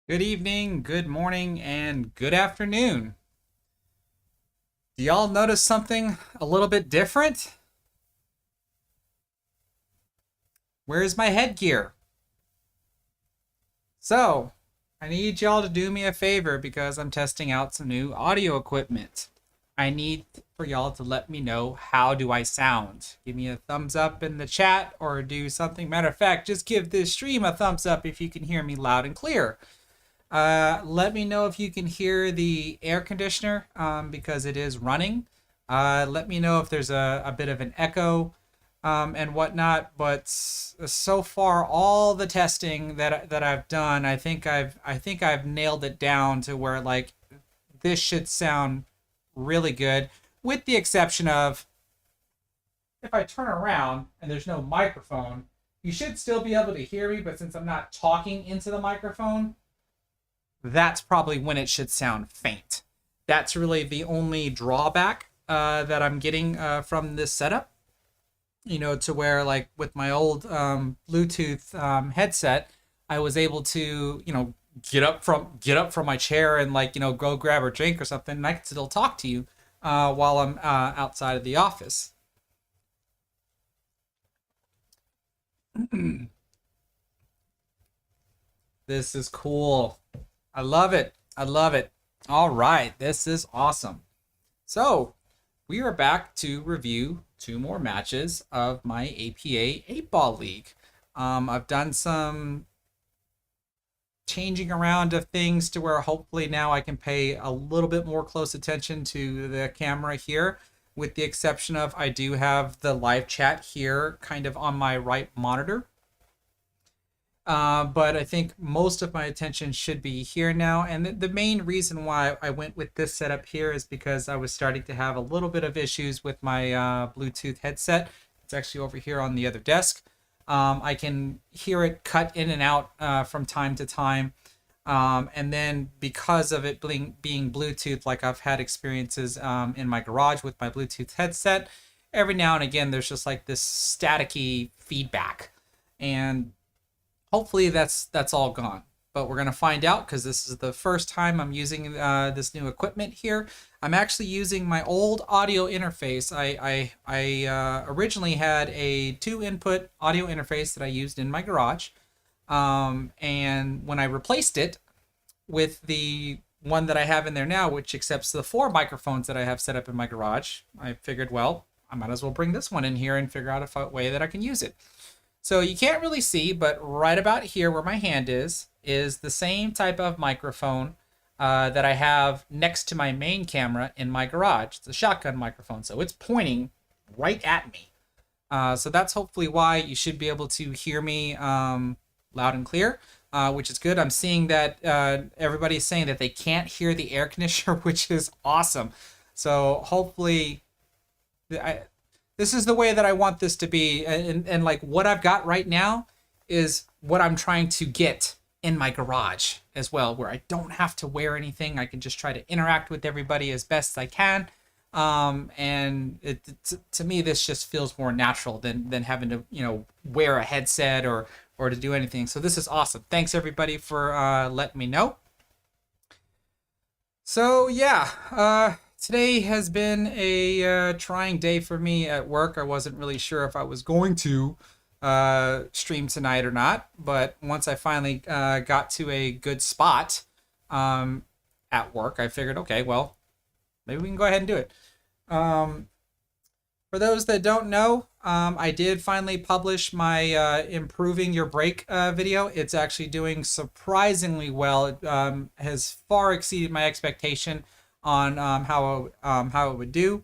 Good evening, good morning, and good afternoon. Do y'all notice something a little bit different? Where's my headgear? So, I need y'all to do me a favor because I'm testing out some new audio equipment. I need for y'all to let me know how do I sound. Give me a thumbs up in the chat or do something. Matter of fact, just give this stream a thumbs up if you can hear me loud and clear. Let me know if you can hear the air conditioner because it is running. Let me know if there's a bit of an echo and whatnot. But so far, all the testing that I've done, I think I've nailed it down to where like this should sound really good, with the exception of if I turn around and there's no microphone, you should still be able to hear me. But since I'm not talking into the microphone, that's probably when it should sound faint. That's really the only drawback that I'm getting from this setup. To where like with my old Bluetooth headset, I was able to get up from my chair and go grab a drink or something, and I could still talk to you while I'm outside of the office. This is cool. I love it. I love it. All right, this is awesome. So, we are back to review two more matches of my APA 8-Ball League. I've done some changing around of things to where hopefully now I can pay a little bit more close attention to the camera here, with the exception of I do have the live chat here kind of on my right monitor. But I think most of my attention should be here now. And the main reason why I went with this setup here is because I was starting to have a little bit of issues with my Bluetooth headset. It's actually over here on the other desk. I can hear it cut in and out from time to time. And then because of it being Bluetooth, like I've had experiences in my garage with my Bluetooth headset, every now and again, there's just like this staticky feedback. And hopefully that's all gone, but we're gonna find out because this is the first time I'm using this new equipment here. I'm actually using my old audio interface. I originally had a 2-input audio interface that I used in my garage, and when I replaced it with the one that I have in there now, which accepts the 4 microphones that I have set up in my garage, I figured, well, I might as well bring this one in here and figure out a way that I can use it. So you can't really see, but right about here where my hand is the same type of microphone that I have next to my main camera in my garage. It's a shotgun microphone, so it's pointing right at me. So that's hopefully why you should be able to hear me loud and clear, which is good. I'm seeing that everybody's saying that they can't hear the air conditioner, which is awesome. So hopefully, this is the way that I want this to be. And like what I've got right now is what I'm trying to get in my garage as well, where I don't have to wear anything. I can just try to interact with everybody as best I can. And to me, this just feels more natural than having to, wear a headset or to do anything. So this is awesome. Thanks everybody for letting me know. So yeah, today has been a trying day for me at work. I wasn't really sure if I was going to stream tonight or not, but once I finally got to a good spot at work, I figured, okay, well, maybe we can go ahead and do it. For those that don't know, I did finally publish my Improving Your Break video. It's actually doing surprisingly well. It has far exceeded my expectation on how it would do.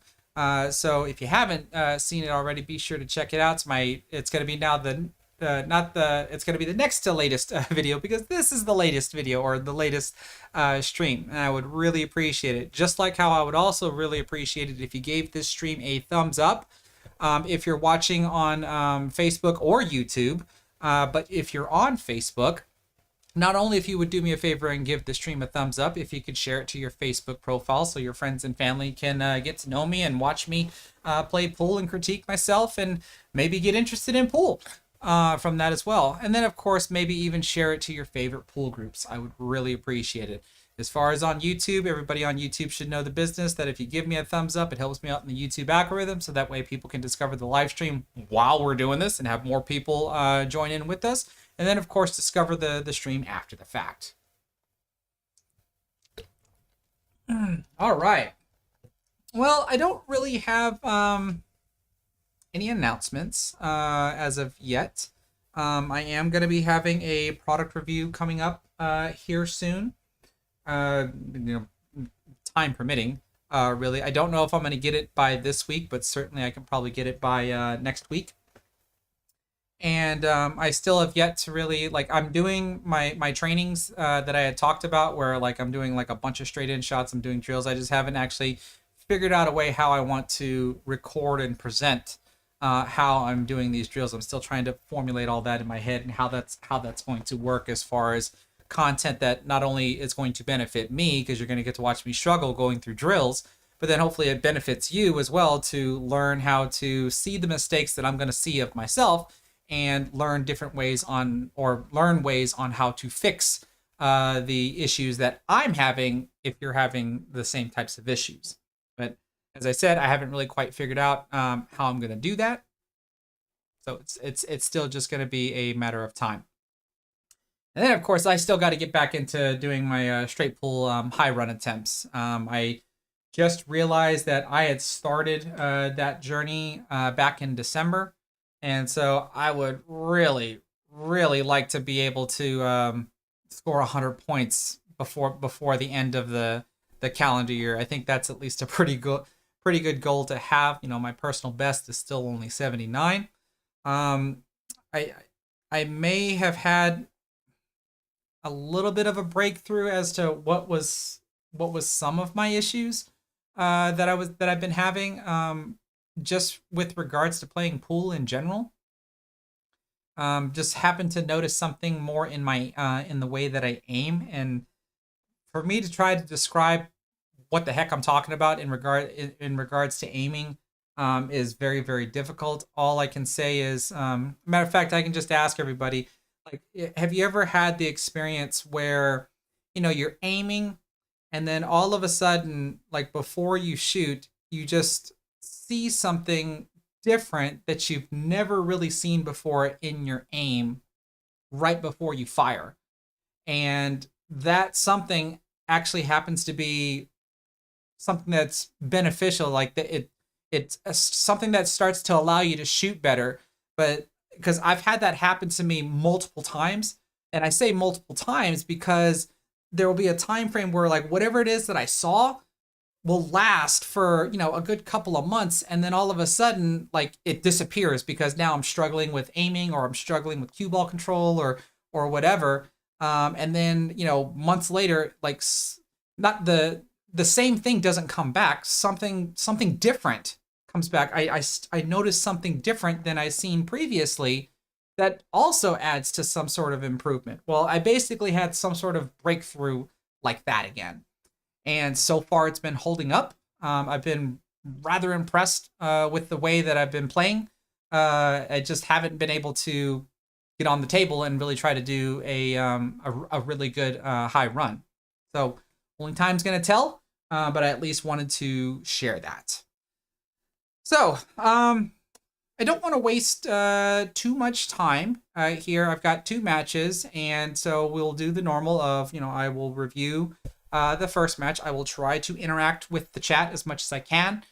So if you haven't seen it already, be sure to check it out. It's going to be now it's going to be the next to latest video, because this is the latest video or the latest stream, and I would really appreciate it. Just like how I would also really appreciate it if you gave this stream a thumbs up. If you're watching on Facebook or YouTube, but if you're on Facebook, not only if you would do me a favor and give the stream a thumbs up, if you could share it to your Facebook profile so your friends and family can get to know me and watch me play pool and critique myself and maybe get interested in pool. from that as well. And then, of course, maybe even share it to your favorite pool groups. I would really appreciate it. As far as on YouTube, everybody on YouTube should know the business that if you give me a thumbs up, it helps me out in the YouTube algorithm. So that way people can discover the live stream while we're doing this and have more people join in with us. And then, of course, discover the stream after the fact. All right. Well, I don't really have any announcements as of yet. I am going to be having a product review coming up here soon. Time permitting. Really, I don't know if I'm going to get it by this week, but certainly I can probably get it by next week. And I still have yet to really, like, I'm doing my trainings that I had talked about, where like I'm doing like a bunch of straight in shots. I'm doing drills. I just haven't actually figured out a way how I want to record and present how I'm doing these drills. I'm still trying to formulate all that in my head and how that's going to work as far as content that not only is going to benefit me, because you're going to get to watch me struggle going through drills, but then hopefully it benefits you as well to learn how to see the mistakes that I'm going to see of myself and learn ways on how to fix the issues that I'm having if you're having the same types of issues. But as I said, I haven't really quite figured out how I'm going to do that. So it's still just going to be a matter of time. And then, of course, I still got to get back into doing my straight pull high run attempts. I just realized that I had started that journey back in December. And so I would really, really like to be able to score 100 points before the end of the calendar year. I think that's at least a pretty good goal to have. You know, my personal best is still only 79. I may have had a little bit of a breakthrough as to what was some of my issues that I've been having just with regards to playing pool in general. Just happened to notice something more in my in the way that I aim, and for me to try to describe what the heck I'm talking about in regards to aiming is very, very difficult. All I can say is, matter of fact, I can just ask everybody, like, have you ever had the experience where, you know, you're aiming and then all of a sudden, like before you shoot, you just see something different that you've never really seen before in your aim right before you fire. And that something actually happens to be something that's beneficial, like it's something that starts to allow you to shoot better. But because I've had that happen to me multiple times, and I say multiple times because there will be a time frame where like whatever it is that I saw will last for, you know, a good couple of months, and then all of a sudden like it disappears because now I'm struggling with aiming, or I'm struggling with cue ball control, or whatever. And then, you know, months later, like not the same thing doesn't come back. Something different comes back. I noticed something different than I seen previously that also adds to some sort of improvement. Well, I basically had some sort of breakthrough like that again. And so far it's been holding up. I've been rather impressed with the way that I've been playing. I just haven't been able to get on the table and really try to do a really good high run. So only time's going to tell, but I at least wanted to share that. So I don't want to waste too much time here. I've got 2 matches, and so we'll do the normal of, you know, I will review the first match. I will try to interact with the chat as much as I can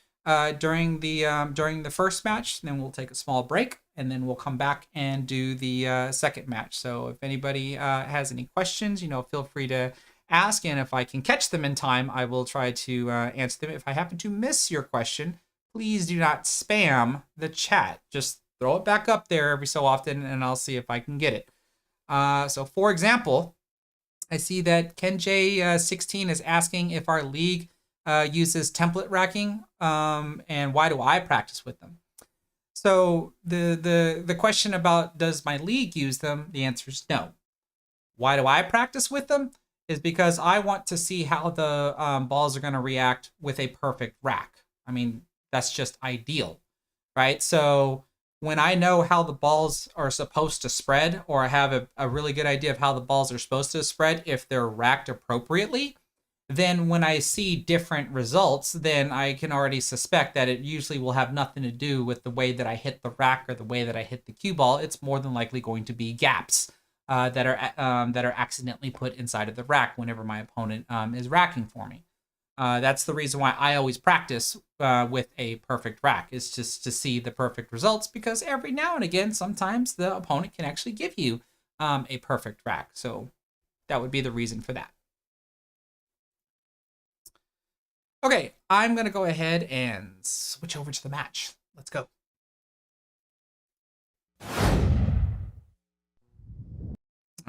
during the first match. Then we'll take a small break, and then we'll come back and do the second match. So if anybody has any questions, you know, feel free to ask, and if I can catch them in time, I will try to answer them. If I happen to miss your question, please do not spam the chat. Just throw it back up there every so often, and I'll see if I can get it. So for example, I see that KenJ16 is asking if our league uses template racking, and why do I practice with them? So the question about does my league use them, the answer is no. Why do I practice with them? Is because I want to see how the balls are going to react with a perfect rack. I mean, that's just ideal, right? So when I know how the balls are supposed to spread, or I have a really good idea of how the balls are supposed to spread if they're racked appropriately, then when I see different results, then I can already suspect that it usually will have nothing to do with the way that I hit the rack or the way that I hit the cue ball. It's more than likely going to be gaps that are accidentally put inside of the rack whenever my opponent is racking for me. That's the reason why I always practice with a perfect rack, is just to see the perfect results, because every now and again, sometimes the opponent can actually give you a perfect rack. So that would be the reason for that. Okay, I'm going to go ahead and switch over to the match. Let's go.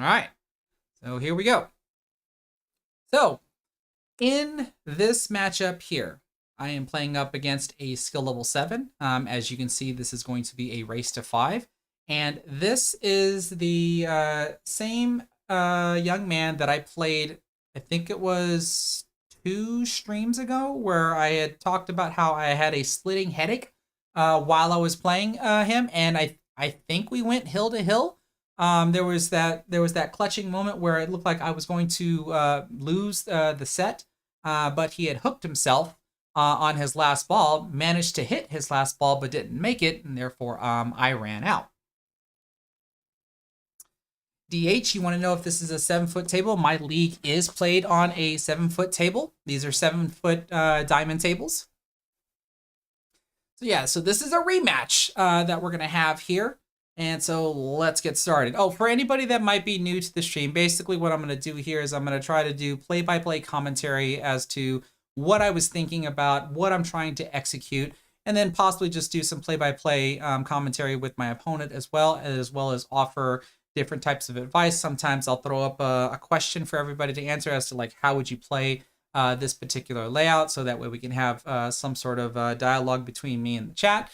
All right, so here we go. So in this matchup here, I am playing up against a skill level 7. As you can see, this is going to be a race to 5. And this is the same young man that I played, I think it was 2 streams ago, where I had talked about how I had a splitting headache while I was playing him. And I think we went hill to hill. There was that clutching moment where it looked like I was going to lose the set, but he had hooked himself on his last ball, managed to hit his last ball, but didn't make it, and therefore I ran out. DH, you want to know if this is a 7-foot table? My league is played on a 7-foot table. These are 7-foot diamond tables. So yeah, so this is a rematch that we're going to have here. And so let's get started. Oh, for anybody that might be new to the stream, basically what I'm going to do here is I'm going to try to do play-by-play commentary as to what I was thinking about, what I'm trying to execute, and then possibly just do some play-by-play commentary with my opponent as well as offer different types of advice. Sometimes I'll throw up a question for everybody to answer as to like, how would you play this particular layout, so that way we can have some sort of dialogue between me and the chat.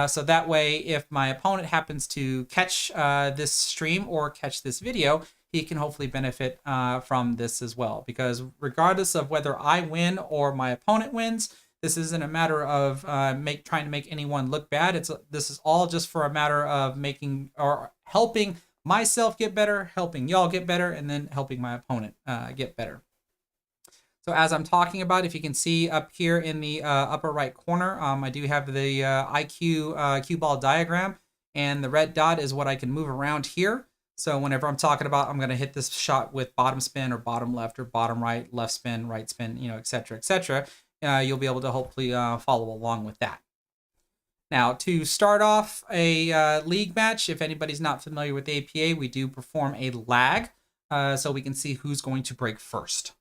So that way, if my opponent happens to catch this stream or catch this video, he can hopefully benefit from this as well. Because regardless of whether I win or my opponent wins, this isn't a matter of trying to make anyone look bad. This is all just for a matter of making or helping myself get better, helping y'all get better, and then helping my opponent get better. So as I'm talking about, if you can see up here in the upper right corner, I do have the IQ cue ball diagram, and the red dot is what I can move around here. So whenever I'm talking about, I'm going to hit this shot with bottom spin or bottom left or bottom right, left spin, right spin, et cetera, et cetera. You'll be able to hopefully follow along with that. Now, to start off a league match, if anybody's not familiar with APA, we do perform a lag so we can see who's going to break first.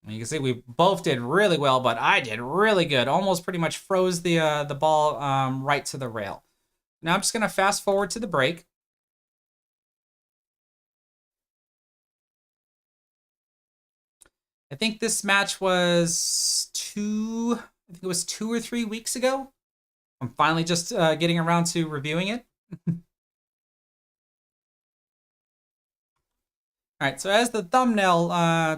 And you can see we both did really well, but I did really good. Almost pretty much froze the ball right to the rail. Now I'm just going to fast forward to the break. I think this match was 2 or 3 weeks ago. I'm finally just getting around to reviewing it. All right, so as the thumbnail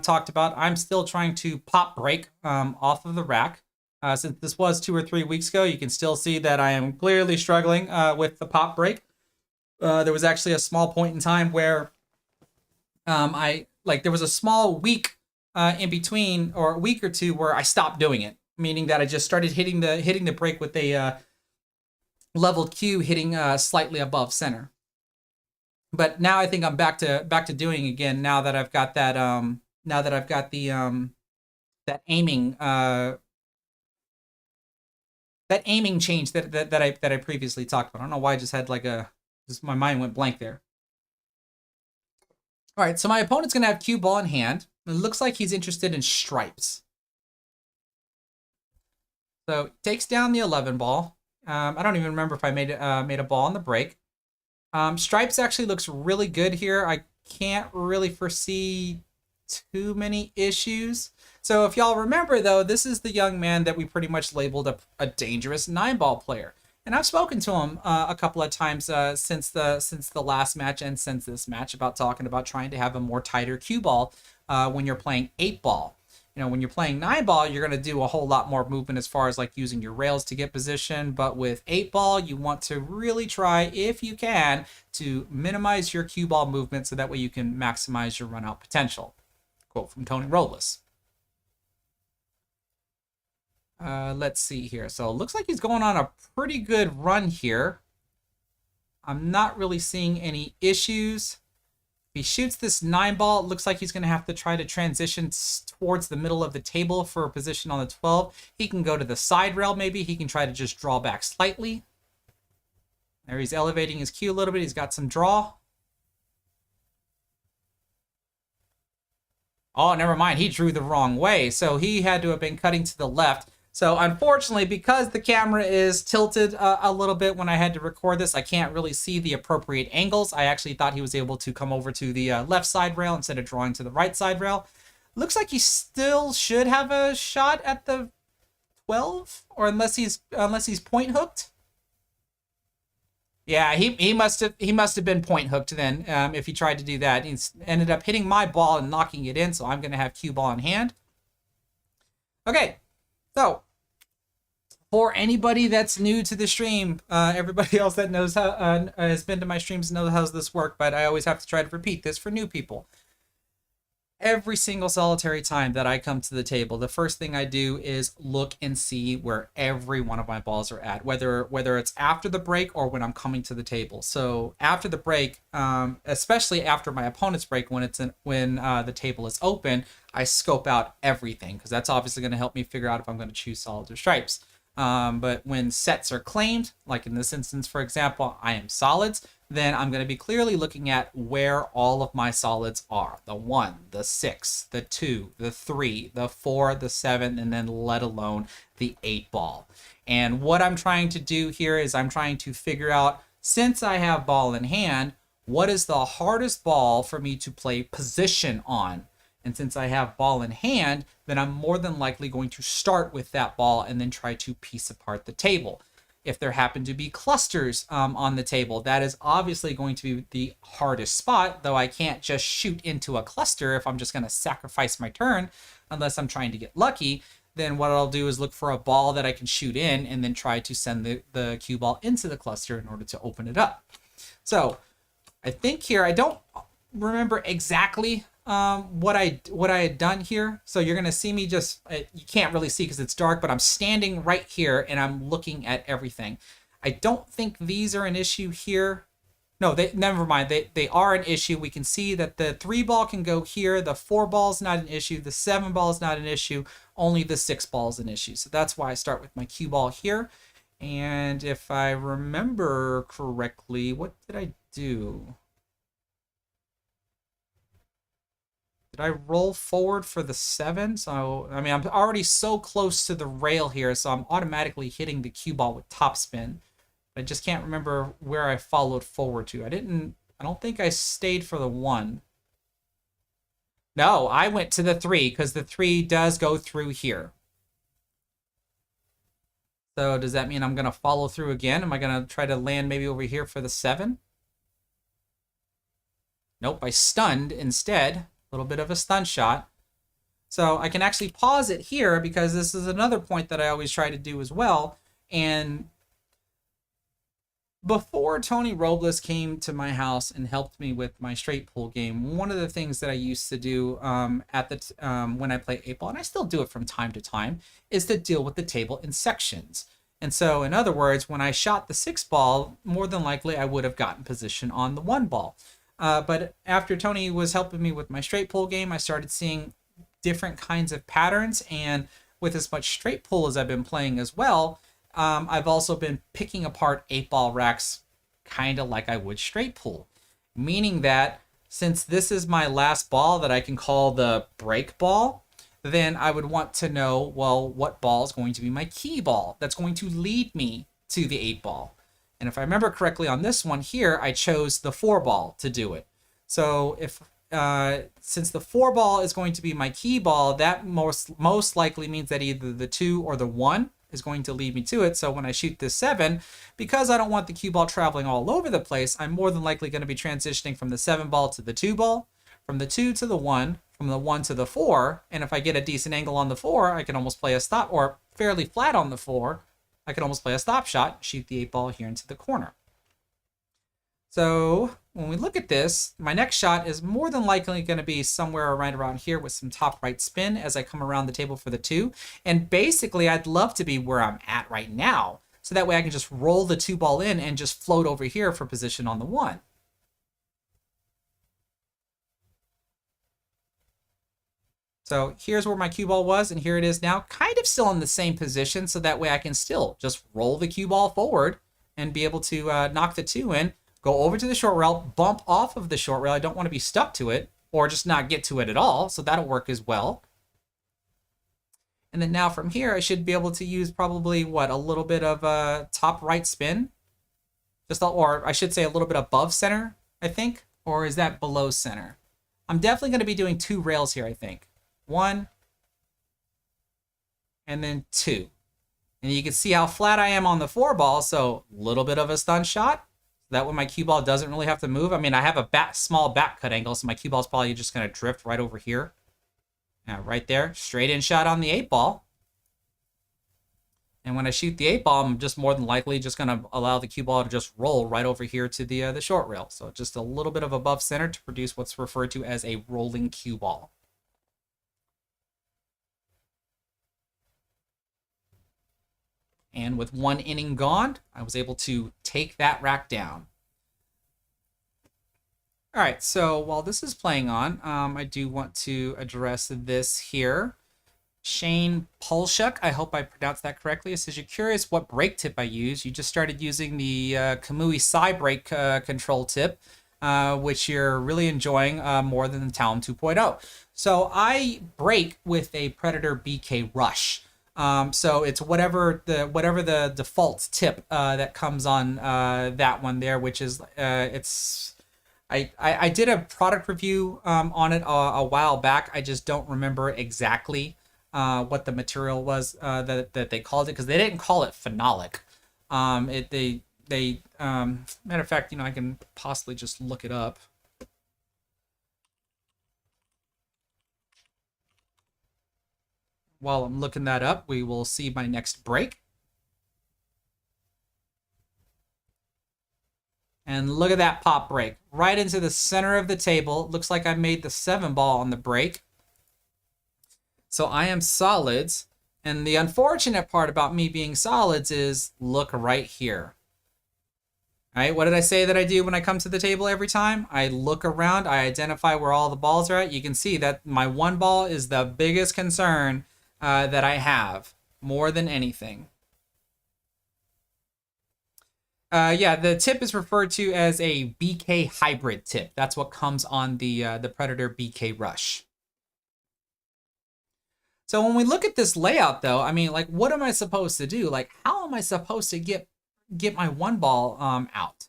talked about, I'm still trying to pop break off of the rack. Since this was 2 or 3 weeks ago, you can still see that I am clearly struggling with the pop break. There was actually a small point in time where there was a small week in between, or a week or two, where I stopped doing it, meaning that I just started hitting the break with a leveled cue hitting slightly above center. But now I think I'm back to doing again, now that I've got that that aiming change that I previously talked about. I don't know why I just had my mind went blank there. All right, so my opponent's gonna have cue ball in hand. It looks like he's interested in stripes. So takes down the 11 ball. I don't even remember if I made a ball on the break. Stripes actually looks really good here. I can't really foresee too many issues. So if y'all remember, though, this is the young man that we pretty much labeled a dangerous 9-ball player. And I've spoken to him a couple of times since the last match and since this match about talking about trying to have a more tighter cue ball when you're playing 8-ball. You know, when you're playing 9-ball, you're going to do a whole lot more movement as far as like using your rails to get position. But with 8-ball, you want to really try, if you can, to minimize your cue ball movement so that way you can maximize your run out potential. Quote from Tony Robles. Let's see here. So it looks like he's going on a pretty good run here. I'm not really seeing any issues. If he shoots this 9-ball, it looks like he's going to have to try to transition towards the middle of the table for a position on the 12. He can go to the side rail maybe. He can try to just draw back slightly. There he's elevating his cue a little bit. He's got some draw. Oh, never mind. He drew the wrong way. So he had to have been cutting to the left. So unfortunately, because the camera is tilted a little bit when I had to record this, I can't really see the appropriate angles. I actually thought he was able to come over to the left side rail instead of drawing to the right side rail. Looks like he still should have a shot at the 12, or unless he's point hooked. Yeah, he must have been point hooked then. If he tried to do that, he ended up hitting my ball and knocking it in. So I'm going to have cue ball in hand. Okay. So, for anybody that's new to the stream, everybody else that knows how has been to my streams knows how this works, but I always have to try to repeat this for new people. Every single solitary time that I come to the table, the first thing I do is look and see where every one of my balls are at, whether it's after the break or when I'm coming to the table. So after the break, especially after my opponent's break, when the table is open, I scope out everything because that's obviously going to help me figure out if I'm going to choose solids or stripes. But when sets are claimed, like in this instance, for example, I am solids, then I'm going to be clearly looking at where all of my solids are. The 1, the 6, the 2, the 3, the 4, the 7, and then let alone the 8-ball. And what I'm trying to do here is I'm trying to figure out, since I have ball in hand, what is the hardest ball for me to play position on? And since I have ball in hand, then I'm more than likely going to start with that ball and then try to piece apart the table. If there happen to be clusters on the table, that is obviously going to be the hardest spot, though I can't just shoot into a cluster if I'm just going to sacrifice my turn, unless I'm trying to get lucky. Then what I'll do is look for a ball that I can shoot in and then try to send the cue ball into the cluster in order to open it up. So I think here, I don't remember exactly what I had done here. So you're going to see me just, you can't really see because it's dark, but I'm standing right here and I'm looking at everything. I don't think these are an issue here. No, never mind. They are an issue. We can see that the 3-ball can go here. The 4-ball is not an issue. The 7-ball is not an issue. Only the 6-ball is an issue. So that's why I start with my cue ball here. And if I remember correctly, what did I do? Did I roll forward for the 7? So, I mean, I'm already so close to the rail here, so I'm automatically hitting the cue ball with topspin. I just can't remember where I followed forward to. I don't think I stayed for the 1. No, I went to the 3 because the 3 does go through here. So does that mean I'm going to follow through again? Am I going to try to land maybe over here for the 7? Nope, I stunned instead. A little bit of a stun shot. So I can actually pause it here because this is another point that I always try to do as well. And before Tony Robles came to my house and helped me with my straight pull game, one of the things that I used to do when I play 8-ball, and I still do it from time to time, is to deal with the table in sections. And so, in other words, when I shot the 6-ball, more than likely I would have gotten position on the 1-ball. But after Tony was helping me with my straight pull game, I started seeing different kinds of patterns. And with as much straight pull as I've been playing as well, I've also been picking apart 8-ball racks kind of like I would straight pull. Meaning that since this is my last ball that I can call the break ball, then I would want to know, well, what ball is going to be my key ball that's going to lead me to the 8-ball. And if I remember correctly on this one here, I chose the 4-ball to do it. So if since the 4-ball is going to be my key ball, that most likely means that either the 2 or the 1 is going to lead me to it. So when I shoot this 7, because I don't want the cue ball traveling all over the place, I'm more than likely going to be transitioning from the 7 ball to the 2 ball, from the 2 to the 1, from the 1 to the 4. And if I get a decent angle on the 4, I can almost play a stop, or fairly flat on the 4, I can almost play a stop shot, shoot the 8 ball here into the corner. So when we look at this, my next shot is more than likely going to be somewhere right around here with some top right spin as I come around the table for the 2. And basically, I'd love to be where I'm at right now. So that way I can just roll the 2 ball in and just float over here for position on the 1. So here's where my cue ball was, and here it is now, kind of still in the same position. So that way I can still just roll the cue ball forward and be able to knock the 2 in. Go over to the short rail, bump off of the short rail. I don't want to be stuck to it or just not get to it at all. So that'll work as well. And then now from here, I should be able to use probably, what, a little bit of a top right spin? Or I should say a little bit above center, I think. Or is that below center? I'm definitely going to be doing 2 rails here, I think. 1 and then 2. And you can see how flat I am on the 4 ball. So a little bit of a stun shot. That way my cue ball doesn't really have to move. I mean, I have a small back cut angle, so my cue ball is probably just going to drift right over here. Now, right there, straight in shot on the 8 ball. And when I shoot the 8 ball, I'm just more than likely just going to allow the cue ball to just roll right over here to the short rail. So just a little bit of above center to produce what's referred to as a rolling cue ball. And with 1 inning gone, I was able to take that rack down. All right, so while this is playing on, I do want to address this here. Shane Polshuk, I hope I pronounced that correctly. It says, you're curious what brake tip I use. You just started using the Kamui Sai brake control tip, which you're really enjoying more than the Talon 2.0. So I brake with a Predator BK Rush. So it's whatever the default tip that comes on that one there, which is I did a product review on it a while back. I just don't remember exactly what the material was that they called it, because they didn't call it phenolic. Matter of fact, I can possibly just look it up. While I'm looking that up, we will see my next break. And look at that pop break. Right into the center of the table. Looks like I made the 7 ball on the break. So I am solids. And the unfortunate part about me being solids is, look right here. All right, what did I say that I do when I come to the table every time? I look around, I identify where all the balls are at. You can see that my 1 ball is the biggest concern that I have, more than anything. Yeah, the tip is referred to as a BK hybrid tip. That's what comes on the Predator BK Rush. So when we look at this layout, though, I mean, like, what am I supposed to do? Like, how am I supposed to get my 1 ball out?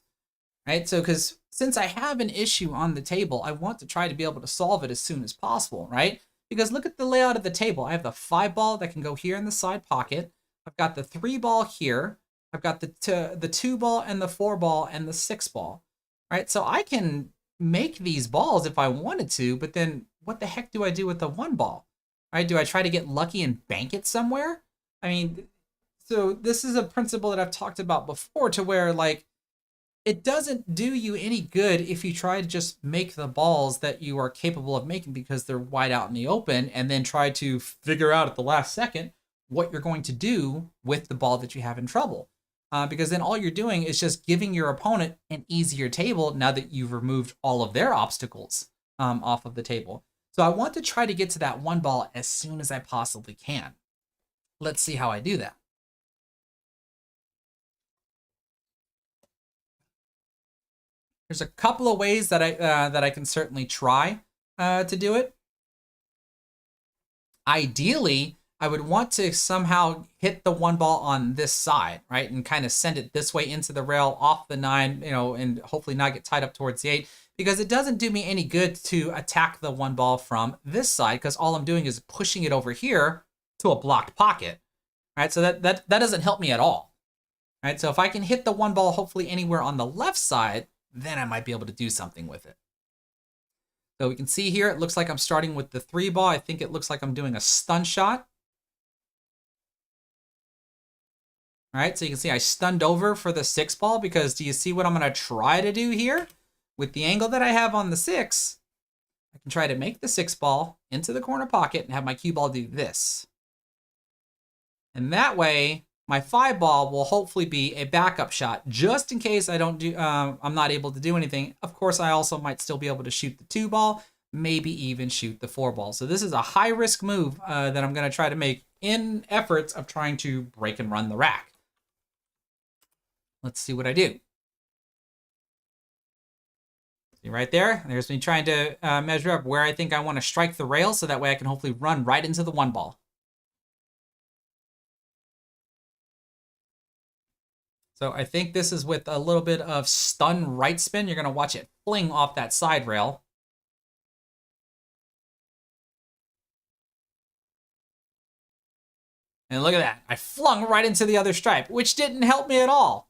Right? So, because since I have an issue on the table, I want to try to be able to solve it as soon as possible, right? Because look at the layout of the table. I have the 5 ball that can go here in the side pocket. I've got the 3 ball here. I've got the 2 ball and the 4 ball and the 6 ball, right? So I can make these balls if I wanted to, but then what the heck do I do with the 1 ball, right? Do I try to get lucky and bank it somewhere? I mean, so this is a principle that I've talked about before, to where, like, it doesn't do you any good if you try to just make the balls that you are capable of making because they're wide out in the open, and then try to figure out at the last second what you're going to do with the ball that you have in trouble. Because then all you're doing is just giving your opponent an easier table now that you've removed all of their obstacles off of the table. So I want to try to get to that 1 ball as soon as I possibly can. Let's see how I do that. There's a couple of ways that I can certainly try to do it. Ideally, I would want to somehow hit the 1 ball on this side, right? And kind of send it this way into the rail off the 9, and hopefully not get tied up towards the 8, because it doesn't do me any good to attack the 1 ball from this side, because all I'm doing is pushing it over here to a blocked pocket. All right, so that doesn't help me at all. All right, so if I can hit the one ball hopefully anywhere on the left side, then I might be able to do something with it. So we can see here, it looks like I'm starting with the 3 ball. I think it looks like I'm doing a stun shot. All right, so you can see I stunned over for the 6 ball because do you see what I'm going to try to do here? With the angle that I have on the 6, I can try to make the 6 ball into the corner pocket and have my cue ball do this. And that way, my 5 ball will hopefully be a backup shot just in case I don't do, I'm not able to do anything. Of course, I also might still be able to shoot the 2 ball, maybe even shoot the 4 ball. So this is a high risk move that I'm going to try to make in efforts of trying to break and run the rack. Let's see what I do. See right there? There's me trying to measure up where I think I want to strike the rail so that way I can hopefully run right into the 1 ball. So I think this is with a little bit of stun right spin. You're going to watch it fling off that side rail. And look at that. I flung right into the other stripe, which didn't help me at all.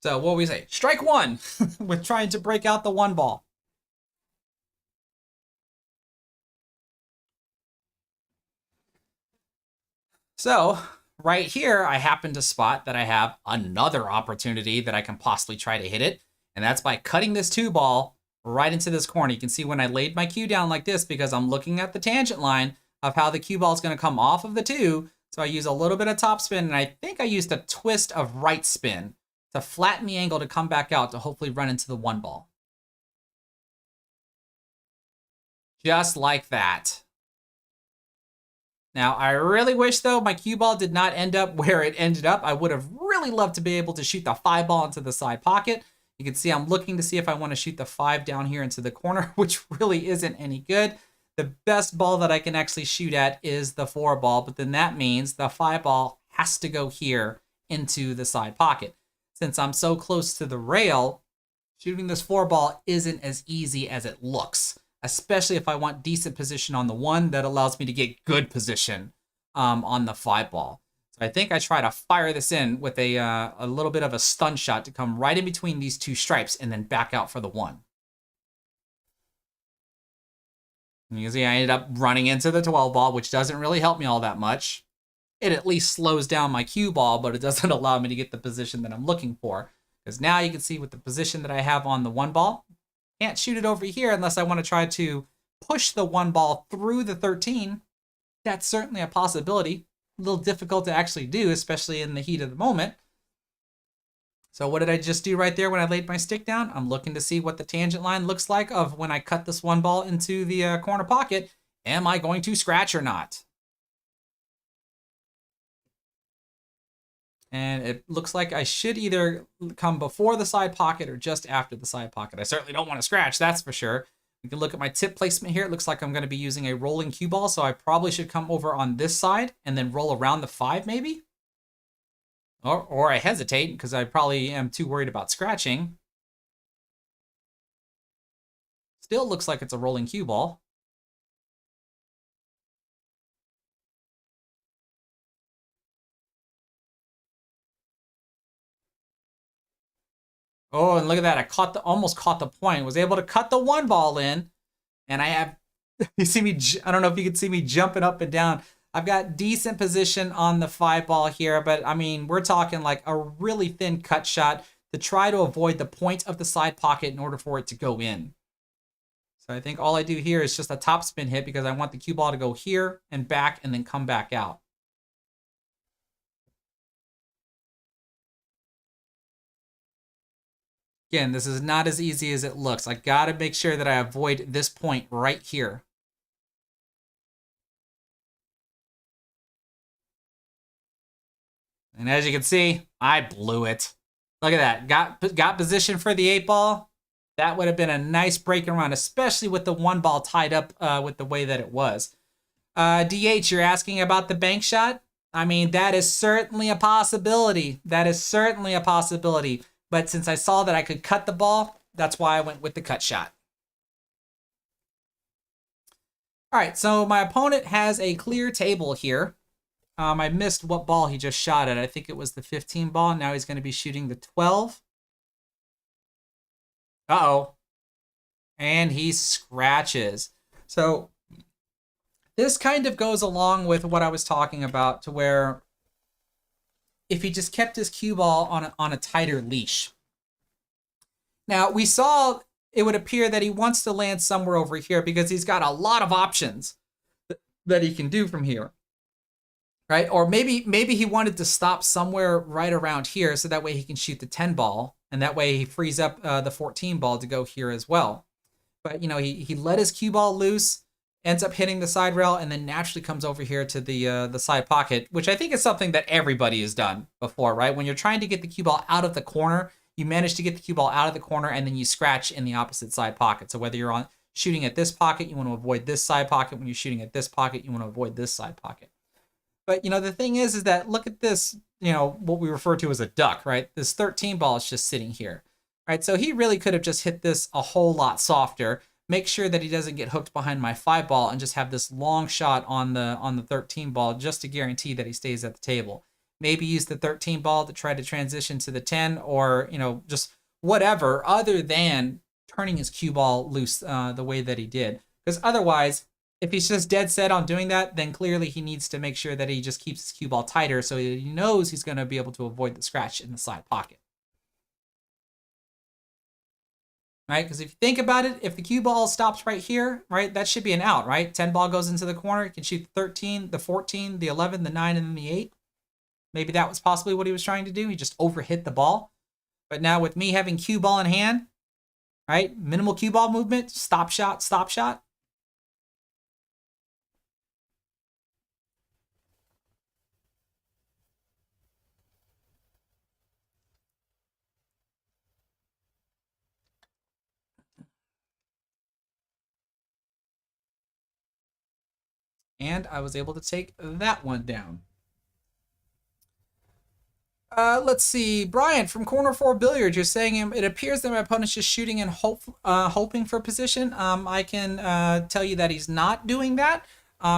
So what we say? Strike 1 with trying to break out the 1 ball. So right here, I happen to spot that I have another opportunity that I can possibly try to hit it. And that's by cutting this 2 ball right into this corner. You can see when I laid my cue down like this because I'm looking at the tangent line of how the cue ball is going to come off of the 2. So I use a little bit of top spin, and I think I used a twist of right spin to flatten the angle to come back out to hopefully run into the 1 ball. Just like that. Now, I really wish, though, my cue ball did not end up where it ended up. I would have really loved to be able to shoot the 5 ball into the side pocket. You can see I'm looking to see if I want to shoot the 5 down here into the corner, which really isn't any good. The best ball that I can actually shoot at is the 4 ball, but then that means the 5 ball has to go here into the side pocket. Since I'm so close to the rail, shooting this 4 ball isn't as easy as it looks, especially if I want decent position on the 1 that allows me to get good position on the 5 ball. So I think I try to fire this in with a little bit of a stun shot to come right in between these 2 stripes and then back out for the 1. And you can see I ended up running into the 12 ball, which doesn't really help me all that much. It at least slows down my cue ball, but it doesn't allow me to get the position that I'm looking for. Because now you can see with the position that I have on the 1 ball, can't shoot it over here unless I want to try to push the 1 ball through the 13. That's certainly a possibility. A little difficult to actually do, especially in the heat of the moment. So what did I just do right there when I laid my stick down? I'm looking to see what the tangent line looks like of when I cut this 1 ball into the corner pocket. Am I going to scratch or not? And it looks like I should either come before the side pocket or just after the side pocket. I certainly don't want to scratch, that's for sure. You can look at my tip placement here. It looks like I'm going to be using a rolling cue ball, so I probably should come over on this side and then roll around the 5 maybe. Or I hesitate because I probably am too worried about scratching. Still looks like it's a rolling cue ball. Oh, and look at that. I almost caught the point. Was able to cut the 1 ball in. And I have, you see me, I don't know if you can see me jumping up and down. I've got decent position on the 5 ball here, but I mean, we're talking like a really thin cut shot to try to avoid the point of the side pocket in order for it to go in. So I think all I do here is just a top spin hit because I want the cue ball to go here and back and then come back out. Again, this is not as easy as it looks. I gotta make sure that I avoid this point right here. And as you can see, I blew it. Look at that. Got position for the 8 ball. That would have been a nice break and run, especially with the 1 ball tied up with the way that it was. DH, you're asking about the bank shot? I mean, that is certainly a possibility. That is certainly a possibility. But since I saw that I could cut the ball, that's why I went with the cut shot. All right, so my opponent has a clear table here. I missed what ball he just shot at. I think it was the 15 ball. Now he's going to be shooting the 12. Uh-oh. And he scratches. So this kind of goes along with what I was talking about, to where if he just kept his cue ball on a tighter leash. Now, we saw it would appear that he wants to land somewhere over here because he's got a lot of options that he can do from here. Right? Or maybe he wanted to stop somewhere right around here so that way he can shoot the 10 ball, and that way he frees up the 14 ball to go here as well. But, you know, he let his cue ball loose, ends up hitting the side rail, and then naturally comes over here to the side pocket, which I think is something that everybody has done before, right? When you're trying to get the cue ball out of the corner, you manage to get the cue ball out of the corner, and then you scratch in the opposite side pocket. So whether you're shooting at this pocket, you want to avoid this side pocket. When you're shooting at this pocket, you want to avoid this side pocket. But, you know, the thing is that look at this, you know, what we refer to as a duck, right? This 13 ball is just sitting here, right? So he really could have just hit this a whole lot softer, make sure that he doesn't get hooked behind my 5 ball, and just have this long shot on the 13 ball just to guarantee that he stays at the table. Maybe use the 13 ball to try to transition to the 10, or, you know, just whatever other than turning his cue ball loose the way that he did. Because otherwise, if he's just dead set on doing that, then clearly he needs to make sure that he just keeps his cue ball tighter so he knows he's going to be able to avoid the scratch in the side pocket. Right? Because if you think about it, if the cue ball stops right here, right, that should be an out, right? 10 ball goes into the corner. You can shoot the 13, the 14, the 11, the 9, and then the 8. Maybe that was possibly what he was trying to do. He just overhit the ball. But now with me having cue ball in hand, right, minimal cue ball movement, stop shot, stop shot. And I was able to take that one down. Let's see. Brian from Corner 4 Billiards, you're saying it appears that my opponent's just shooting and hoping for position. I can tell you that he's not doing that.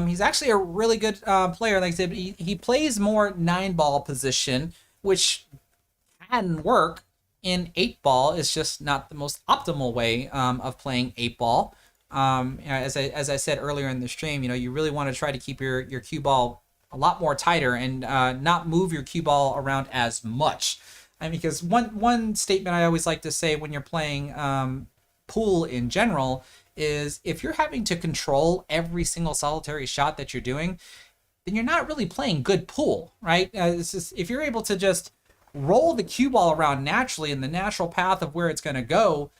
He's actually a really good player. Like I said, he plays more 9-ball position, which can work in 8-ball. It's just not the most optimal way of playing 8-ball. As I said earlier in the stream, you know, you really want to try to keep your cue ball a lot more tighter and not move your cue ball around as much. I mean, because one statement I always like to say when you're playing pool in general is if you're having to control every single solitary shot that you're doing, then you're not really playing good pool, right? It's just, if you're able to just roll the cue ball around naturally in the natural path of where it's going to go,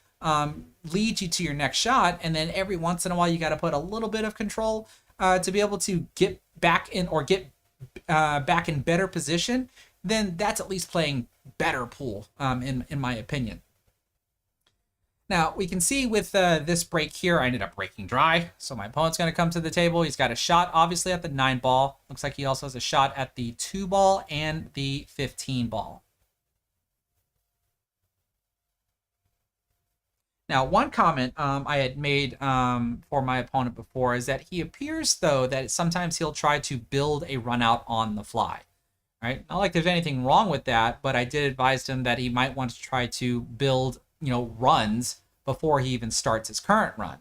lead you to your next shot, and then every once in a while you got to put a little bit of control to be able to get back in or get back in better position, then that's at least playing better pool, in my opinion. Now, we can see with this break here, I ended up breaking dry, so my opponent's going to come to the table. He's got a shot, obviously, at the 9 ball. Looks like he also has a shot at the 2 ball and the 15 ball. Now, one comment I had made for my opponent before is that he appears, though, that sometimes he'll try to build a run out on the fly. Right? Not like there's anything wrong with that, but I did advise him that he might want to try to build, you know, runs before he even starts his current run.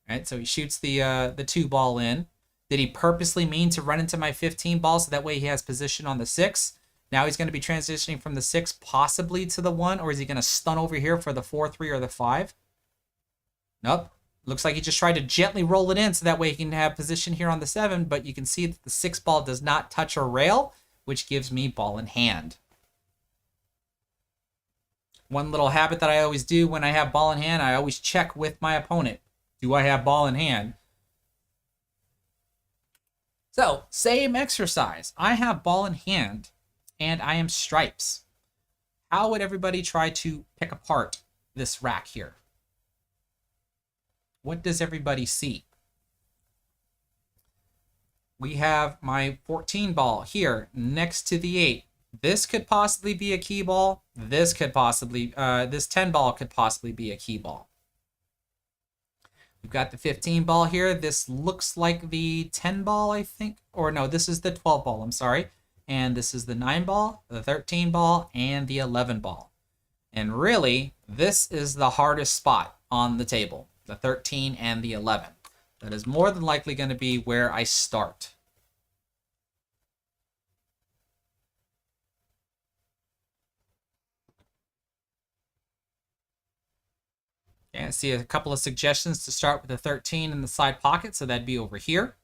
Right? So he shoots the 2 ball in. Did he purposely mean to run into my 15 ball so that way he has position on the 6? Now he's going to be transitioning from the 6 possibly to the 1, or is he going to stun over here for the 4-3 or the 5? Nope. Looks like he just tried to gently roll it in so that way he can have position here on the 7, but you can see that the 6 ball does not touch a rail, which gives me ball in hand. One little habit that I always do when I have ball in hand, I always check with my opponent. Do I have ball in hand? So, same exercise. I have ball in hand, and I am stripes. How would everybody try to pick apart this rack here? What does everybody see? We have my 14 ball here next to the 8. This could possibly be a key ball. This could possibly, this 10 ball could possibly be a key ball. We've got the 15 ball here. This looks like the 10 ball, I think. Or no, this is the 12 ball, I'm sorry. And this is the 9 ball, the 13 ball, and the 11 ball. And really, this is the hardest spot on the table, the 13 and the 11. That is more than likely going to be where I start. Okay, I see a couple of suggestions to start with the 13 in the side pocket, so that'd be over here.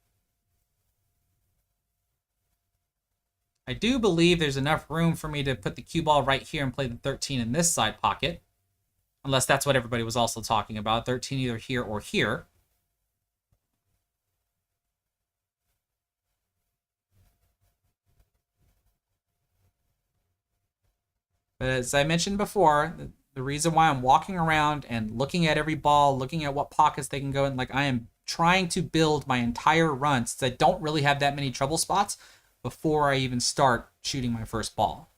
I do believe there's enough room for me to put the cue ball right here and play the 13 in this side pocket. Unless that's what everybody was also talking about. 13 either here or here. But as I mentioned before, the reason why I'm walking around and looking at every ball, looking at what pockets they can go in, like I am trying to build my entire run since I don't really have that many trouble spots before I even start shooting my first ball.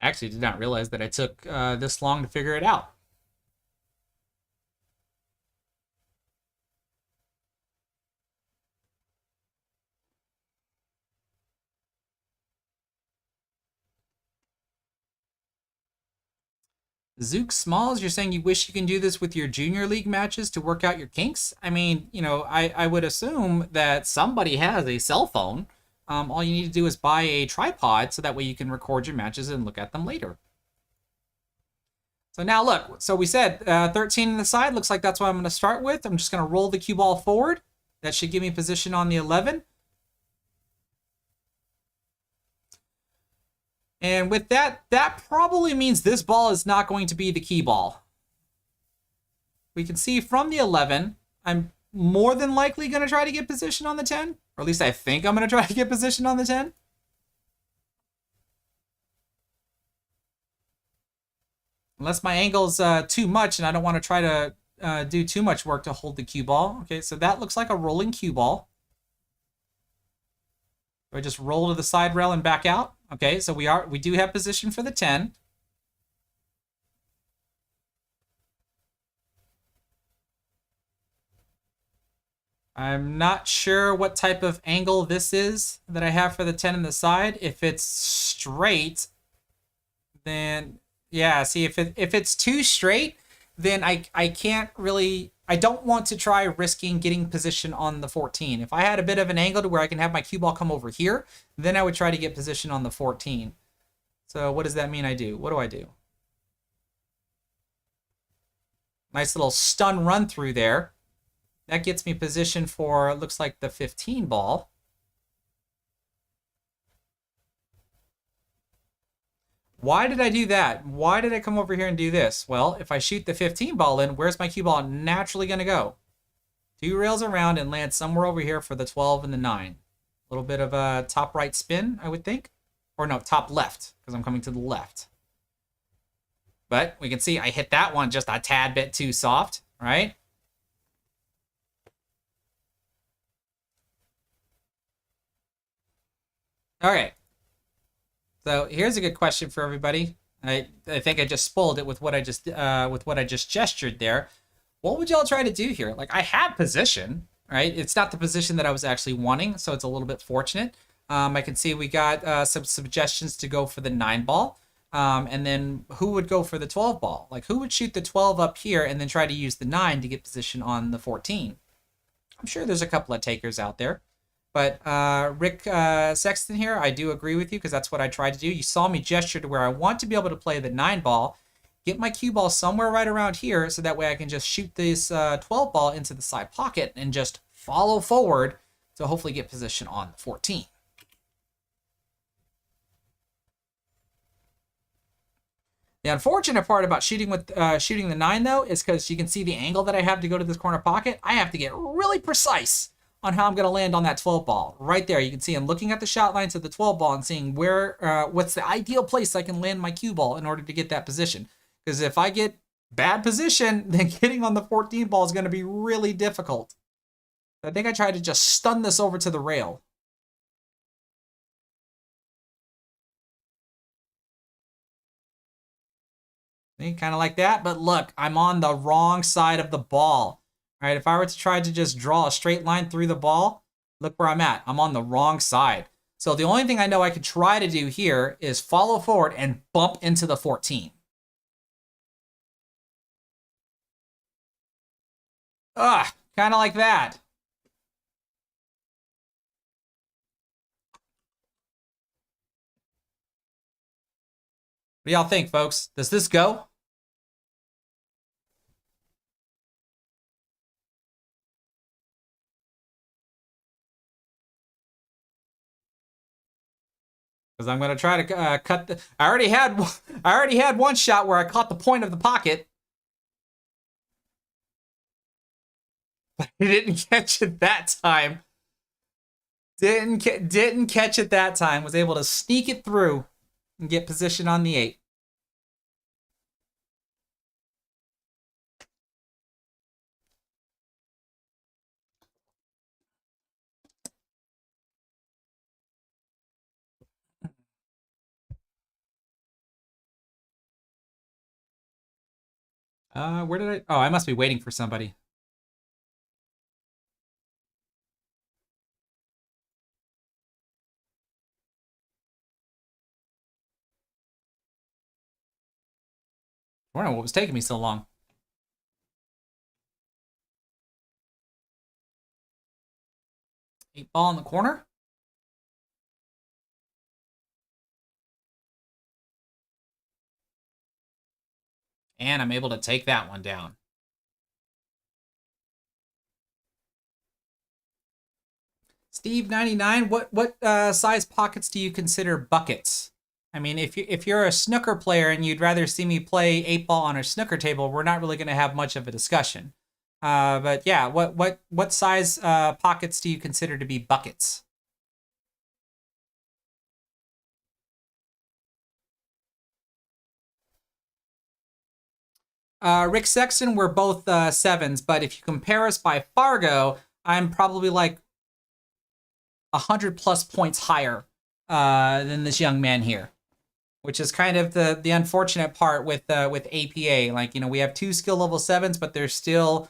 I actually did not realize that I took this long to figure it out. Zook Smalls, you're saying you wish you can do this with your junior league matches to work out your kinks? I mean, you know, I would assume that somebody has a cell phone. All you need to do is buy a tripod so that way you can record your matches and look at them later. So now look, so we said 13 in the side. Looks like that's what I'm going to start with. I'm just going to roll the cue ball forward. That should give me position on the 11. And with that, that probably means this ball is not going to be the key ball. We can see from the 11, I'm more than likely going to try to get position on the 10. Or at least I think I'm going to try to get position on the 10. Unless my angle's too much and I don't want to try to do too much work to hold the cue ball. Okay, so that looks like a rolling cue ball. Do I just roll to the side rail and back out? Okay, so we do have position for the 10. I'm not sure what type of angle this is that I have for the 10 in the side. If it's straight, then yeah, see if it's too straight, then I can't really, I don't want to try risking getting position on the 14. If I had a bit of an angle to where I can have my cue ball come over here, then I would try to get position on the 14. So what does that mean I do? What do I do? Nice little stun run through there. That gets me position for, looks like the 15 ball. Why did I do that? Why did I come over here and do this? Well, if I shoot the 15 ball in, where's my cue ball naturally going to go? 2 rails around and land somewhere over here for the 12 and the 9. A little bit of a top right spin, I would think. Or no, top left, because I'm coming to the left. But we can see I hit that one just a tad bit too soft, right? All right. So here's a good question for everybody. I think I just spoiled it with what I just gestured there. What would y'all try to do here? Like I have position, right? It's not the position that I was actually wanting, so it's a little bit fortunate. I can see we got some suggestions to go for the 9 ball. And then who would go for the 12 ball? Like who would shoot the 12 up here and then try to use the 9 to get position on the 14? I'm sure there's a couple of takers out there. But Rick Sexton here, I do agree with you because that's what I tried to do. You saw me gesture to where I want to be able to play the 9 ball, get my cue ball somewhere right around here so that way I can just shoot this 12 ball into the side pocket and just follow forward to hopefully get position on the 14. The unfortunate part about shooting the 9 though is because you can see the angle that I have to go to this corner pocket. I have to get really precise on how I'm going to land on that 12 ball. Right there, you can see I'm looking at the shot lines of the 12 ball and seeing where what's the ideal place I can land my cue ball in order to get that position. Because if I get bad position, then getting on the 14 ball is going to be really difficult. I think I tried to just stun this over to the rail. See, kind of like that, but look, I'm on the wrong side of the ball. All right, if I were to try to just draw a straight line through the ball, look where I'm at. I'm on the wrong side. So the only thing I know I could try to do here is follow forward and bump into the 14. Kind of like that. What do y'all think, folks? Does this go? Because I'm going to try to cut the... I already had one shot where I caught the point of the pocket. But I didn't catch it that time. Didn't catch it that time. Was able to sneak it through and get position on the 8. Where did I... Oh, I must be waiting for somebody. I don't know what was taking me so long. Eight ball in the corner. And I'm able to take that one down. Steve 99, what size pockets do you consider buckets? I mean, if you're a snooker player and you'd rather see me play 8 ball on a snooker table, we're not really going to have much of a discussion. But yeah, what size pockets do you consider to be buckets? Rick Sexton, we're both 7s, but if you compare us by Fargo, I'm probably like 100 plus points higher than this young man here, which is kind of the unfortunate part with APA. Like, we have 2 skill level 7s, but there's still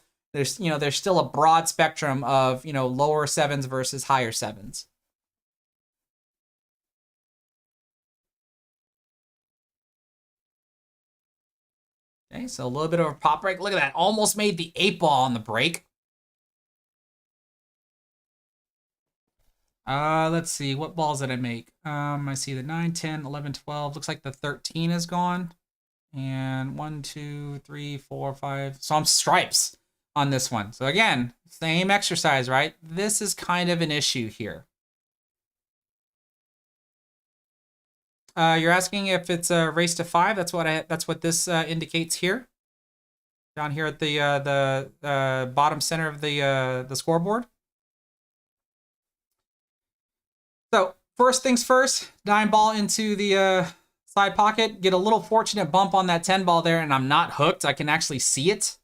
a broad spectrum of lower 7s versus higher 7s. Okay, so a little bit of a pop break. Look at that, almost made the 8 ball on the break. Let's see, what balls did I make? I see the 9, 10, 11, 12. Looks like the 13 is gone. And 1, 2, 3, 4, 5. So I'm stripes on this one. So again, same exercise, right? This is kind of an issue here. You're asking if it's a race to 5. That's what this indicates here. Down here at the bottom center of the scoreboard. So first things first, 9 ball into the side pocket, get a little fortunate bump on that 10 ball there, and I'm not hooked. I can actually see it.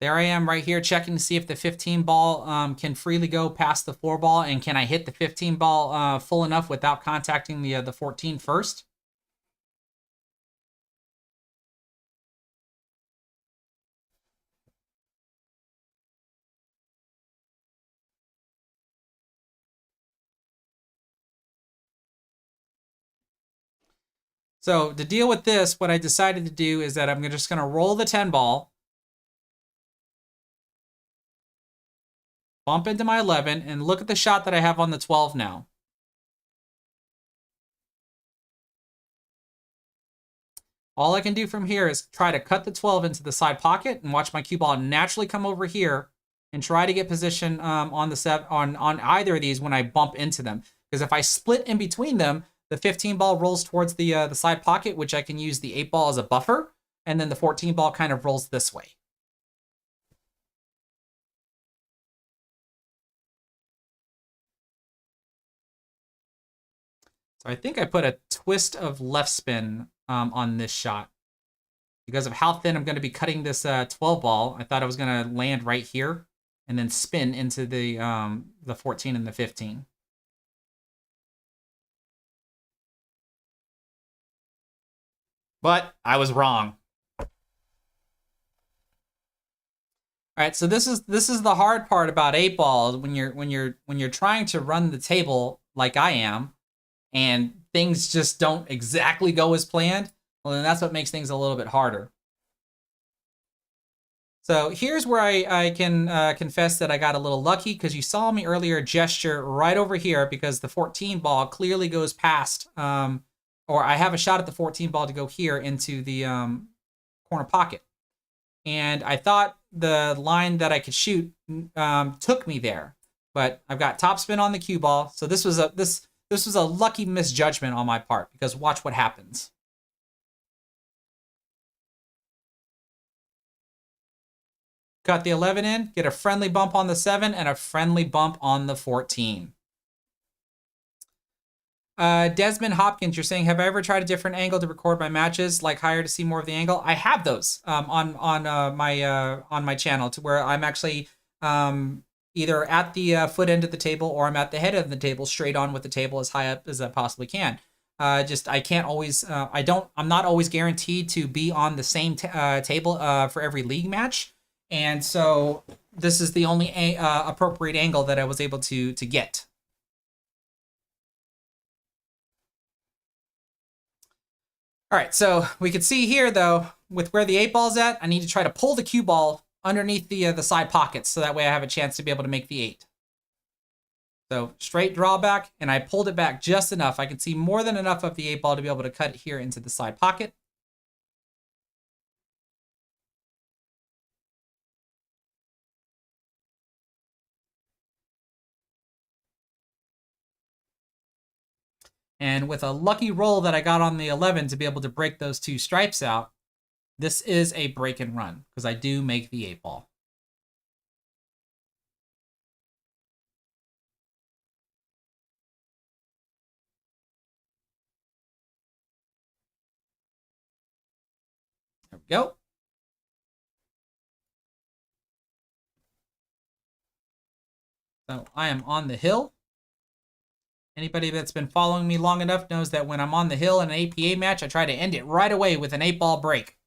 There I am right here checking to see if the 15 ball can freely go past the 4 ball, and can I hit the 15 ball full enough without contacting the 14 first. So to deal with this, what I decided to do is that I'm just going to roll the 10 ball, bump into my 11, and look at the shot that I have on the 12 now. All I can do from here is try to cut the 12 into the side pocket and watch my cue ball naturally come over here and try to get position on the on either of these when I bump into them. Because if I split in between them, the 15 ball rolls towards the side pocket, which I can use the 8 ball as a buffer, and then the 14 ball kind of rolls this way. So I think I put a twist of left spin on this shot. Because of how thin I'm going to be cutting this 12 ball, I thought I was going to land right here and then spin into the 14 and the 15. But I was wrong. All right, so this is the hard part about 8-ball when you're trying to run the table like I am, and things just don't exactly go as planned. Well, then that's what makes things a little bit harder. So here's where I can confess that I got a little lucky, because you saw me earlier gesture right over here because the 14 ball clearly goes past, or I have a shot at the 14 ball to go here into the corner pocket. And I thought the line that I could shoot took me there, but I've got topspin on the cue ball. So this was a lucky misjudgment on my part, because watch what happens. Got the 11 in, get a friendly bump on the 7 and a friendly bump on the 14. Desmond Hopkins, you're saying, have I ever tried a different angle to record my matches, like higher to see more of the angle? I have those on my channel, to where I'm actually either at the foot end of the table or I'm at the head of the table, straight on with the table as high up as I possibly can. Just I can't always I'm not always guaranteed to be on the same table for every league match. And so this is the only appropriate angle that I was able to get. All right, so we can see here, though, with where the 8-ball's at, I need to try to pull the cue ball underneath the side pockets, so that way I have a chance to be able to make the 8. So straight drawback, and I pulled it back just enough. I can see more than enough of the 8-ball to be able to cut it here into the side pocket. And with a lucky roll that I got on the 11 to be able to break those 2 stripes out, this is a break and run, because I do make the 8-ball. There we go. So I am on the hill. Anybody that's been following me long enough knows that when I'm on the hill in an APA match, I try to end it right away with an 8-ball break.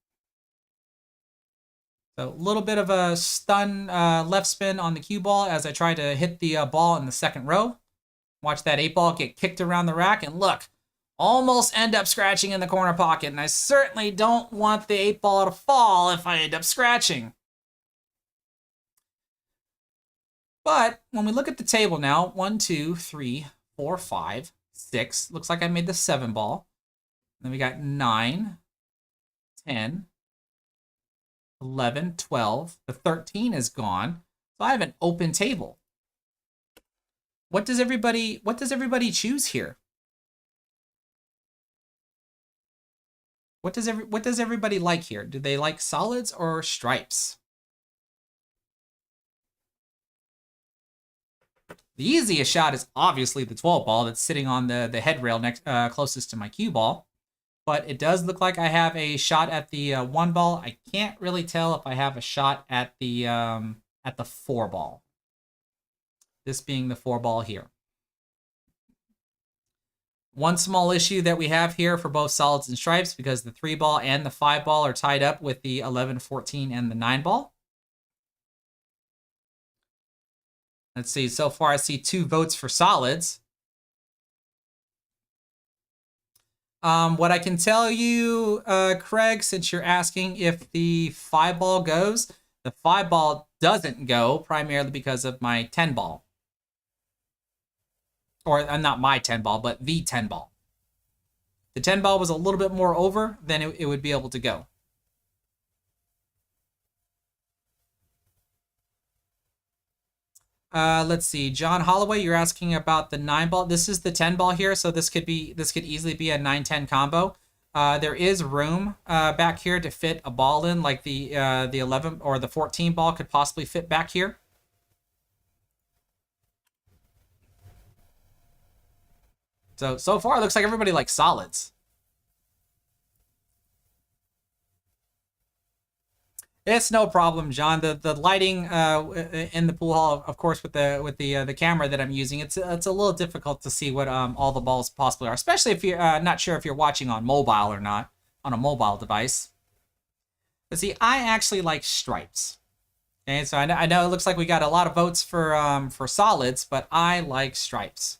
So a little bit of a stun left spin on the cue ball as I try to hit the ball in the second row. Watch that 8-ball get kicked around the rack, and look, almost end up scratching in the corner pocket. And I certainly don't want the 8-ball to fall if I end up scratching. But when we look at the table now, 1, 2, 3, 4, 5, 6. Looks like I made the 7-ball. Then we got 9, 10, 11, 12. The 13 is gone. So I have an open table. What does everybody choose here? What does everybody like here? Do they like solids or stripes? The easiest shot is obviously the 12-ball that's sitting on the head rail next closest to my cue ball. But it does look like I have a shot at the 1-ball. I can't really tell if I have a shot at the 4-ball. This being the 4-ball here. One small issue that we have here for both solids and stripes, because the 3-ball and the 5-ball are tied up with the 11, 14, and the 9-ball. Let's see, so far I see 2 votes for solids. What I can tell you, Craig, since you're asking if the 5-ball goes, the 5-ball doesn't go, primarily because of my 10-ball. Or not my 10-ball, but the 10-ball. The 10-ball was a little bit more over, then it would be able to go. Let's see, John Holloway, you're asking about the 9-ball. This is the 10-ball here, so this could easily be a 9-10 combo. There is room back here to fit a ball in, like the 11 or the 14 ball could possibly fit back here. So far, it looks like everybody likes solids. It's no problem, John. The lighting in the pool hall, of course, with the camera that I'm using, it's a little difficult to see what all the balls possibly are, especially if you're not sure if you're watching on mobile or not on a mobile device. But see, I actually like stripes. Okay, so I know it looks like we got a lot of votes for solids, but I like stripes.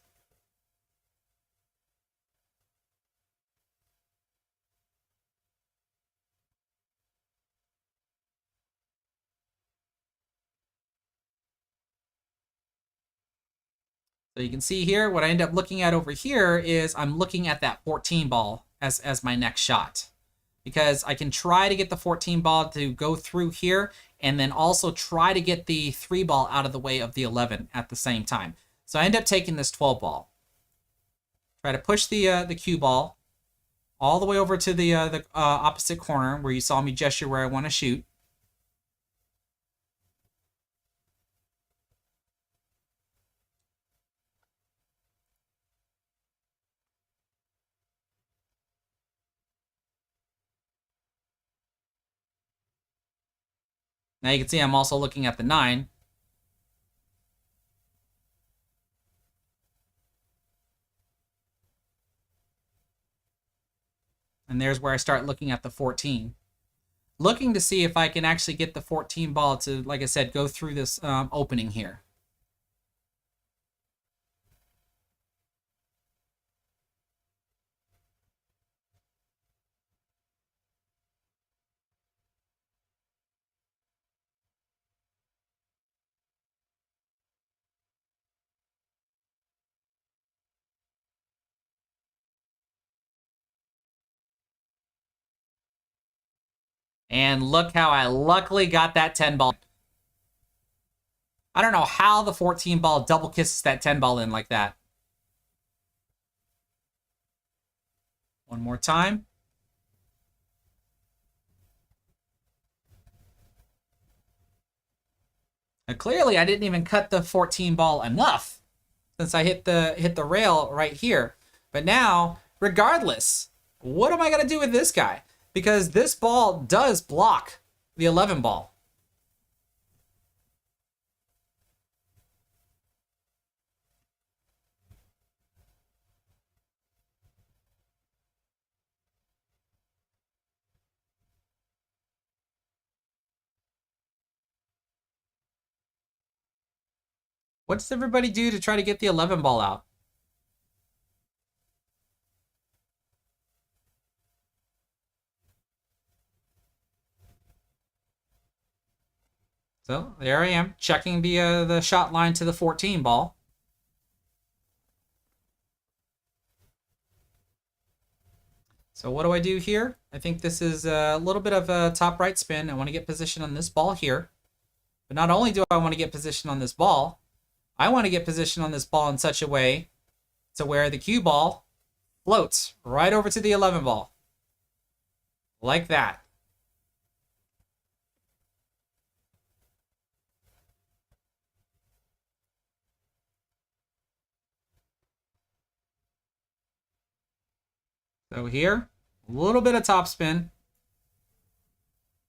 So you can see here, what I end up looking at over here is I'm looking at that 14 ball as my next shot. Because I can try to get the 14 ball to go through here and then also try to get the 3 ball out of the way of the 11 at the same time. So I end up taking this 12 ball. Try to push the cue ball all the way over to the opposite corner where you saw me gesture where I want to shoot. Now you can see I'm also looking at the 9. And there's where I start looking at the 14. Looking to see if I can actually get the 14 ball to, like I said, go through this opening here. And look how I luckily got that 10 ball. I don't know how the 14 ball double kisses that 10 ball in like that. One more time. Now, clearly, I didn't even cut the 14 ball enough since I hit the rail right here. But now, regardless, what am I going to do with this guy? Because this ball does block the 11 ball. What does everybody do to try to get the 11 ball out? So there I am, checking the shot line to the 14 ball. So what do I do here? I think this is a little bit of a top right spin. I want to get position on this ball here. But not only do I want to get position on this ball, I want to get position on this ball in such a way to where the cue ball floats right over to the 11 ball. Like that. So here, a little bit of topspin.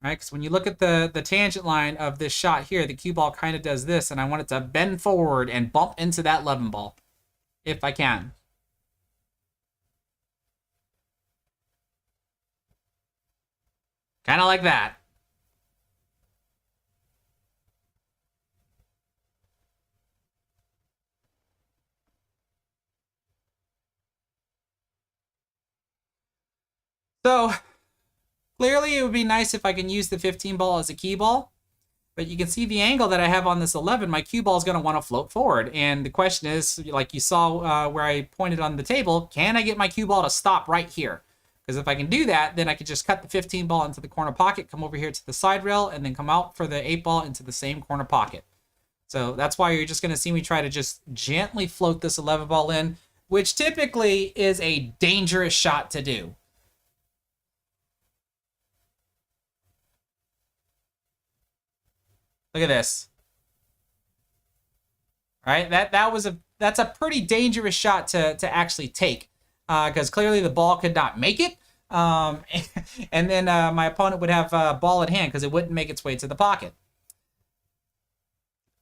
Right, because when you look at the tangent line of this shot here, the cue ball kind of does this, and I want it to bend forward and bump into that 11 ball, if I can. Kind of like that. So, clearly it would be nice if I can use the 15 ball as a key ball, but you can see the angle that I have on this 11, my cue ball is going to want to float forward. And the question is, like you saw where I pointed on the table, can I get my cue ball to stop right here? Because if I can do that, then I could just cut the 15 ball into the corner pocket, come over here to the side rail, and then come out for the 8 ball into the same corner pocket. So that's why you're just going to see me try to just gently float this 11 ball in, which typically is a dangerous shot to do. Look at this. All right, that was that's a pretty dangerous shot to actually take, because clearly the ball could not make it. And then my opponent would have ball at hand because it wouldn't make its way to the pocket.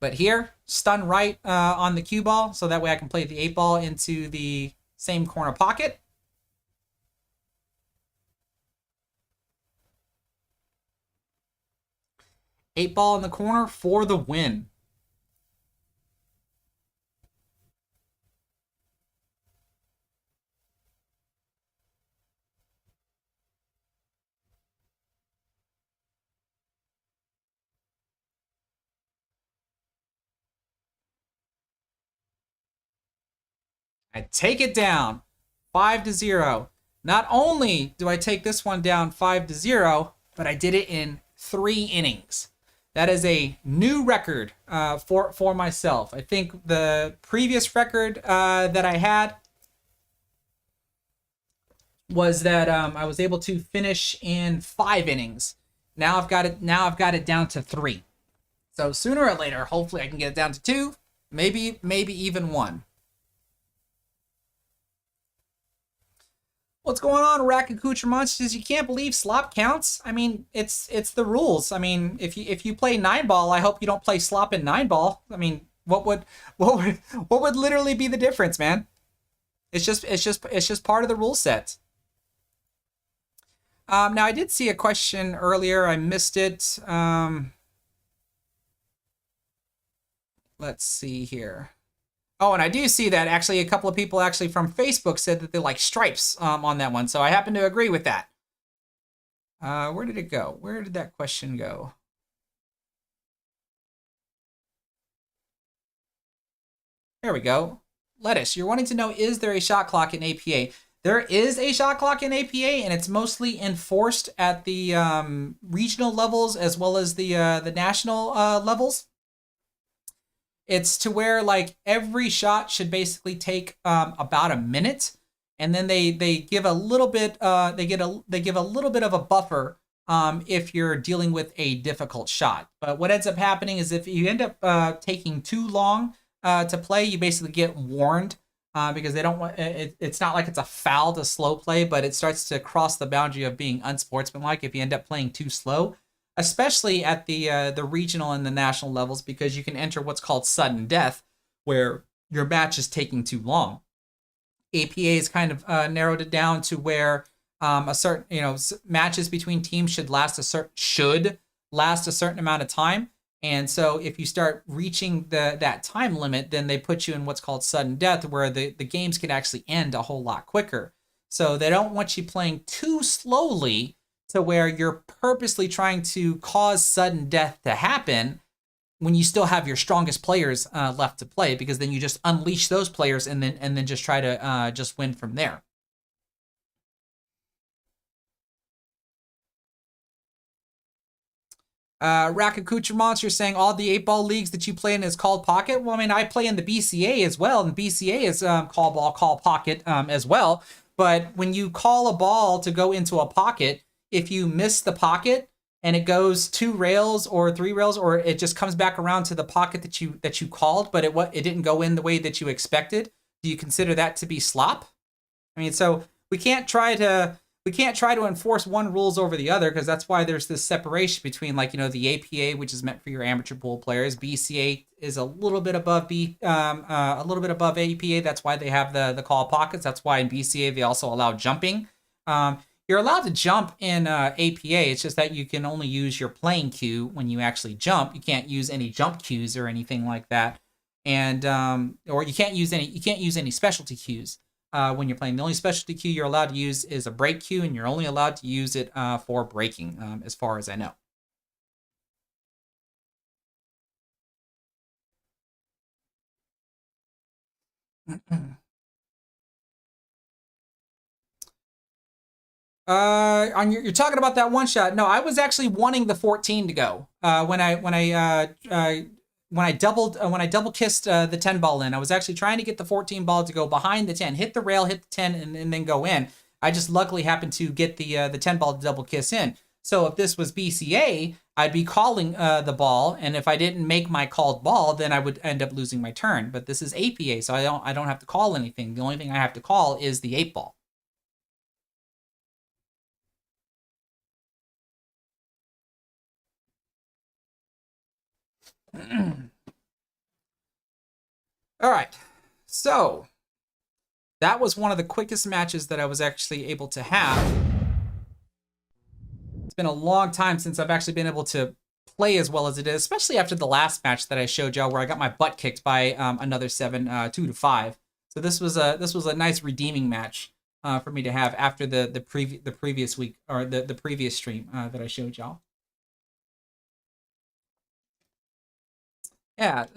But here, stun right on the cue ball, so that way I can play the 8-ball into the same corner pocket. Eight ball in the corner for the win. I take it down 5-0. Not only do I take this one down 5-0, but I did it in 3 innings. That is a new record for myself. I think the previous record that I had was that I was able to finish in 5 innings. Now I've got it down to 3. So sooner or later, hopefully I can get it down to 2, maybe even 1. What's going on, Rack Accoutrement? Says you can't believe Slop counts. I mean, it's the rules. I mean, if you play 9-ball, I hope you don't play Slop in 9-ball. I mean, what would literally be the difference, man? It's just part of the rule set. Now I did see a question earlier. I missed it. Let's see here. Oh, and I do see that actually a couple of people actually from Facebook said that they like stripes on that one. So I happen to agree with that. Where did it go? Where did that question go? There we go. Lettuce, you're wanting to know, is there a shot clock in APA? There is a shot clock in APA, and it's mostly enforced at the regional levels as well as the national levels. It's to where like every shot should basically take about a minute, and then they give a little bit they give a little bit of a buffer if you're dealing with a difficult shot. But what ends up happening is if you end up taking too long to play, you basically get warned because they don't want it's not like it's a foul to slow play, but it starts to cross the boundary of being unsportsmanlike if you end up playing too slow, especially at the regional and the national levels, because you can enter what's called sudden death, where your match is taking too long. APA has kind of narrowed it down to where a certain matches between teams should last a certain amount of time, and so if you start reaching that time limit, then they put you in what's called sudden death, where the games can actually end a whole lot quicker. So they don't want you playing too slowly, to where you're purposely trying to cause sudden death to happen when you still have your strongest players left to play, because then you just unleash those players and then just try to just win from there. Rack Accoutrements, you're saying all the 8-ball leagues that you play in is called pocket? Well, I mean, I play in the BCA as well, and BCA is call ball, call pocket as well. But when you call a ball to go into a pocket, if you miss the pocket and it goes 2 rails or 3 rails, or it just comes back around to the pocket that you called, but it didn't go in the way that you expected, do you consider that to be slop? I mean, so we can't try to enforce one rules over the other, because that's why there's this separation between, like, the APA, which is meant for your amateur pool players. BCA is a little bit above APA. That's why they have the call pockets. That's why in BCA they also allow jumping. You're allowed to jump in APA. It's just that you can only use your playing cue when you actually jump. You can't use any jump cues or anything like that, and or you can't use any specialty cues when you're playing. The only specialty cue you're allowed to use is a break cue, and you're only allowed to use it for breaking, as far as I know. You're talking about that one shot. No, I was actually wanting the 14 to go. When I double kissed the 10 ball in, I was actually trying to get the 14 ball to go behind the 10, hit the rail, hit the 10, and then go in. I just luckily happened to get the 10 ball to double kiss in. So if this was BCA, I'd be calling the ball, and if I didn't make my called ball, then I would end up losing my turn. But this is APA, so I don't have to call anything. The only thing I have to call is the 8 ball. All right, so that was one of the quickest matches that I was actually able to have. It's been a long time since I've actually been able to play as well as it is, especially after the last match that I showed y'all where I got my butt kicked by another 7, 2-5. So this was a nice redeeming match for me to have after the previous week, or the previous stream that I showed y'all. Yeah,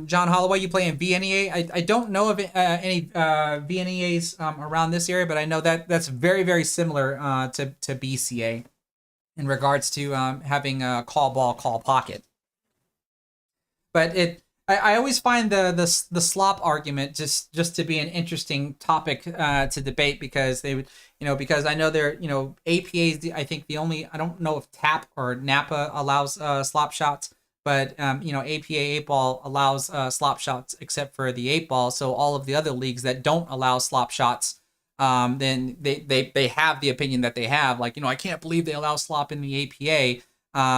John Holloway, you play in VNEA. I don't know of any VNEAs around this area, but I know that that's very, very similar to BCA in regards to having a call ball, call pocket. But I always find the slop argument just to be an interesting topic to debate, because they would, because I know they're, APAs. I think I don't know if TAP or Napa allows slop shots. But APA 8-ball allows slop shots except for the 8-ball. So all of the other leagues that don't allow slop shots, then they have the opinion that they have. Like, I can't believe they allow slop in the APA,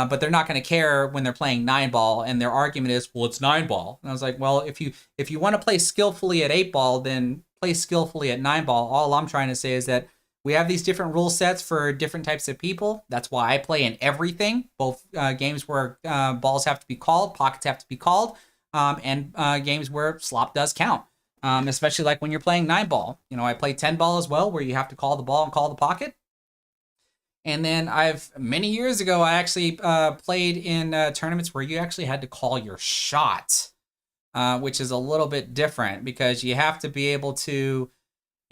but they're not going to care when they're playing 9-ball. And their argument is, well, it's 9-ball. And I was like, well, if you want to play skillfully at 8-ball, then play skillfully at 9-ball. All I'm trying to say is that we have these different rule sets for different types of people. That's why I play in everything, both games where balls have to be called, pockets have to be called, and games where slop does count, especially like when you're playing 9-ball. I play 10-ball as well, where you have to call the ball and call the pocket. And then many years ago, I actually played in tournaments where you actually had to call your shot, which is a little bit different, because you have to be able to,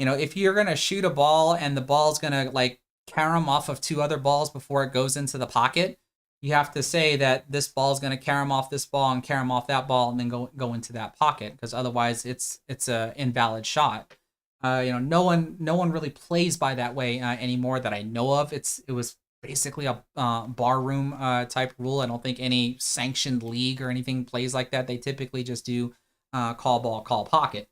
if you're going to shoot a ball and the ball's going to like carom off of 2 other balls before it goes into the pocket, you have to say that this ball is going to carom off this ball and carom off that ball and then go into that pocket, because otherwise it's a invalid shot. No one really plays by that way anymore that I know of. It was basically a barroom type rule. I don't think any sanctioned league or anything plays like that. They typically just do call ball, call pocket.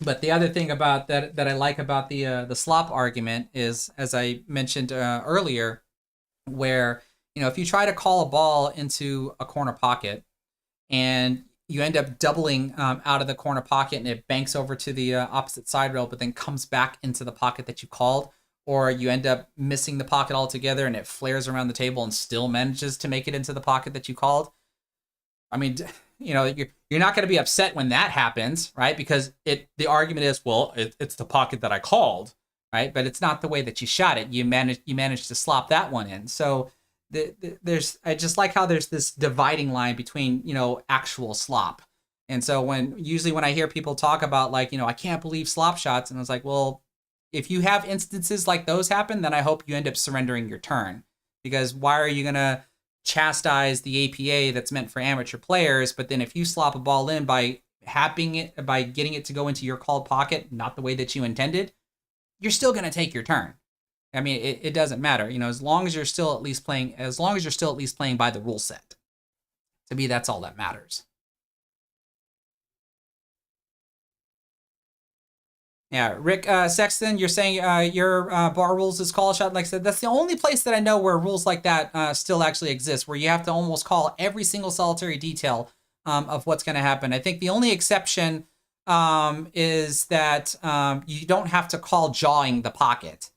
But the other thing about that I like about the slop argument is, as I mentioned earlier, where if you try to call a ball into a corner pocket and you end up doubling out of the corner pocket and it banks over to the opposite side rail, but then comes back into the pocket that you called, or you end up missing the pocket altogether and it flares around the table and still manages to make it into the pocket that you called. I mean, you're not going to be upset when that happens, right? Because the argument is, well, it's the pocket that I called, right? But it's not the way that you shot it. You managed to slop that one in. So I just like how there's this dividing line between actual slop. And so usually when I hear people talk about like I can't believe slop shots, and I was like, well, if you have instances like those happen, then I hope you end up surrendering your turn, because why are you gonna chastise the APA that's meant for amateur players, but then if you slop a ball in by getting it to go into your called pocket, not the way that you intended, you're still going to take your turn. I mean, it doesn't matter, as long as you're still at least playing by the rule set. To me, that's all that matters. Yeah, Rick Sexton, you're saying your bar rules is call shot. Like I said, that's the only place that I know where rules like that still actually exist, where you have to almost call every single solitary detail of what's going to happen. I think the only exception is that you don't have to call jawing the pocket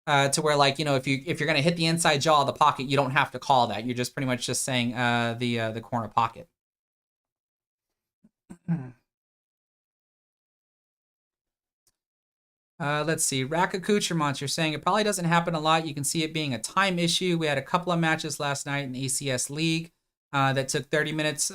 to where, like, if you're going to hit the inside jaw of the pocket, you don't have to call that. You're just pretty much just saying the corner pocket. Let's see. Rack Accoutrements, you're saying it probably doesn't happen a lot. You can see it being a time issue. We had a couple of matches last night in the ACS League that took 30 minutes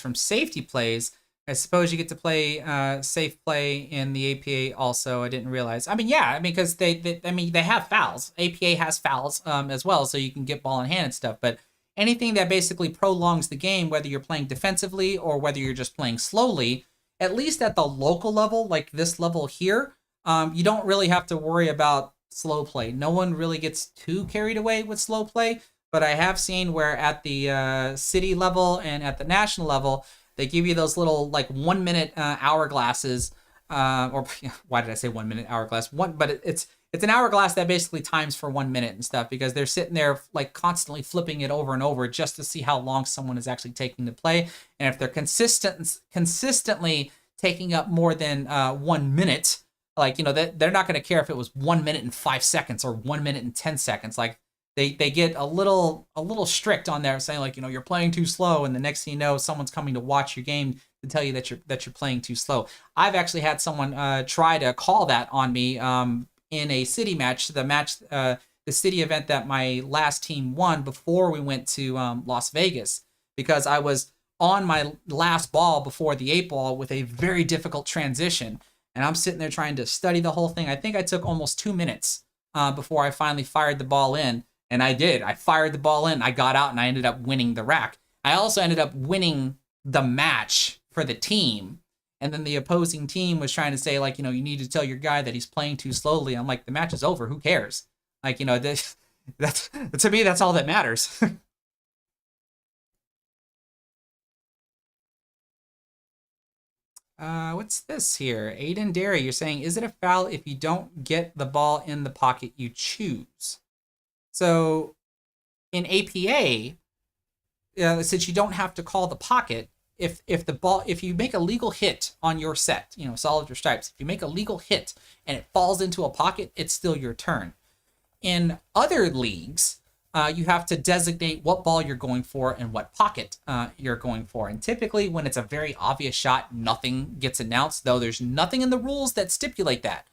from safety plays. I suppose you get to play safe play in the APA also. I didn't realize. I mean, yeah, because they have fouls. APA has fouls as well, so you can get ball in hand and stuff. But anything that basically prolongs the game, whether you're playing defensively or whether you're just playing slowly, at least at the local level, like this level here, you don't really have to worry about slow play. No one really gets too carried away with slow play, but I have seen where at the city level and at the national level, they give you those little like 1 minute hourglasses. Or why did I say 1 minute hourglass? But it's an hourglass that basically times for 1 minute and stuff, because they're sitting there like constantly flipping it over and over just to see how long someone is actually taking to play, and if they're consistently taking up more than 1 minute, like, you know, that they're not going to care if it was 1 minute and 5 seconds or 1 minute and 10 seconds. Like they get a little strict on there, saying like, you know, you're playing too slow, and the next thing you know, someone's coming to watch your game to tell you that you're playing too slow. I've actually had someone try to call that on me in a city match, the city event that my last team won before we went to Las Vegas, because I was on my last ball before the 8 ball with a very difficult transition. And I'm sitting there trying to study the whole thing. I think I took almost 2 minutes before I finally fired the ball in. And I did. I fired the ball in. I got out and I ended up winning the rack. I also ended up winning the match for the team. And then the opposing team was trying to say, like, you know, you need to tell your guy that he's playing too slowly. I'm like, the match is over. Who cares? Like, you know, that's to me, that's all that matters. What's this here? Aiden Derry, you're saying, is it a foul if you don't get the ball in the pocket you choose? So in APA, since you don't have to call the pocket, if you make a legal hit on your set, you know, solid or stripes, if you make a legal hit and it falls into a pocket, it's still your turn. In other leagues, you have to designate what ball you're going for and what pocket you're going for. And typically when it's a very obvious shot, nothing gets announced, though there's nothing in the rules that stipulate that.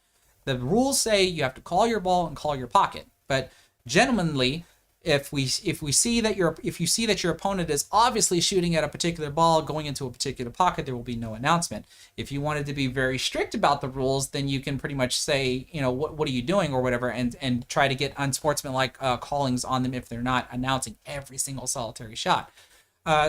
The rules say you have to call your ball and call your pocket. But gentlemanly, if you see that your opponent is obviously shooting at a particular ball going into a particular pocket, there will be no announcement. If you wanted to be very strict about the rules, then you can pretty much say, you know, what are you doing or whatever, and try to get unsportsmanlike callings on them if they're not announcing every single solitary shot.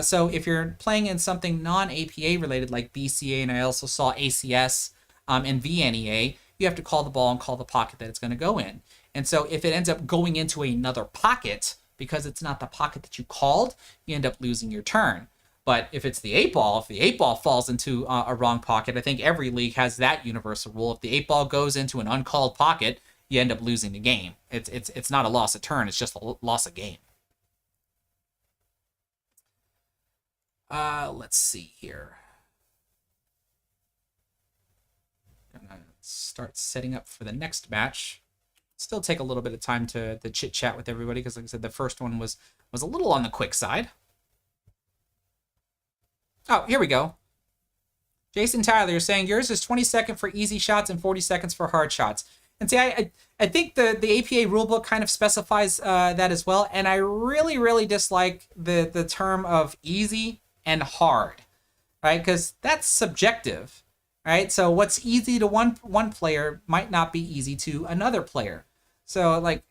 So if you're playing in something non-APA related like BCA, and I also saw ACS and VNEA, you have to call the ball and call the pocket that it's going to go in. And so if it ends up going into another pocket, because it's not the pocket that you called, you end up losing your turn. But if it's the 8 ball, if the 8 ball falls into a wrong pocket, I think every league has that universal rule. If the 8 ball goes into an uncalled pocket, you end up losing the game. It's not a loss of turn, it's just a loss of game. Let's see here. I'm gonna start setting up for the next match. Still take a little bit of time to chit chat with everybody, because like I said, the first one was a little on the quick side. Oh, here we go. Jason Tyler, you're saying yours is 20 seconds for easy shots and 40 seconds for hard shots. And see, I think the APA rulebook kind of specifies that as well. And I really, really dislike the term of easy and hard, right? Because that's subjective, right? So what's easy to one player might not be easy to another player. So like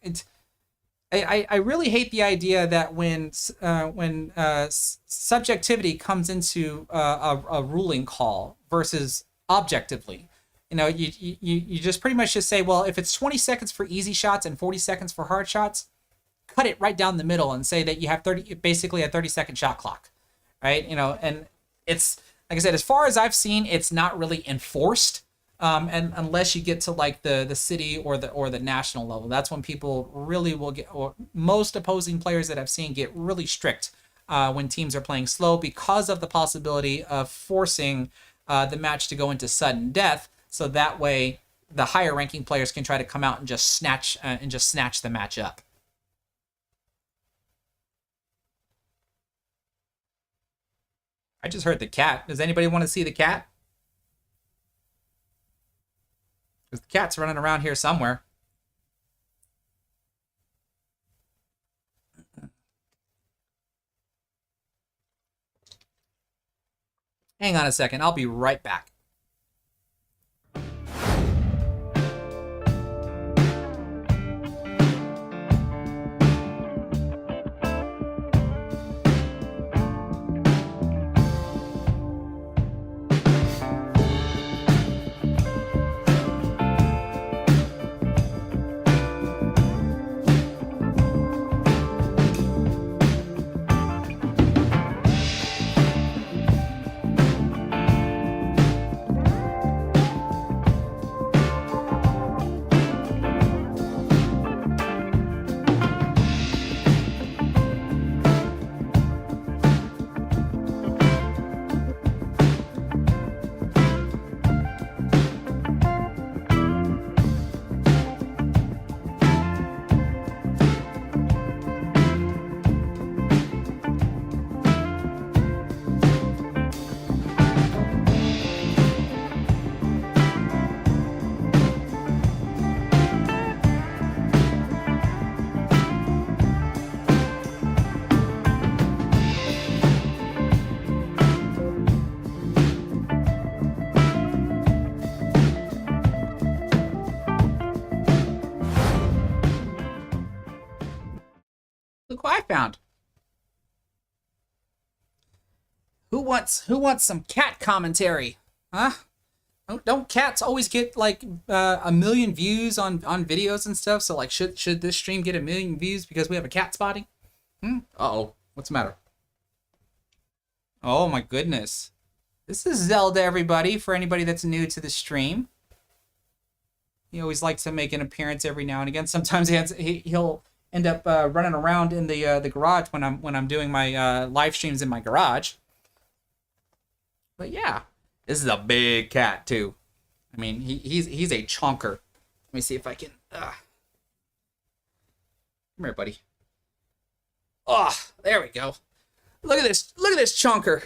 I really hate the idea that when subjectivity comes into a ruling call versus objectively, you know, you just pretty much just say, well, if it's 20 seconds for easy shots and 40 seconds for hard shots, cut it right down the middle and say that you have basically a 30-second shot clock, right? You know, and it's like I said, as far as I've seen, it's not really enforced. And unless you get to like the city or the national level, that's when people really will get, or most opposing players that I've seen get really strict when teams are playing slow, because of the possibility of forcing the match to go into sudden death. So that way the higher ranking players can try to come out and just snatch the match up. I just heard the cat. Does anybody want to see the cat? Because the cat's running around here somewhere. Hang on a second. I'll be right back. found. Who wants some cat commentary? Huh? Don't cats always get like a million views on videos and stuff? So like, should this stream get a million views because we have a cat spotting? Uh-oh. What's the matter? Oh my goodness. This is Zelda, everybody, for anybody that's new to the stream. He always likes to make an appearance every now and again. Sometimes he'll end up running around in the garage when I'm doing my live streams in my garage. But yeah, this is a big cat too. I mean, he's a chonker. Let me see if I can. Come here, buddy. Oh, there we go. Look at this chonker.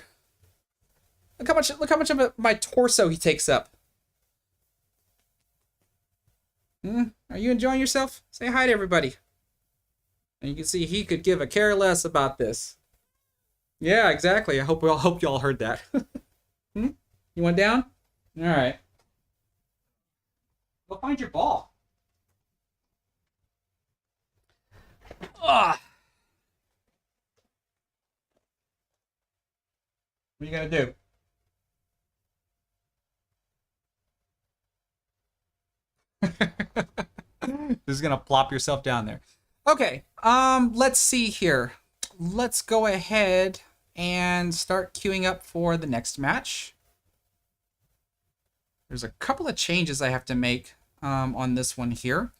Look how much of my torso he takes up. Are you enjoying yourself? Say hi to everybody. And you can see he could give a care less about this. Yeah, exactly. I hope y'all heard that. You went down? All right. Go find your ball. Ugh. What are you gonna do? Just gonna plop yourself down there. Okay. Let's see here. Let's go ahead and start queuing up for the next match. There's a couple of changes I have to make on this one here.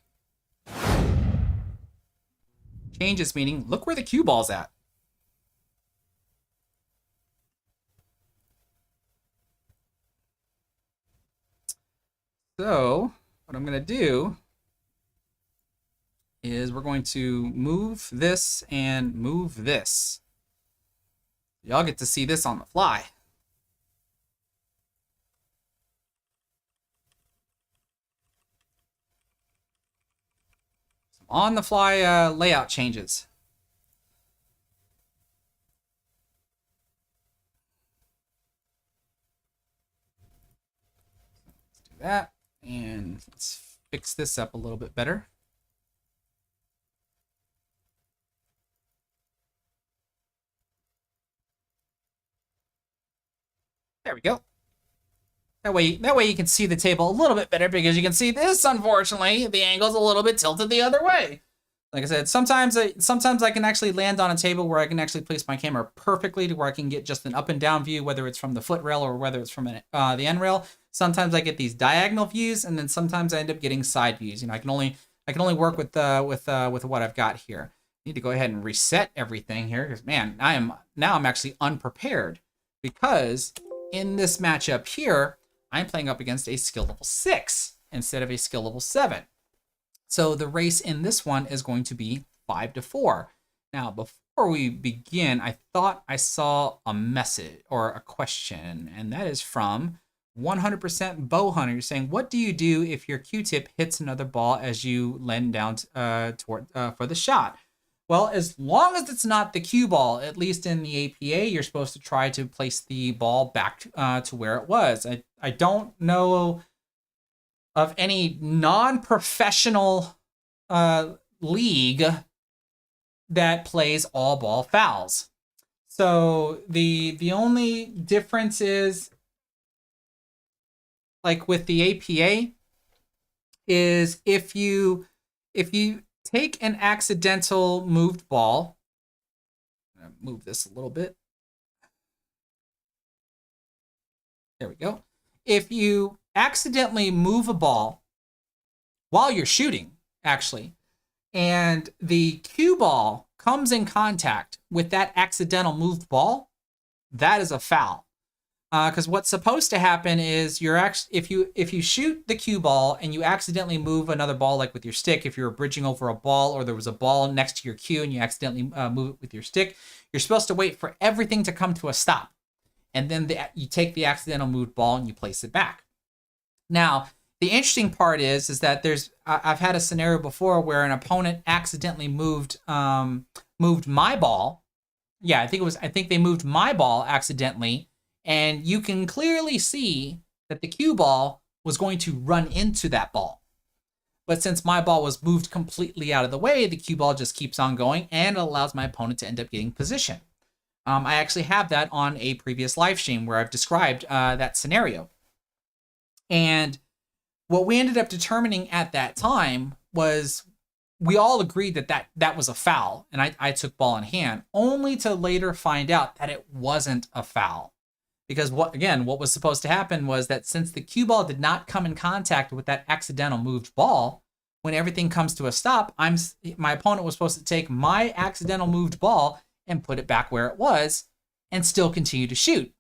Changes meaning, look where the cue ball's at. So, what I'm going to do is we're going to move this and move this. Y'all get to see this on the fly. Some on the fly layout changes. Let's do that. And let's fix this up a little bit better. There we go. That way you can see the table a little bit better, because you can see this, unfortunately, the angle's a little bit tilted the other way. Like I said, sometimes I can actually land on a table where I can actually place my camera perfectly to where I can get just an up and down view, whether it's from the foot rail or whether it's from the end rail. Sometimes I get these diagonal views, and then sometimes I end up getting side views. You know, I can only work with what I've got here. I need to go ahead and reset everything here, because man, I'm actually unprepared, because in this matchup here, I'm playing up against a skill level 6 instead of a skill level 7. So the race in this one is going to be 5-4. Now, before we begin, I thought I saw a message or a question, and that is from 100% Bow Hunter. You're saying, what do you do if your Q-tip hits another ball as you land down for the shot? Well, as long as it's not the cue ball, at least in the APA, you're supposed to try to place the ball back to where it was. I don't know of any non-professional league that plays all ball fouls. So the only difference is, like with the APA, is if you take an accidental moved ball, I'm gonna move this a little bit. There we go. If you accidentally move a ball while you're shooting, actually, and the cue ball comes in contact with that accidental moved ball, that is a foul. Because what's supposed to happen is if you shoot the cue ball and you accidentally move another ball, like with your stick, if you're bridging over a ball or there was a ball next to your cue and you accidentally move it with your stick, you're supposed to wait for everything to come to a stop, and then you take the accidental moved ball and you place it back. Now, the interesting part is that I've had a scenario before where an opponent accidentally moved my ball. Yeah, I think they moved my ball accidentally. And you can clearly see that the cue ball was going to run into that ball. But since my ball was moved completely out of the way, the cue ball just keeps on going and it allows my opponent to end up getting position. I actually have that on a previous live stream where I've described that scenario. And what we ended up determining at that time was we all agreed that was a foul, and I took ball in hand, only to later find out that it wasn't a foul. Because what was supposed to happen was that since the cue ball did not come in contact with that accidental moved ball, when everything comes to a stop, my opponent was supposed to take my accidental moved ball and put it back where it was and still continue to shoot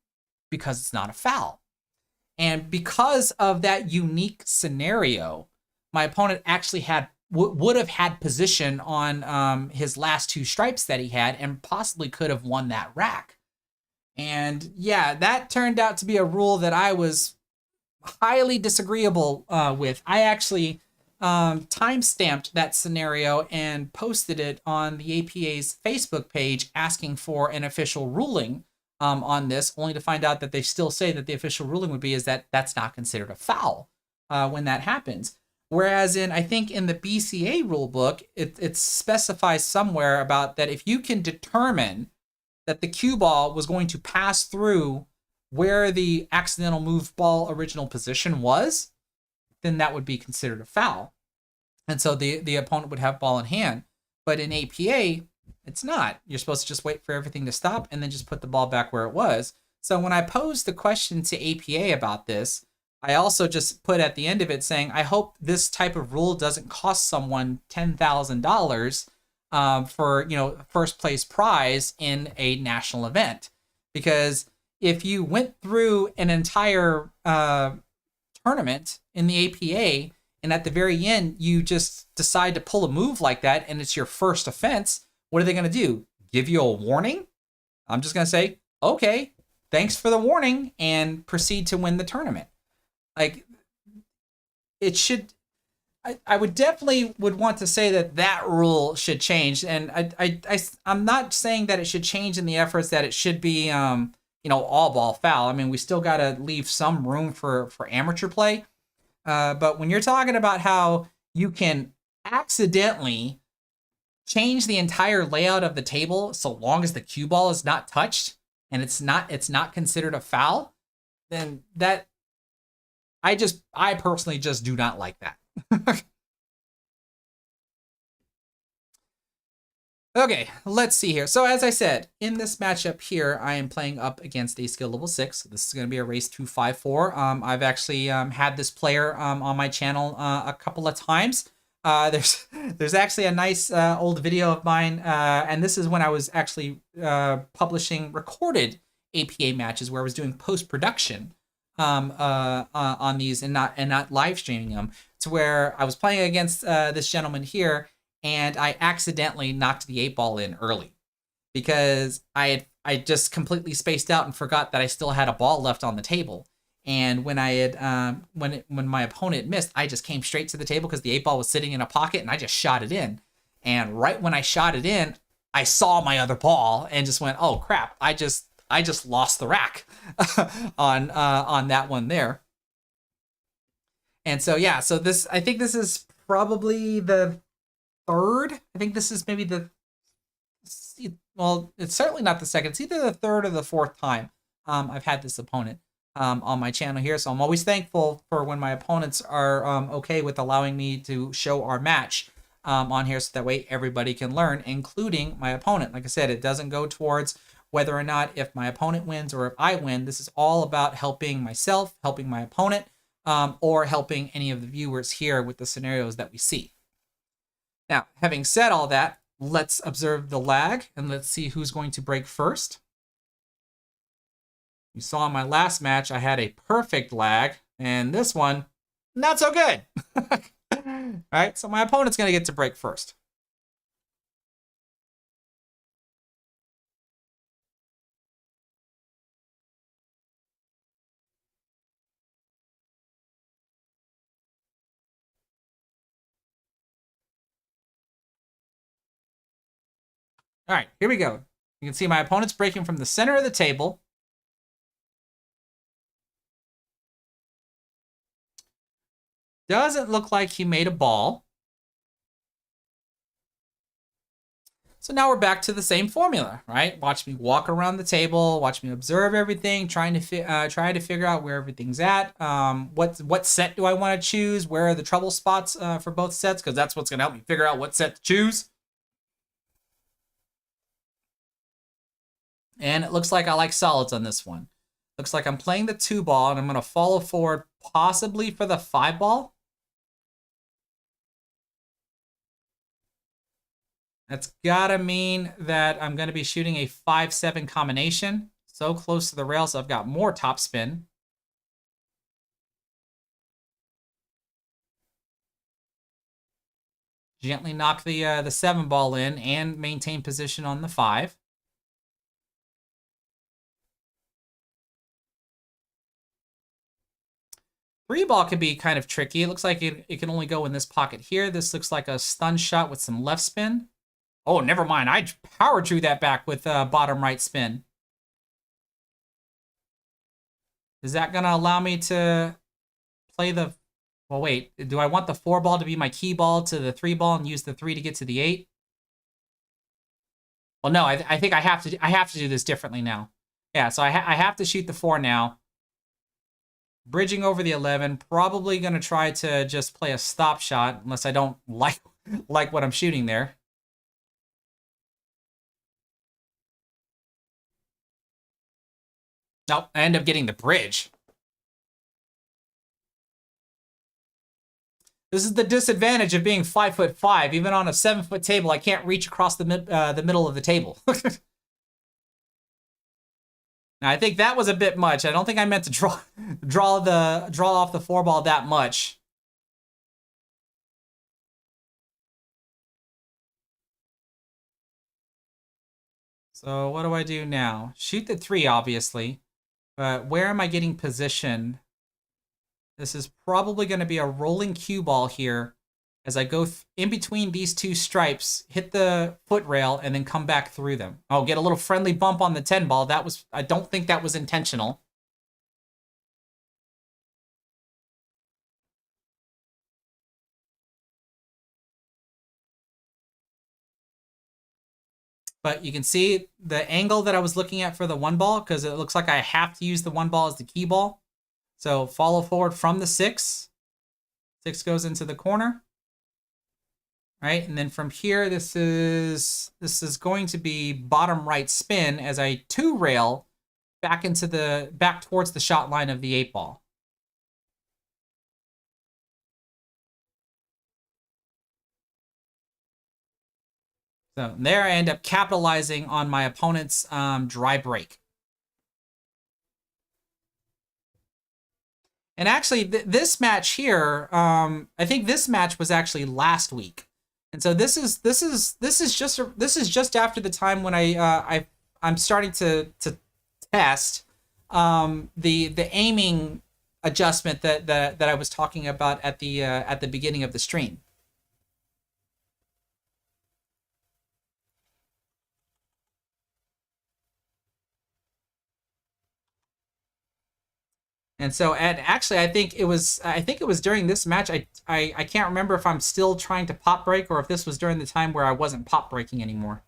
because it's not a foul. And because of that unique scenario, my opponent actually would have had position on his last two stripes that he had and possibly could have won that rack. And yeah, that turned out to be a rule that I was highly disagreeable with. I actually time-stamped that scenario and posted it on the APA's Facebook page asking for an official ruling on this, only to find out that they still say that the official ruling would be is that that's not considered a foul when that happens. Whereas I think in the BCA rulebook, it specifies somewhere about that if you can determine that the cue ball was going to pass through where the accidental moved ball original position was, then that would be considered a foul. And so the opponent would have ball in hand. But in APA, it's not. You're supposed to just wait for everything to stop and then just put the ball back where it was. So when I posed the question to APA about this, I also just put at the end of it saying, I hope this type of rule doesn't cost someone $10,000 for first place prize in a national event. Because if you went through an entire tournament in the APA and at the very end you just decide to pull a move like that and it's your first offense, what are they going to do? Give you a warning? I'm just going to say, okay, thanks for the warning, and proceed to win the tournament. Like, it should... I would definitely want to say that rule should change, and I'm not saying that it should change in the efforts that it should be all ball foul. I mean, we still got to leave some room for amateur play, but when you're talking about how you can accidentally change the entire layout of the table so long as the cue ball is not touched and it's not considered a foul, then that I personally just do not like that. Okay, let's see here. So as I said, in this matchup here, I am playing up against a skill level 6. This is going to be a race 254. I've actually had this player on my channel a couple of times. There's actually a nice old video of mine, and this is when I was actually publishing recorded APA matches where I was doing post-production on these and not live streaming them, to where I was playing against this gentleman here, and I accidentally knocked the 8-ball in early because I just completely spaced out and forgot that I still had a ball left on the table. And when I had when my opponent missed, I just came straight to the table because the 8-ball was sitting in a pocket, and I just shot it in. And right when I shot it in, I saw my other ball and just went, "Oh crap! I just lost the rack on that one there." And so yeah, so I think this is probably the third. I think this is maybe it's certainly not the second. It's either the third or the fourth time I've had this opponent on my channel here. So I'm always thankful for when my opponents are okay with allowing me to show our match on here, so that way everybody can learn, including my opponent. Like I said, it doesn't go towards whether or not if my opponent wins or if I win. This is all about helping myself, helping my opponent, or helping any of the viewers here with the scenarios that we see. Now, having said all that, let's observe the lag and let's see who's going to break first. You saw in my last match, I had a perfect lag, and this one, not so good. All right, so my opponent's going to get to break first. All right, here we go. You can see my opponent's breaking from the center of the table. Doesn't look like he made a ball. So now we're back to the same formula, right? Watch me walk around the table, watch me observe everything, try to figure out where everything's at. What set do I want to choose? Where are the trouble spots for both sets? Because that's what's going to help me figure out what set to choose. And it looks like I like solids on this one. Looks like I'm playing the 2-ball, and I'm going to follow forward possibly for the 5-ball. That's gotta mean that I'm gonna be shooting a 5-7 combination. So close to the rail, so I've got more top spin. Gently knock the 7-ball in and maintain position on the 5. Three-ball could be kind of tricky. It looks like it can only go in this pocket here. This looks like a stun shot with some left spin. Oh, never mind. I power drew that back with bottom right spin. Is that going to allow me to play the... Well, wait. Do I want the 4-ball to be my key ball to the 3-ball and use the 3 to get to the 8? Well, no. I think I have to do this differently now. Yeah, so I have to shoot the 4 now. Bridging over the 11. Probably going to try to just play a stop shot unless I don't like what I'm shooting there. Nope, I end up getting the bridge. This is the disadvantage of being 5'5". Even on a 7-foot table, I can't reach across the middle of the table. Now, I think that was a bit much. I don't think I meant to draw off the 4-ball that much. So what do I do now? Shoot the 3, obviously. But where am I getting positioned? This is probably going to be a rolling cue ball here as I go in between these 2 stripes, hit the foot rail, and then come back through them. Oh, get a little friendly bump on the 10-ball. I don't think that was intentional. But you can see the angle that I was looking at for the 1-ball, because it looks like I have to use the 1-ball as the key ball. So follow forward from the 6. 6 goes into the corner. Right, and then from here, this is going to be bottom right spin as I 2-rail back towards the shot line of the 8-ball. So there I end up capitalizing on my opponent's dry break. And actually, this match here, I think this match was actually last week, and so this is just after the time when I'm starting to test the aiming adjustment that I was talking about at the beginning of the stream. And so, and actually, I think it was during this match. I can't remember if I'm still trying to pop break or if this was during the time where I wasn't pop breaking anymore.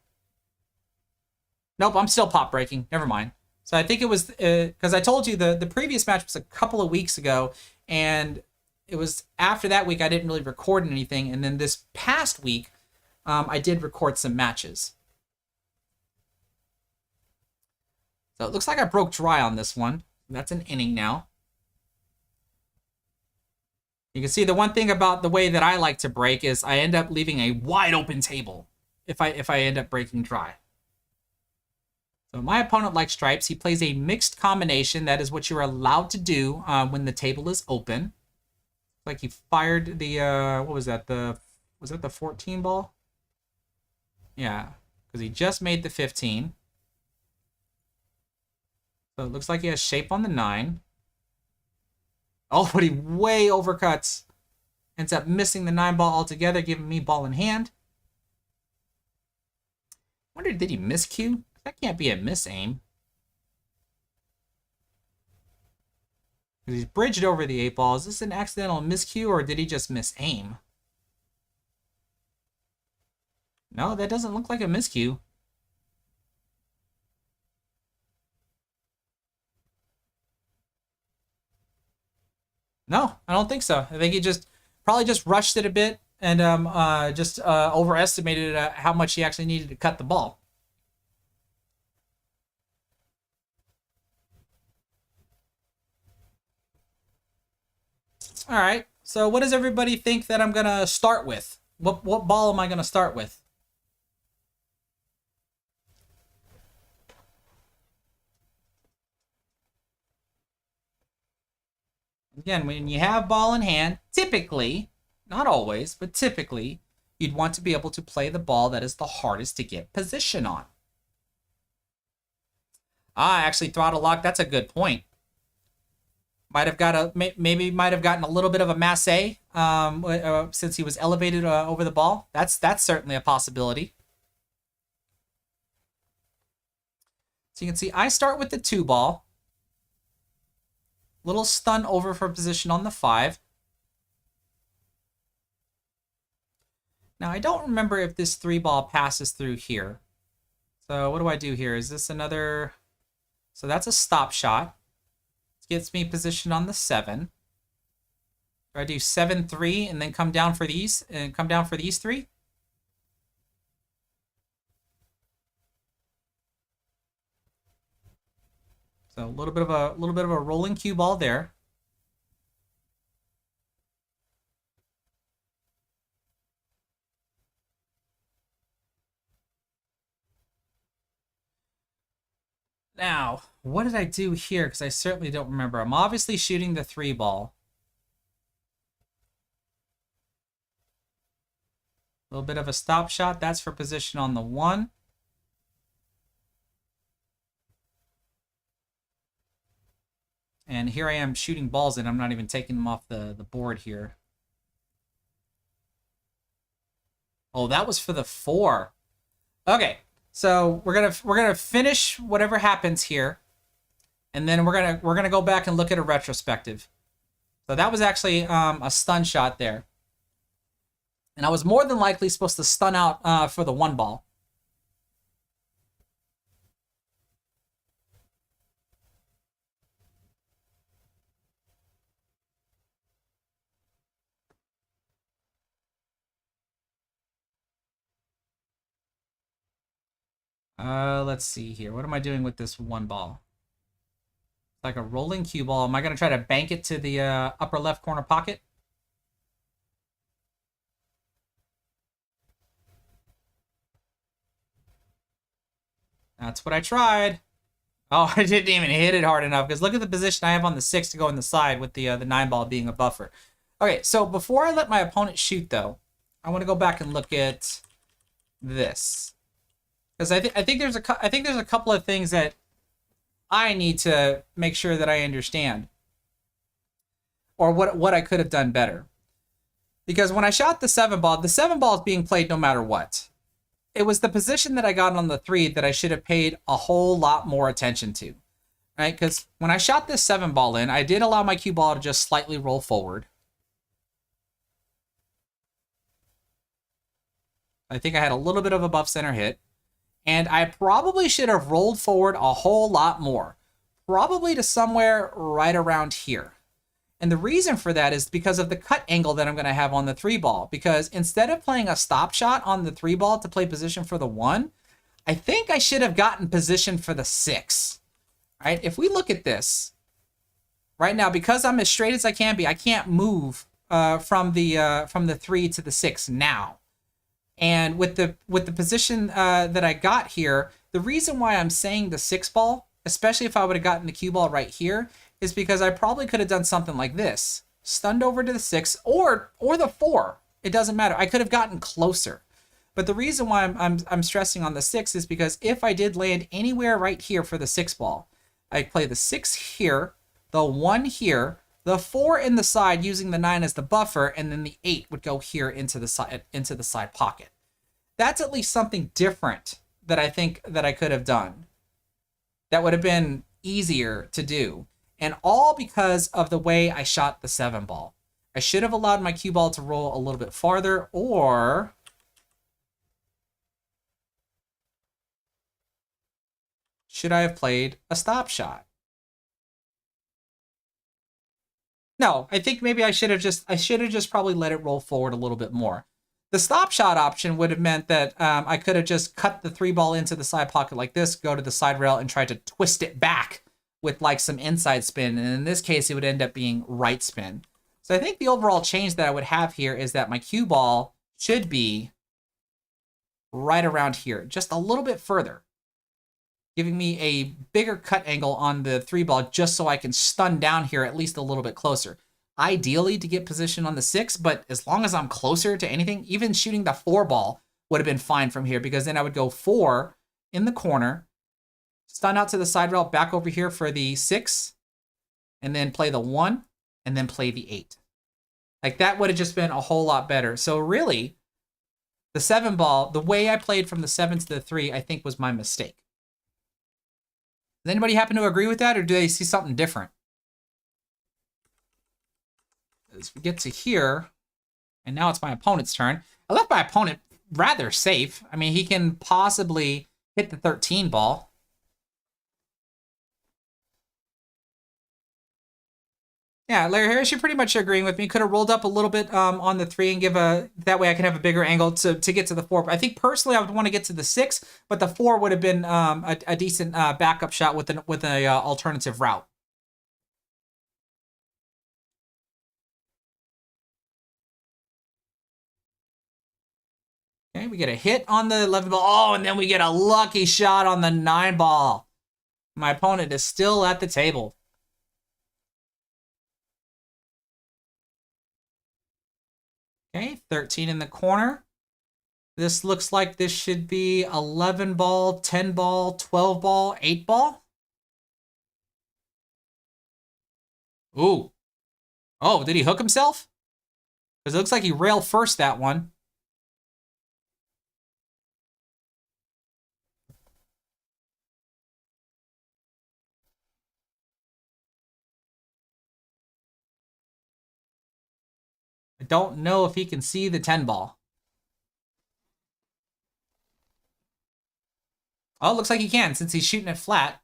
Nope, I'm still pop breaking. Never mind. So I think it was because I told you the previous match was a couple of weeks ago, and it was after that week I didn't really record anything, and then this past week I did record some matches. So it looks like I broke dry on this one. That's an inning now. You can see the one thing about the way that I like to break is I end up leaving a wide open table if I end up breaking dry. So my opponent likes stripes. He plays a mixed combination. That is what you're allowed to do when the table is open. Like he fired the what was that? Was that the 14 ball? Yeah, because he just made the 15. So it looks like he has shape on the 9. Oh, but he way overcuts. Ends up missing the 9-ball altogether, giving me ball in hand. Wonder, did he miscue? That can't be a miss aim. He's bridged over the 8 ball. Is this an accidental miscue or did he just miss aim? No, that doesn't look like a miscue. No, I don't think so. I think he just probably just rushed it a bit and just overestimated how much he actually needed to cut the ball. All right. So what does everybody think that I'm gonna start with? What ball am I gonna start with? Again, when you have ball in hand, typically, not always, but typically, you'd want to be able to play the ball that is the hardest to get position on. Ah, actually, throttle lock. That's a good point. Might have got a maybe might have gotten a little bit of a masse since he was elevated over the ball. That's certainly a possibility. So you can see I start with the 2 ball. Little stun over for position on the 5. Now I don't remember if this 3 ball passes through here. So what do I do here? Is this another? So that's a stop shot. Gets me positioned on the 7. Do I do 7-3 and then come down for these 3? So a little bit of a rolling cue ball there. Now, what did I do here? Because I certainly don't remember. I'm obviously shooting the 3 ball. A little bit of a stop shot. That's for position on the 1. And here I am shooting balls and I'm not even taking them off the board here. Oh, that was for the 4. Okay. So we're gonna finish whatever happens here, and then we're gonna go back and look at a retrospective. So that was actually a stun shot there, and I was more than likely supposed to stun out for the 1 ball. Let's see here. What am I doing with this 1 ball? It's like a rolling cue ball. Am I going to try to bank it to the upper left corner pocket? That's what I tried. Oh, I didn't even hit it hard enough because look at the position I have on the 6 to go in the side with the 9 ball being a buffer. Okay, so before I let my opponent shoot, though, I want to go back and look at this. Because I think there's a couple of things that I need to make sure that I understand, or what I could have done better. Because when I shot the 7 ball is being played no matter what. It was the position that I got on the 3 that I should have paid a whole lot more attention to, right? Because when I shot this 7 ball in, I did allow my cue ball to just slightly roll forward. I think I had a little bit of a buff center hit. And I probably should have rolled forward a whole lot more. Probably to somewhere right around here. And the reason for that is because of the cut angle that I'm going to have on the 3 ball. Because instead of playing a stop shot on the 3 ball to play position for the 1, I think I should have gotten position for the 6. Right? If we look at this, right now, because I'm as straight as I can be, I can't move from the 3 to the 6 now. And with the position that I got here, the reason why I'm saying the 6 ball, especially if I would have gotten the cue ball right here, is because I probably could have done something like this. Stunned over to the 6 or the 4. It doesn't matter. I could have gotten closer. But the reason why I'm stressing on the 6 is because if I did land anywhere right here for the 6 ball, I'd play the 6 here, the 1 here, the 4 in the side using the 9 as the buffer, and then the 8 would go here into the side pocket. That's at least something different that I think that I could have done. That would have been easier to do. And all because of the way I shot the 7 ball. I should have allowed my cue ball to roll a little bit farther, or should I have played a stop shot? No, I think maybe I should have just probably let it roll forward a little bit more. The stop shot option would have meant that I could have just cut the 3 ball into the side pocket like this, go to the side rail, and try to twist it back with like some inside spin. And in this case, it would end up being right spin. So I think the overall change that I would have here is that my cue ball should be right around here, just a little bit further, giving me a bigger cut angle on the 3 ball just so I can stun down here at least a little bit closer. Ideally to get position on the 6, but as long as I'm closer to anything, even shooting the 4 ball would have been fine from here, because then I would go 4 in the corner, stun out to the side rail, back over here for the 6, and then play the 1, and then play the 8. Like, that would have just been a whole lot better. So really, the 7 ball, the way I played from the 7 to the 3, I think was my mistake. Does anybody happen to agree with that, or do they see something different? As we get to here, and now it's my opponent's turn. I left my opponent rather safe. I mean, he can possibly hit the 13 ball. Yeah, Larry Harris, you're pretty much agreeing with me. Could have rolled up a little bit on the 3 and give that way I can have a bigger angle to get to the 4. I think personally I would want to get to the 6, but the 4 would have been a decent backup shot with an alternative route. Okay, we get a hit on the 11 ball. Oh, and then we get a lucky shot on the 9 ball. My opponent is still at the table. Okay, 13 in the corner. This looks like this should be 11 ball, 10 ball, 12 ball, 8 ball. Ooh. Oh, did he hook himself? Because it looks like he railed first that one. I don't know if he can see the 10 ball. Oh, it looks like he can, since he's shooting it flat.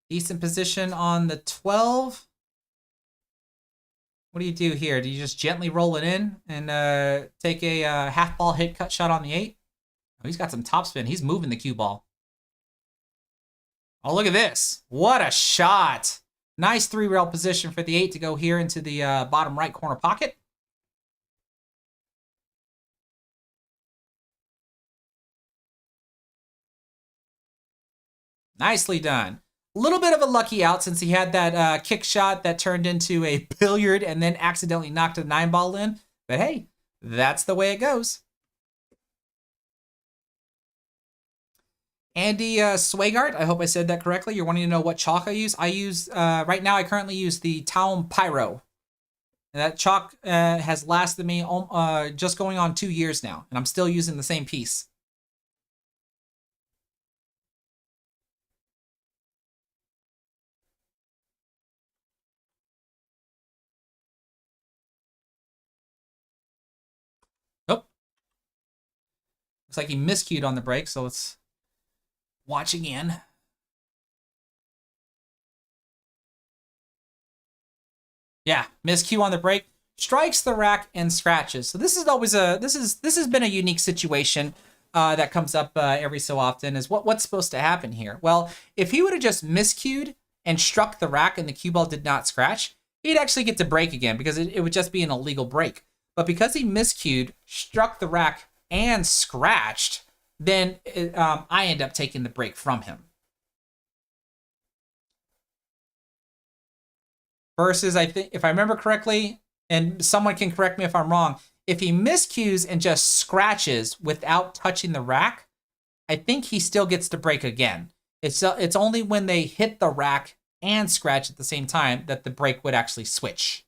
Decent position on the 12. What do you do here? Do you just gently roll it in and take a half ball hit cut shot on the 8? Oh, he's got some topspin. He's moving the cue ball. Oh, look at this. What a shot. Nice 3 rail position for the 8 to go here into the bottom right corner pocket. Nicely done. A little bit of a lucky out since he had that kick shot that turned into a billiard and then accidentally knocked the 9 ball in. But hey, that's the way it goes. Andy Swagart, I hope I said that correctly. You're wanting to know what chalk I use. I use, right now, I currently use the Taum Pyro. And that chalk has lasted me just going on 2 years now, and I'm still using the same piece. Nope. Looks like he miscued on the break, so let's watch again. Yeah, miscue on the break, strikes the rack and scratches. So this is always this has been a unique situation that comes up every so often. Is what's supposed to happen here? Well, if he would have just miscued and struck the rack and the cue ball did not scratch, he'd actually get to break again because it would just be an illegal break. But because he miscued, struck the rack, and scratched, then I end up taking the break from him. Versus, I think, if I remember correctly, and someone can correct me if I'm wrong, if he miscues and just scratches without touching the rack, I think he still gets to break again. It's only when they hit the rack and scratch at the same time that the break would actually switch.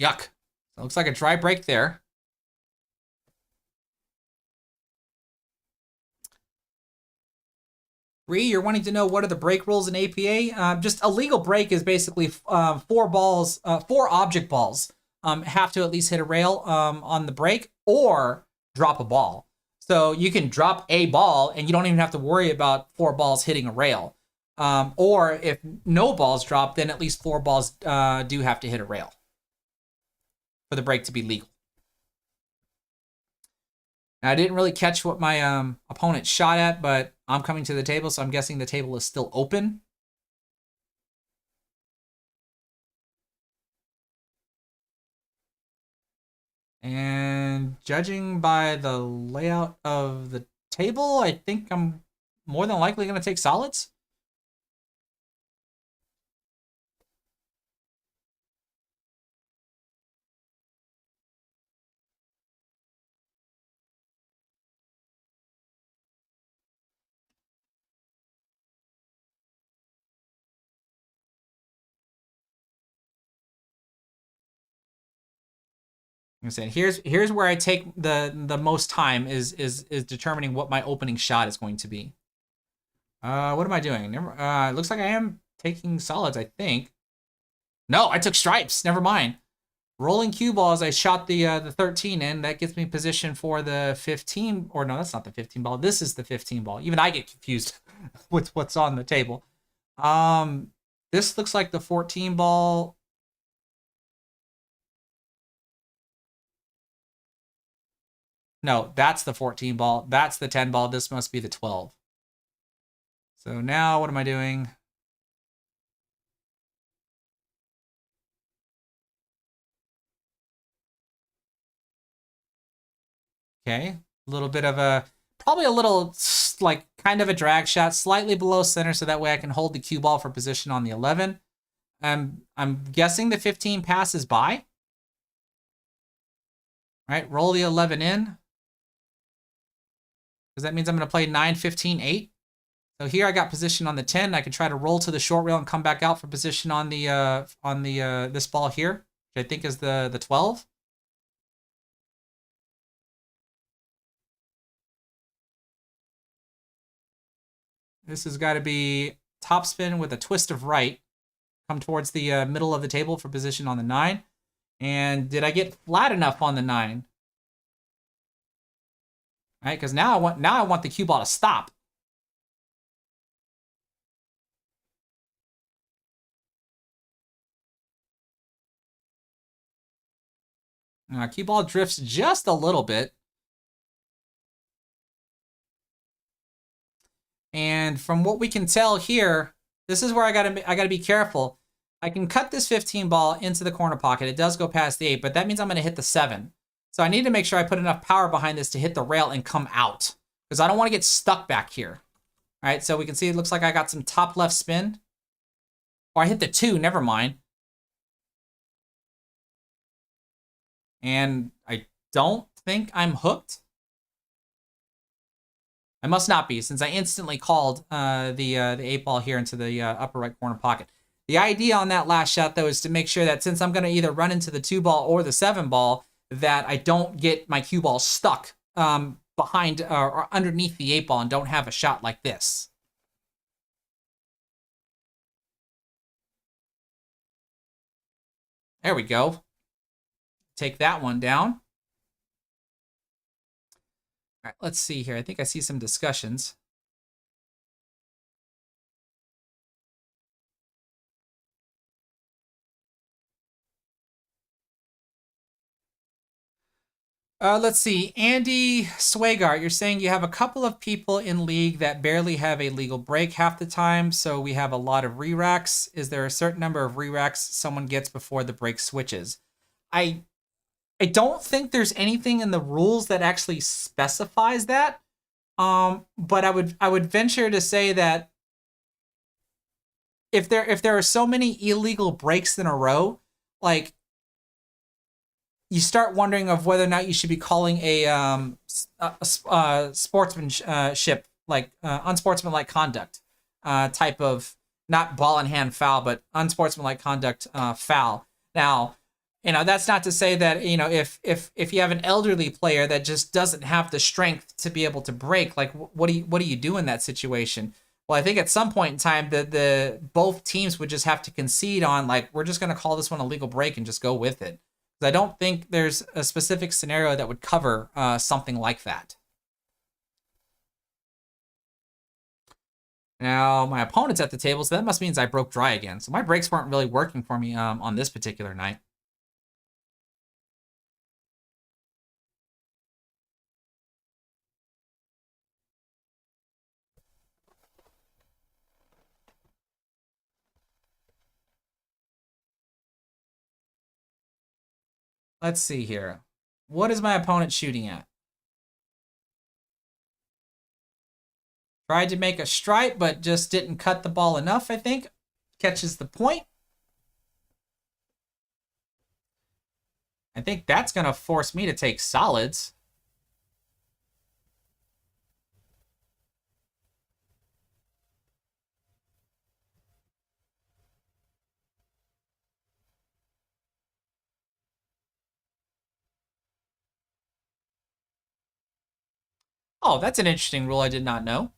Yuck. So it looks like a dry break there. Bree, you're wanting to know what are the break rules in APA? Just a legal break is basically 4 object balls have to at least hit a rail on the break or drop a ball. So you can drop a ball and you don't even have to worry about 4 balls hitting a rail. Or if no balls drop, then at least 4 balls do have to hit a rail for the break to be legal. Now, I didn't really catch what my opponent shot at, but I'm coming to the table, so I'm guessing the table is still open. And judging by the layout of the table, I think I'm more than likely going to take solids. I said, here's where I take the most time is determining what my opening shot is going to be. What am I doing? It looks like I am taking solids, I think. No, I took stripes. Never mind. Rolling cue balls, I shot the 13 in. That gets me position for the 15. Or no, that's not the 15 ball. This is the 15 ball. Even I get confused with what's on the table. This looks like the 14 ball. No, that's the 14 ball. That's the 10 ball. This must be the 12. So now what am I doing? Okay, a little bit of a, probably a little like kind of a drag shot, slightly below center, so that way I can hold the cue ball for position on the 11. I'm guessing the 15 passes by. All right, roll the 11 in. Because that means I'm going to play 9, 15, 8. So here I got position on the 10. I can try to roll to the short rail and come back out for position on the this ball here, which I think is the 12. This has got to be topspin with a twist of right. Come towards the middle of the table for position on the 9. And did I get flat enough on the 9? All right, because now I want the cue ball to stop. Cue ball drifts just a little bit. And from what we can tell here, this is where I gotta be careful. I can cut this 15 ball into the corner pocket. It does go past the 8, but that means I'm gonna hit the 7. So I need to make sure I put enough power behind this to hit the rail and come out, because I don't want to get stuck back here. All right, so we can see it looks like I got some top left spin. Or I hit the 2, never mind. And I don't think I'm hooked. I must not be, since I instantly called the 8 ball here into the upper right corner pocket. The idea on that last shot, though, is to make sure that since I'm going to either run into the 2 ball or the 7 ball, that I don't get my cue ball stuck behind or underneath the 8 ball and don't have a shot like this. There we go. Take that one down. All right, let's see here. I think I see some discussions. Let's see. Andy Swagart, you're saying you have a couple of people in league that barely have a legal break half the time, so we have a lot of re-racks. Is there a certain number of re-racks someone gets before the break switches? I don't think there's anything in the rules that actually specifies that. But I would venture to say that if there are so many illegal breaks in a row, like, you start wondering of whether or not you should be calling a sportsmanship, like unsportsmanlike conduct type of, not ball in hand foul, but unsportsmanlike conduct foul. Now, That's not to say that, if you have an elderly player that just doesn't have the strength to be able to break, like what do you do in that situation? Well, I think at some point in time the both teams would just have to concede on, like, we're just going to call this one a legal break and just go with it. Because I don't think there's a specific scenario that would cover something like that. Now, my opponent's at the table, so that must mean I broke dry again. So my breaks weren't really working for me on this particular night. Let's see here. What is my opponent shooting at? Tried to make a stripe, but just didn't cut the ball enough, I think. Catches the point. I think that's going to force me to take solids. Oh, that's an interesting rule I did not know.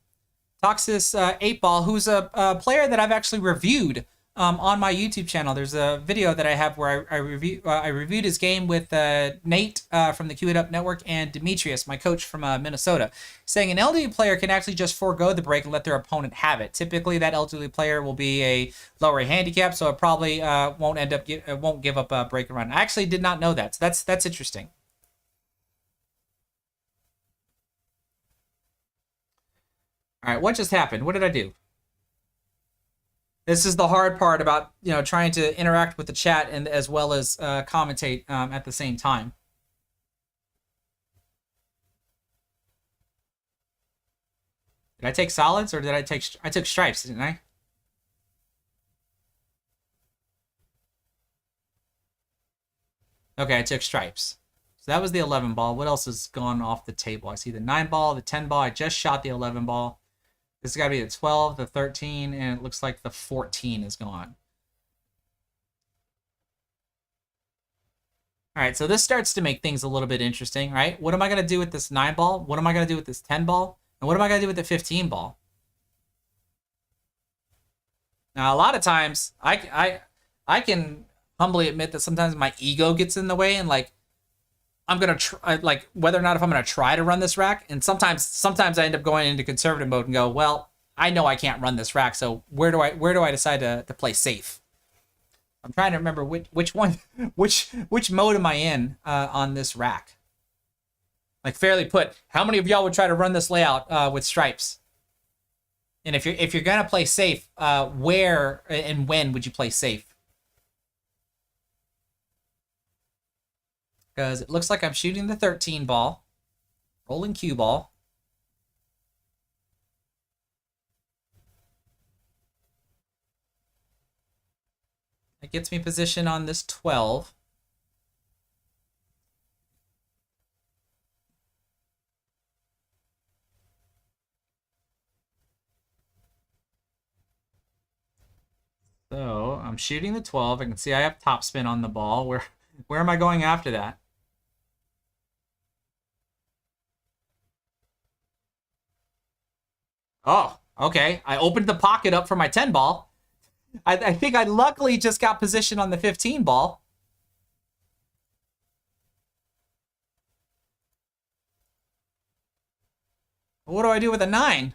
Toxis 8-Ball, who's a player that I've actually reviewed on my YouTube channel. There's a video that I have where I reviewed his game with Nate from the Q It Up Network and Demetrius, my coach from Minnesota, saying an elderly player can actually just forego the break and let their opponent have it. Typically, that elderly player will be a lower handicap, so it probably won't give up a break and run. I actually did not know that, so that's interesting. All right, what just happened? What did I do? This is the hard part about trying to interact with the chat and as well as commentate at the same time. Did I take solids or did I take? I took stripes, didn't I? Okay, I took stripes. So that was the 11 ball. What else has gone off the table? I see the 9 ball, the 10 ball. I just shot the 11 ball. This has got to be the 12, the 13, and it looks like the 14 is gone. All right, so this starts to make things a little bit interesting, right? What am I going to do with this 9 ball? What am I going to do with this 10 ball? And what am I going to do with the 15 ball? Now, a lot of times, I can humbly admit that sometimes my ego gets in the way, and like, I'm gonna try, like, whether or not if I'm gonna try to run this rack, and sometimes I end up going into conservative mode and go, well, I know I can't run this rack, so where do I decide to play safe? I'm trying to remember which one, which mode am I in on this rack? Like, fairly put, how many of y'all would try to run this layout with stripes? And if you're gonna play safe, where and when would you play safe? Because it looks like I'm shooting the 13 ball, rolling cue ball. It gets me position on this 12. So I'm shooting the 12. I can see I have topspin on the ball. Where am I going after that? Oh, okay. I opened the pocket up for my 10 ball. I think I luckily just got position on the 15 ball. What do I do with a 9?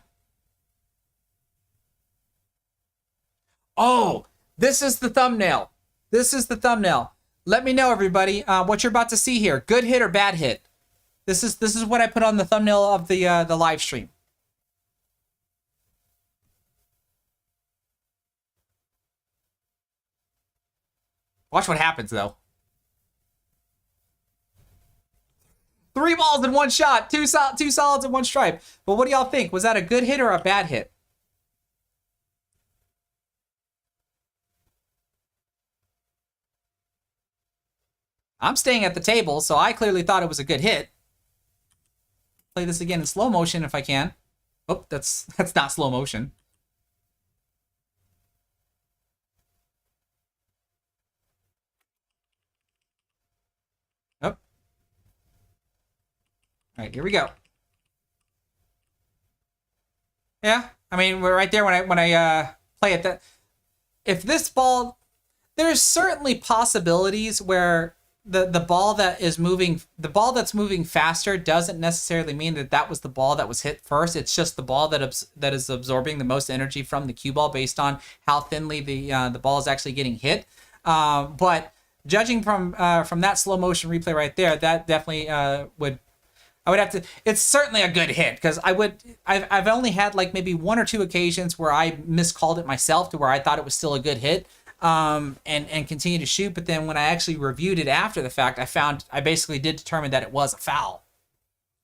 Oh, this is the thumbnail. This is the thumbnail. Let me know, everybody, what you're about to see here. Good hit or bad hit? This is what I put on the thumbnail of the live stream. Watch what happens, though. 3 balls in 1 shot. Two solids in 1 stripe. But what do y'all think? Was that a good hit or a bad hit? I'm staying at the table, so I clearly thought it was a good hit. Play this again in slow motion if I can. Oh, that's not slow motion. All right, here we go. Yeah, I mean, we're right there when I play it. That if this ball, there's certainly possibilities where the ball that is moving, the ball that's moving faster doesn't necessarily mean that that was the ball that was hit first. It's just the ball that is absorbing the most energy from the cue ball based on how thinly the ball is actually getting hit. But judging from that slow motion replay right there, that definitely would. I would have to. It's certainly a good hit because I've only had like maybe one or two occasions where I miscalled it myself to where I thought it was still a good hit, and continue to shoot. But then when I actually reviewed it after the fact, I basically did determine that it was a foul.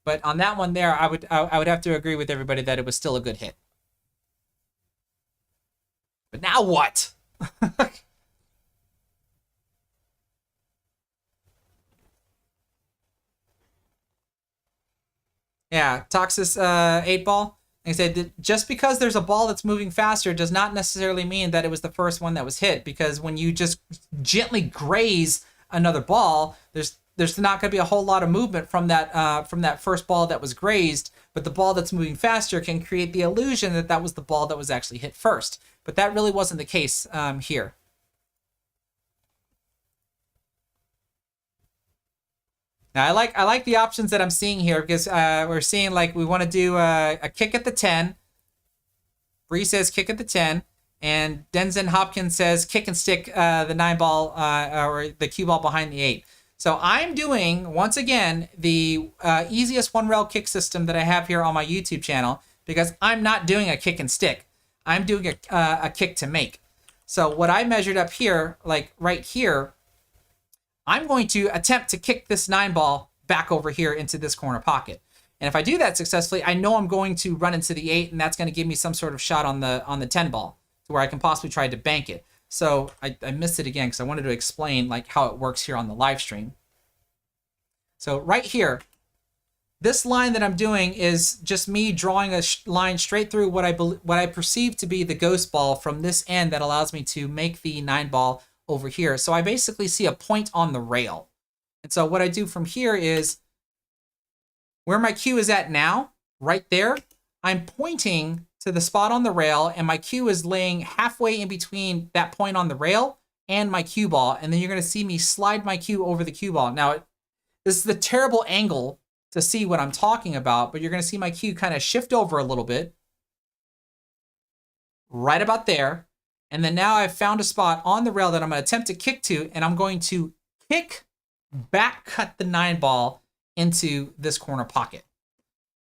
But on that one there, I would have to agree with everybody that it was still a good hit. But now what? Yeah, Toxis 8 ball. Like I said, just because there's a ball that's moving faster does not necessarily mean that it was the first one that was hit, because when you just gently graze another ball, there's not going to be a whole lot of movement from that first ball that was grazed, but the ball that's moving faster can create the illusion that that was the ball that was actually hit first. But that really wasn't the case here. Now I like the options that I'm seeing here because we're seeing like we want to do a kick at the 10. Bree says kick at the 10, and Denzen Hopkins says kick and stick the 9 ball or the cue ball behind the 8. So I'm doing once again the easiest one rail kick system that I have here on my YouTube channel, because I'm not doing a kick and stick. I'm doing a kick to make. So what I measured up here, like right here, I'm going to attempt to kick this 9 ball back over here into this corner pocket. And if I do that successfully, I know I'm going to run into the 8, and that's going to give me some sort of shot on the 10 ball to where I can possibly try to bank it. So I missed it again because I wanted to explain like how it works here on the live stream. So right here, this line that I'm doing is just me drawing a line straight through what I perceive to be the ghost ball from this end that allows me to make the 9 ball over here. So I basically see a point on the rail. And so what I do from here is where my cue is at now, right there, I'm pointing to the spot on the rail, and my cue is laying halfway in between that point on the rail and my cue ball. And then you're going to see me slide my cue over the cue ball. Now, this is the terrible angle to see what I'm talking about, but you're going to see my cue kind of shift over a little bit right about there. And then now I've found a spot on the rail that I'm going to attempt to kick to, and I'm going to kick, back cut the 9 ball into this corner pocket.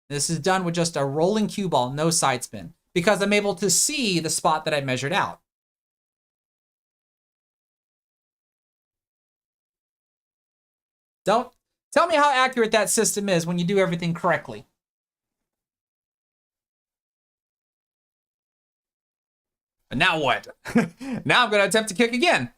This is done with just a rolling cue ball, no side spin, because I'm able to see the spot that I measured out. Don't tell me how accurate that system is when you do everything correctly. And now what? Now I'm going to attempt to kick again.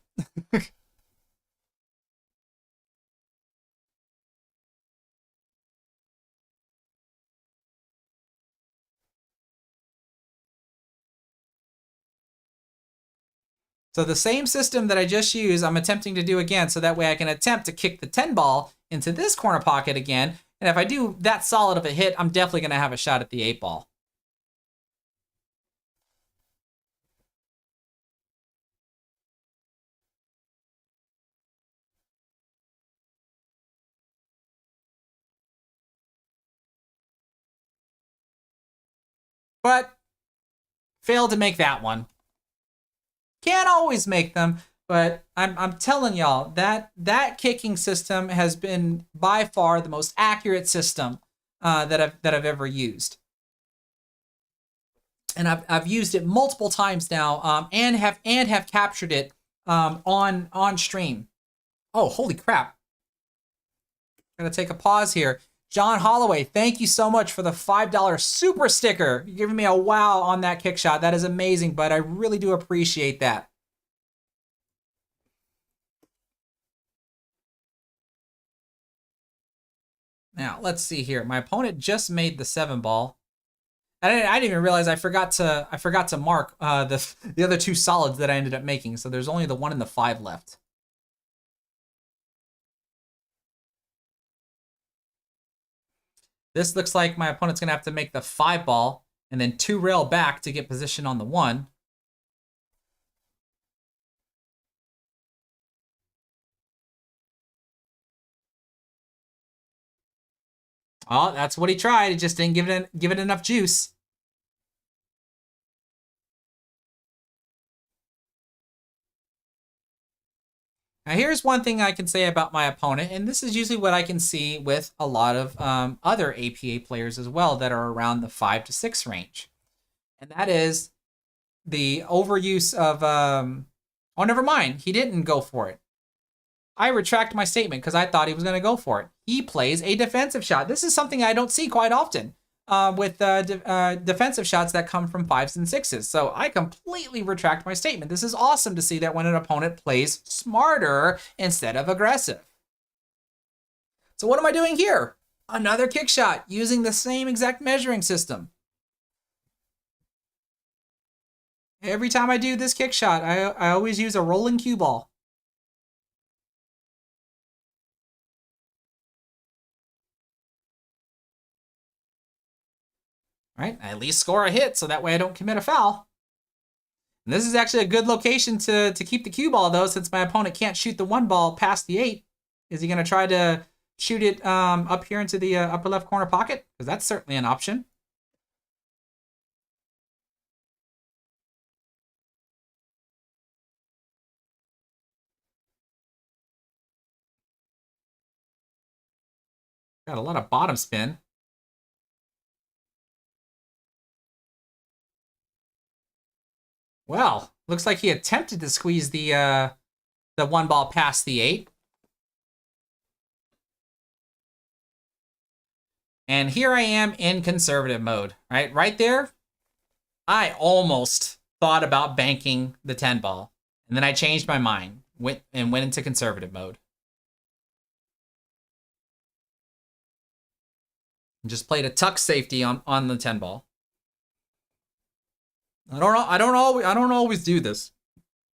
So the same system that I just used, I'm attempting to do again, so that way I can attempt to kick the 10 ball into this corner pocket again. And if I do that solid of a hit, I'm definitely going to have a shot at the 8 ball. But failed to make that one. Can't always make them, but I'm telling y'all that kicking system has been by far the most accurate system that I've ever used, and I've used it multiple times now, and have captured it on stream. Oh, holy crap! Gonna take a pause here. John Holloway, thank you so much for the $5 super sticker. You're giving me a wow on that kick shot. That is amazing, bud. I really do appreciate that. Now, let's see here. My opponent just made the 7 ball. I didn't even realize I forgot to mark the other 2 solids that I ended up making. So there's only the 1 and the 5 left. This looks like my opponent's going to have to make the 5 ball and then 2 rail back to get position on the 1. Oh, that's what he tried. He just didn't give it enough juice. Now, here's one thing I can say about my opponent, and this is usually what I can see with a lot of other APA players as well that are around the 5 to 6 range. And that is the overuse of, oh, never mind. He didn't go for it. I retract my statement because I thought he was going to go for it. He plays a defensive shot. This is something I don't see quite often with defensive shots that come from 5s and 6s. So I completely retract my statement. This is awesome to see that when an opponent plays smarter instead of aggressive. So what am I doing here? Another kick shot using the same exact measuring system. Every time I do this kick shot, I always use a rolling cue ball. Right? I at least score a hit so that way I don't commit a foul. And this is actually a good location to keep the cue ball, though, since my opponent can't shoot the 1 ball past the 8. Is he going to try to shoot it up here into the upper left corner pocket? Because that's certainly an option. Got a lot of bottom spin. Well, looks like he attempted to squeeze the 1 ball past the 8. And here I am in conservative mode, right? Right there, I almost thought about banking the 10 ball. And then I changed my mind, went into conservative mode. And just played a tuck safety on the 10 ball. I don't always do this.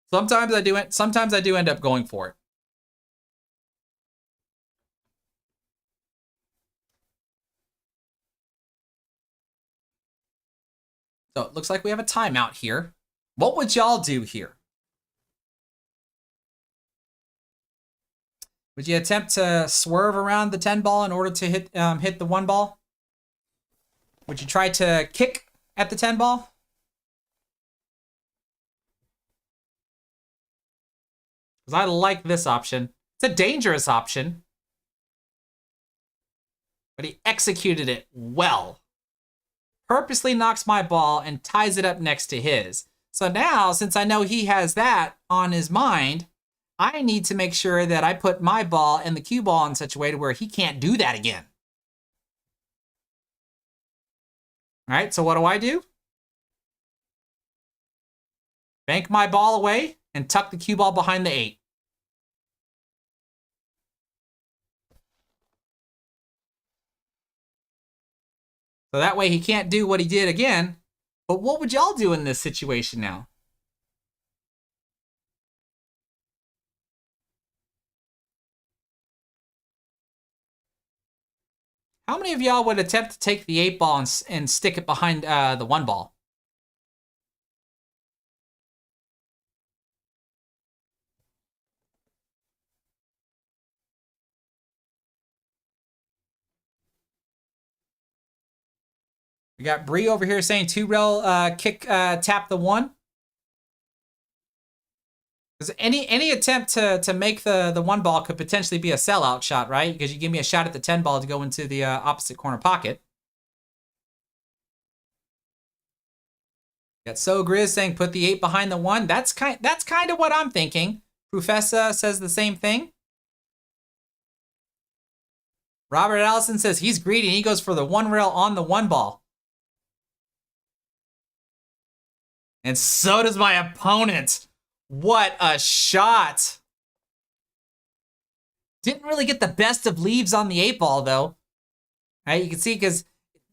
Sometimes I do it. Sometimes I do end up going for it. So it looks like we have a timeout here. What would y'all do here? Would you attempt to swerve around the 10 ball in order to hit the 1 ball? Would you try to kick at the 10 ball? Because I like this option. It's a dangerous option. But he executed it well. Purposely knocks my ball and ties it up next to his. So now, since I know he has that on his mind, I need to make sure that I put my ball and the cue ball in such a way to where he can't do that again. All right, so what do? Bank my ball away and tuck the cue ball behind the 8. So that way he can't do what he did again. But what would y'all do in this situation now? How many of y'all would attempt to take the 8 ball and stick it behind the 1 ball? We got Bree over here saying 2 rail kick tap the 1. Because any attempt to make the 1 ball could potentially be a sellout shot, right? Because you give me a shot at the 10 ball to go into the opposite corner pocket. Got So Grizz saying put the 8 behind the 1. That's kind of what I'm thinking. Professor says the same thing. Robert Allison says he's greedy and he goes for the 1 rail on the 1 ball. And so does my opponent. What a shot. Didn't really get the best of leaves on the 8 ball, though. Right, you can see because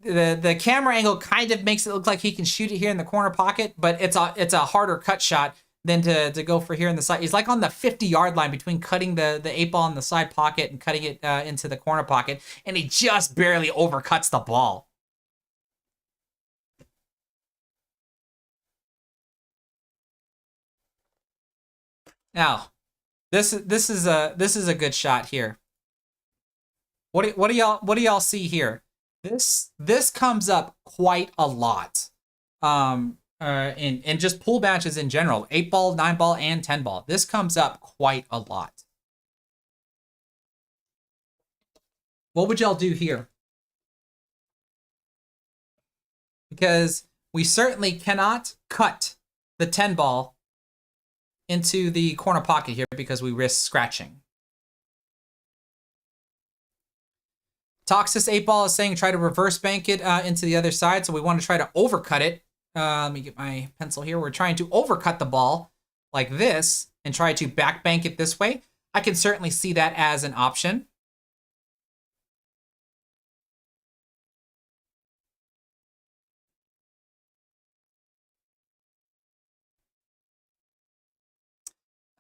the camera angle kind of makes it look like he can shoot it here in the corner pocket, but it's a harder cut shot than to go for here in the side. He's like on the 50-yard line between cutting the 8-ball in the side pocket and cutting it into the corner pocket, and he just barely overcuts the ball. Now, this is a good shot here. What do y'all see here? This comes up quite a lot. In just pool matches in general, 8-ball, 9-ball, and 10-ball. This comes up quite a lot. What would y'all do here? Because we certainly cannot cut the 10-ball into the corner pocket here because we risk scratching. Toxis 8-ball is saying try to reverse bank it into the other side, so we want to try to overcut it. Let me get my pencil here. We're trying to overcut the ball like this and try to back bank it this way. I can certainly see that as an option.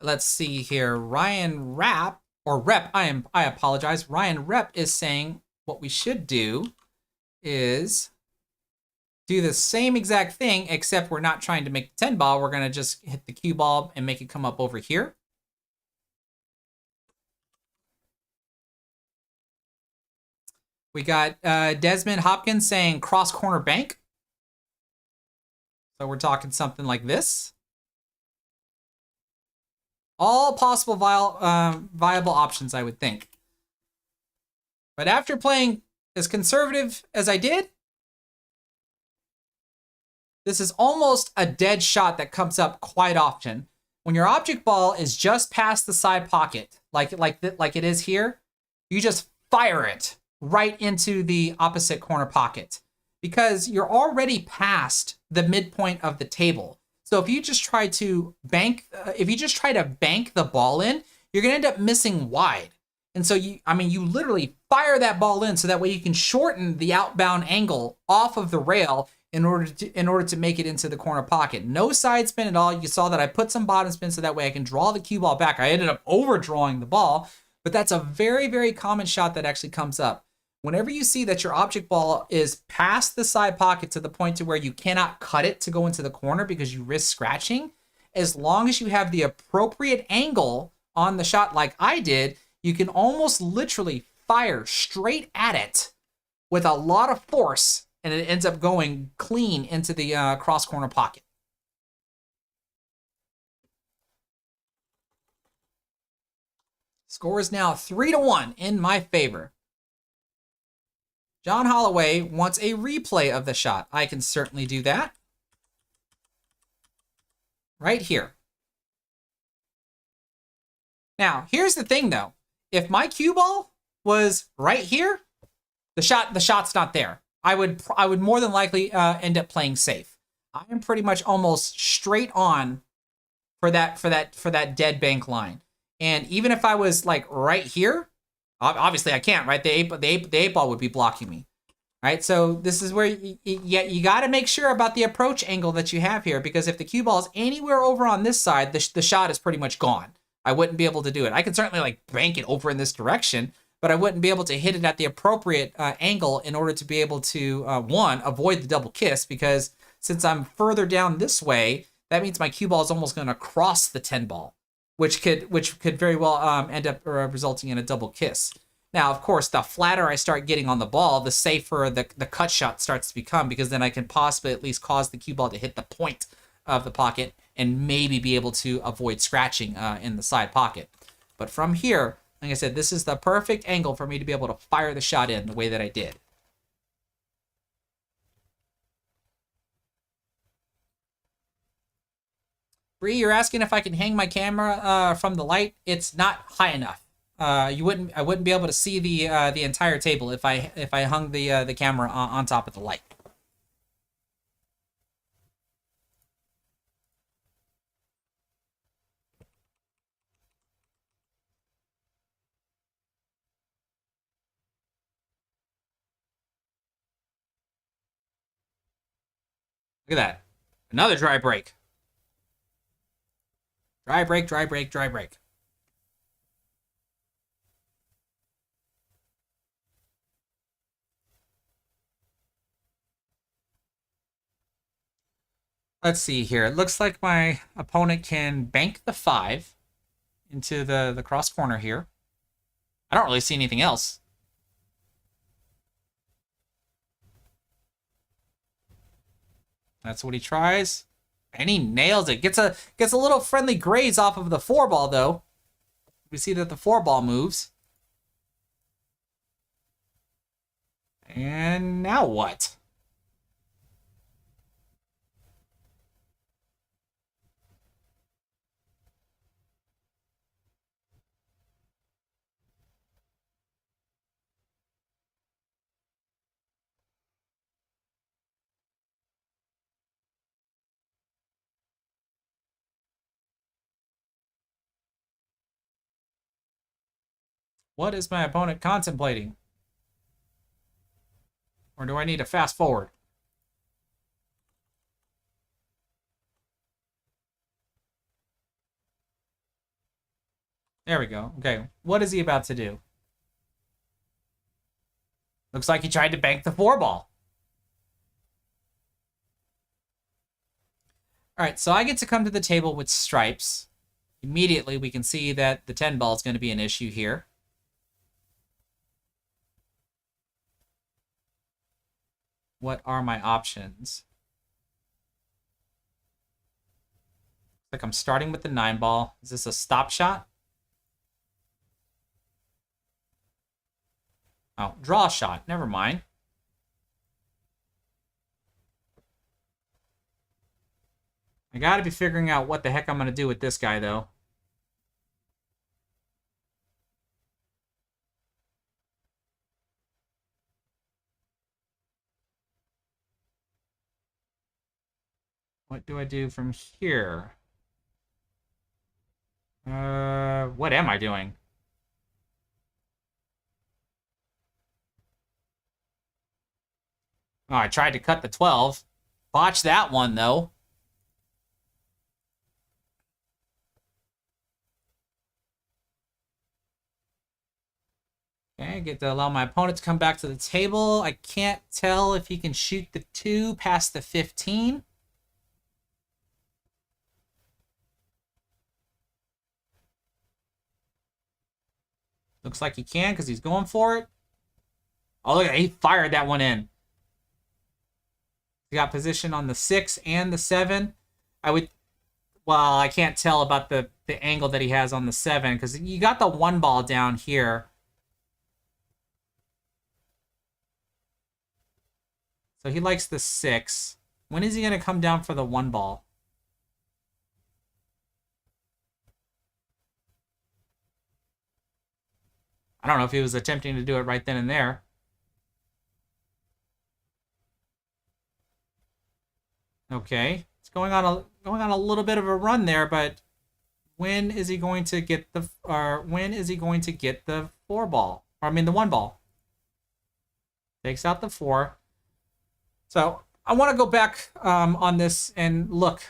Let's see here. Ryan Rap or Rep, I apologize. Ryan Rep is saying what we should do is do the same exact thing, except we're not trying to make the 10-ball. We're going to just hit the cue ball and make it come up over here. We got Desmond Hopkins saying cross corner bank. So we're talking something like this. All possible viable options, I would think. But after playing as conservative as I did, this is almost a dead shot that comes up quite often. When your object ball is just past the side pocket, like it is here, you just fire it right into the opposite corner pocket because you're already past the midpoint of the table. So if you just try to bank the ball in, you're gonna end up missing wide. And so you literally fire that ball in so that way you can shorten the outbound angle off of the rail in order to make it into the corner pocket. No side spin at all. You saw that I put some bottom spin so that way I can draw the cue ball back. I ended up overdrawing the ball, but that's a very, very common shot that actually comes up. Whenever you see that your object ball is past the side pocket to the point to where you cannot cut it to go into the corner because you risk scratching, as long as you have the appropriate angle on the shot like I did, you can almost literally fire straight at it with a lot of force, and it ends up going clean into the cross corner pocket. Score is now 3-1 in my favor. John Holloway wants a replay of the shot. I can certainly do that. Right here. Now, here's the thing though. If my cue ball was right here, the shot's not there. I would more than likely end up playing safe. I am pretty much almost straight on for that dead bank line. And even if I was like right here, obviously I can't, right? The eight ball would be blocking me, right? So this is where you got to make sure about the approach angle that you have here, because if the cue ball is anywhere over on this side, the shot is pretty much gone. I wouldn't be able to do it. I can certainly like bank it over in this direction, but I wouldn't be able to hit it at the appropriate angle in order to be able to, one, avoid the double kiss, because since I'm further down this way, that means my cue ball is almost going to cross the 10 ball, which could very well end up resulting in a double kiss. Now, of course, the flatter I start getting on the ball, the safer the cut shot starts to become, because then I can possibly at least cause the cue ball to hit the point of the pocket and maybe be able to avoid scratching in the side pocket. But from here, like I said, this is the perfect angle for me to be able to fire the shot in the way that I did. Bree, you're asking if I can hang my camera from the light. It's not high enough. I wouldn't be able to see the entire table if I hung the camera on top of the light. Look at that. Another dry break. Dry break, dry break, dry break. Let's see here. It looks like my opponent can bank the 5 into the cross corner here. I don't really see anything else. That's what he tries. And he nails it. Gets a little friendly graze off of the 4 ball, though. We see that the 4 ball moves. And now what? What is my opponent contemplating? Or do I need to fast forward? There we go. Okay, what is he about to do? Looks like he tried to bank the 4 ball. All right, so I get to come to the table with stripes. Immediately, we can see that the 10 ball is going to be an issue here. What are my options? Like I'm starting with the 9 ball. Is this a stop shot? Oh, draw shot. Never mind. I gotta be figuring out what the heck I'm gonna do with this guy, though. What do I do from here? What am I doing? Oh, I tried to cut the 12. Botched that one, though. Okay, get to allow my opponent to come back to the table. I can't tell if he can shoot the 2 past the 15. Looks like he can because he's going for it. Oh, look at that. He fired that one in. He got position on the 6 and the 7. Well, I can't tell about the angle that he has on the 7 because you got the 1 ball down here. So he likes the 6. When is he going to come down for the 1 ball? I don't know if he was attempting to do it right then and there. Okay, it's going on a little bit of a run there, but when is he going to get the 4 ball? Or I mean the 1 ball. Takes out the 4. So I want to go back on this and look.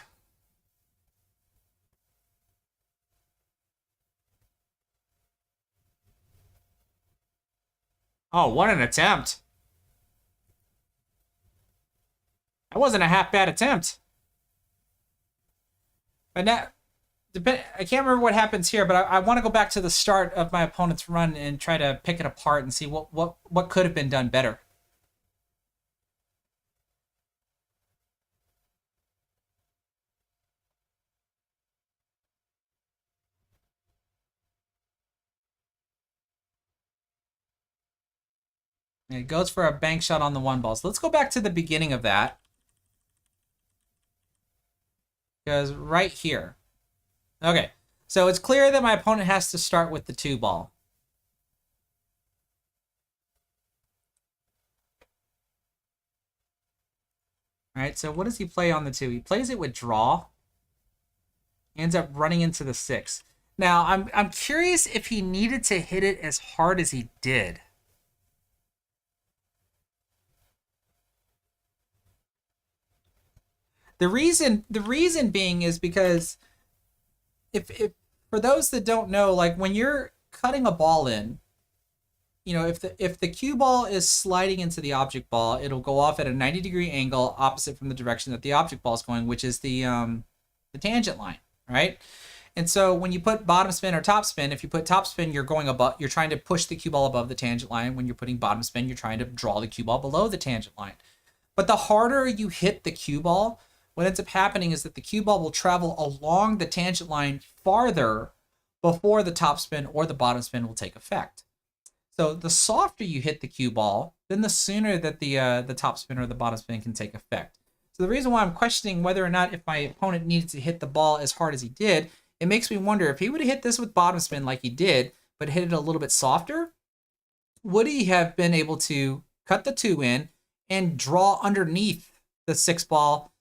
Oh, what an attempt. That wasn't a half bad attempt. But now, I can't remember what happens here, but I want to go back to the start of my opponent's run and try to pick it apart and see what could have been done better. And it goes for a bank shot on the 1 ball. So let's go back to the beginning of that. Because right here. Okay, so it's clear that my opponent has to start with the 2 ball. All right, so what does he play on the 2? He plays it with draw. He ends up running into the 6. Now, I'm curious if he needed to hit it as hard as he did. The reason being is because if for those that don't know, like when you're cutting a ball in, if the cue ball is sliding into the object ball, it'll go off at a 90-degree angle opposite from the direction that the object ball is going, which is the tangent line, right? And so when you put bottom spin or top spin, if you put top spin, you're going above, you're trying to push the cue ball above the tangent line. When you're putting bottom spin, you're trying to draw the cue ball below the tangent line. But the harder you hit the cue ball, what ends up happening is that the cue ball will travel along the tangent line farther before the top spin or the bottom spin will take effect. So the softer you hit the cue ball, then the sooner that the top spin or the bottom spin can take effect. So the reason why I'm questioning whether or not if my opponent needed to hit the ball as hard as he did, it makes me wonder if he would have hit this with bottom spin like he did, but hit it a little bit softer, would he have been able to cut the 2 in and draw underneath the 6 ball,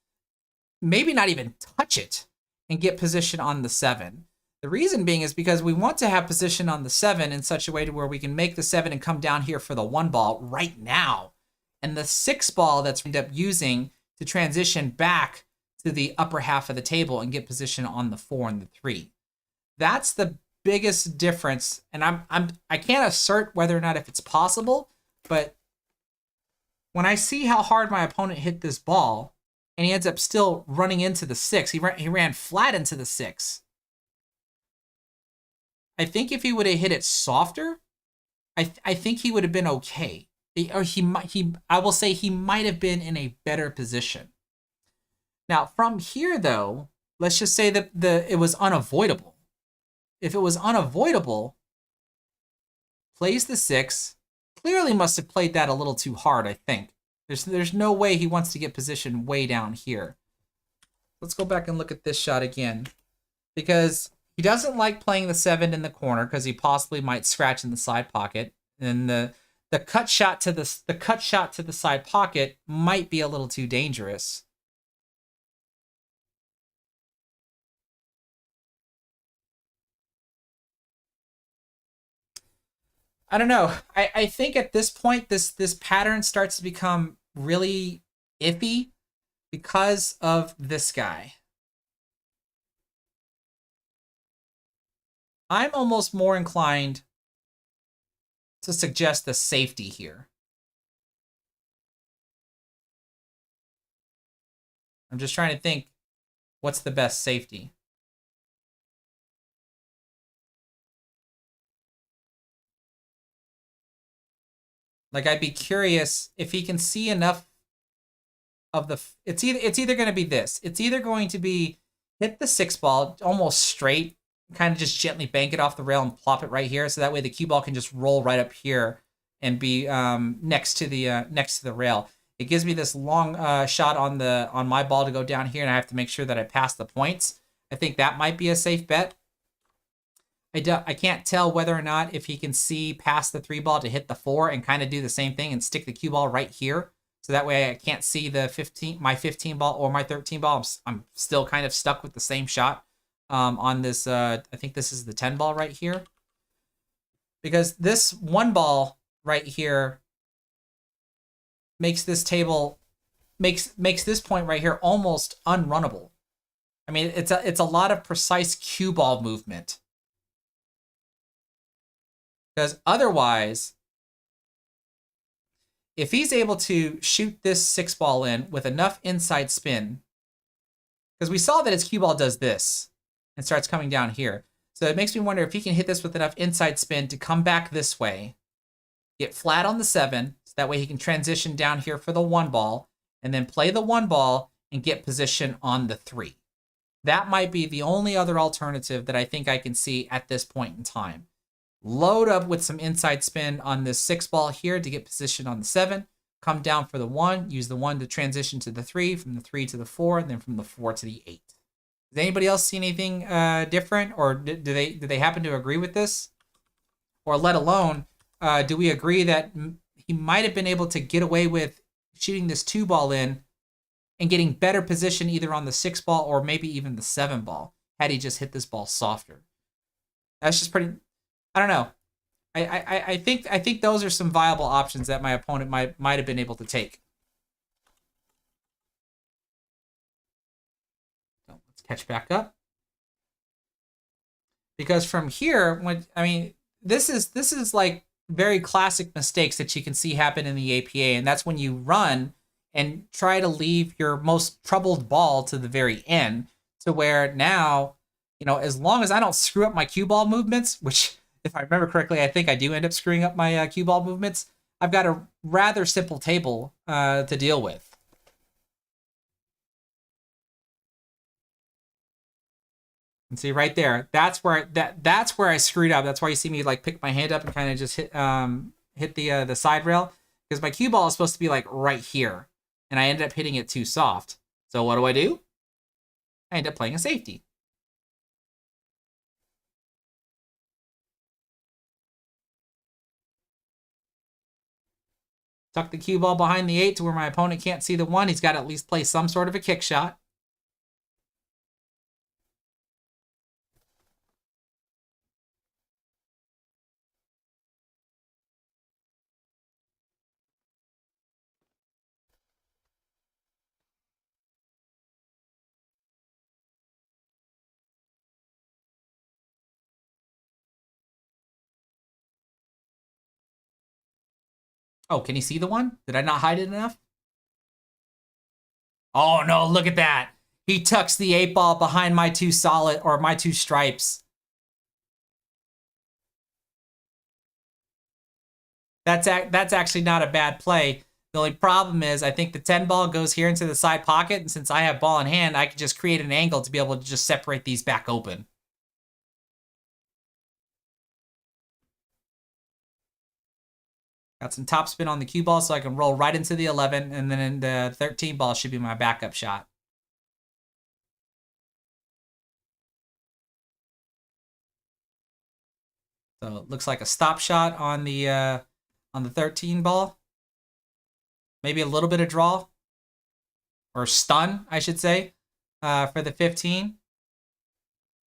maybe not even touch it, and get position on the 7? The reason being is because we want to have position on the 7 in such a way to where we can make the 7 and come down here for the 1 ball right now. And the 6 ball that's end up using to transition back to the upper half of the table and get position on the 4 and the 3. That's the biggest difference. And I can't assert whether or not if it's possible, but when I see how hard my opponent hit this ball and he ends up still running into the 6, he ran flat into the 6. I think if he would have hit it softer, I think he would have been okay. I will say he might have been in a better position. Now, from here, though, let's just say that it was unavoidable. If it was unavoidable, plays the 6, clearly must have played that a little too hard, I think. There's no way he wants to get position way down here. Let's go back and look at this shot again. Because he doesn't like playing the 7 in the corner because he possibly might scratch in the side pocket. And the cut shot to the side pocket might be a little too dangerous. I don't know. I think at this point, this pattern starts to become really iffy because of this guy. I'm almost more inclined to suggest the safety here. I'm just trying to think what's the best safety. Like, I'd be curious if he can see enough of the... It's either going to be this. It's either going to be hit the 6 ball almost straight, kind of just gently bank it off the rail and plop it right here, so that way the cue ball can just roll right up here and be next to the rail. It gives me this long shot on my ball to go down here, and I have to make sure that I pass the points. I think that might be a safe bet. I can't tell whether or not if he can see past the 3 ball to hit the 4 and kind of do the same thing and stick the cue ball right here. So that way I can't see my 15 ball or my 13 ball. I'm still kind of stuck with the same shot on this. I think this is the 10 ball right here. Because this 1 ball right here makes this table, makes this point right here almost unrunnable. I mean, it's a lot of precise cue ball movement. Because otherwise, if he's able to shoot this 6 ball in with enough inside spin, because we saw that his cue ball does this and starts coming down here. So it makes me wonder if he can hit this with enough inside spin to come back this way, get flat on the 7, so that way he can transition down here for the 1 ball, and then play the 1 ball and get position on the 3. That might be the only other alternative that I think I can see at this point in time. Load up with some inside spin on this 6 ball here to get position on the 7. Come down for the 1. Use the 1 to transition to the 3, from the 3 to the 4, and then from the 4 to the 8. Does anybody else see anything different, or do they happen to agree with this? Or let alone, do we agree that he might have been able to get away with shooting this 2 ball in and getting better position either on the 6 ball or maybe even the 7 ball had he just hit this ball softer? That's just pretty... I don't know. I think those are some viable options that my opponent might have been able to take. So let's catch back up. because from here, this is like very classic mistakes that you can see happen in the APA, and that's when you run and try to leave your most troubled ball to the very end, to where now, as long as I don't screw up my cue ball movements, which if I remember correctly, I think I do end up screwing up my cue ball movements. I've got a rather simple table to deal with. And see right there, that's where I screwed up. That's why you see me like pick my hand up and kind of just hit the side rail, because my cue ball is supposed to be like right here, and I ended up hitting it too soft. So what do? I end up playing a safety. Tuck the cue ball behind the 8 to where my opponent can't see the 1. He's got to at least play some sort of a kick shot. Oh, can he see the 1? Did I not hide it enough? Oh no, look at that. He tucks the 8 ball behind my 2 solid, or my 2 stripes. That's actually not a bad play. The only problem is I think the 10 ball goes here into the side pocket, and since I have ball in hand, I can just create an angle to be able to just separate these back open. Got some top spin on the cue ball so I can roll right into the 11, and then the 13 ball should be my backup shot. So it looks like a stop shot on the 13 ball. Maybe a little bit of draw, or stun, I should say, for the 15.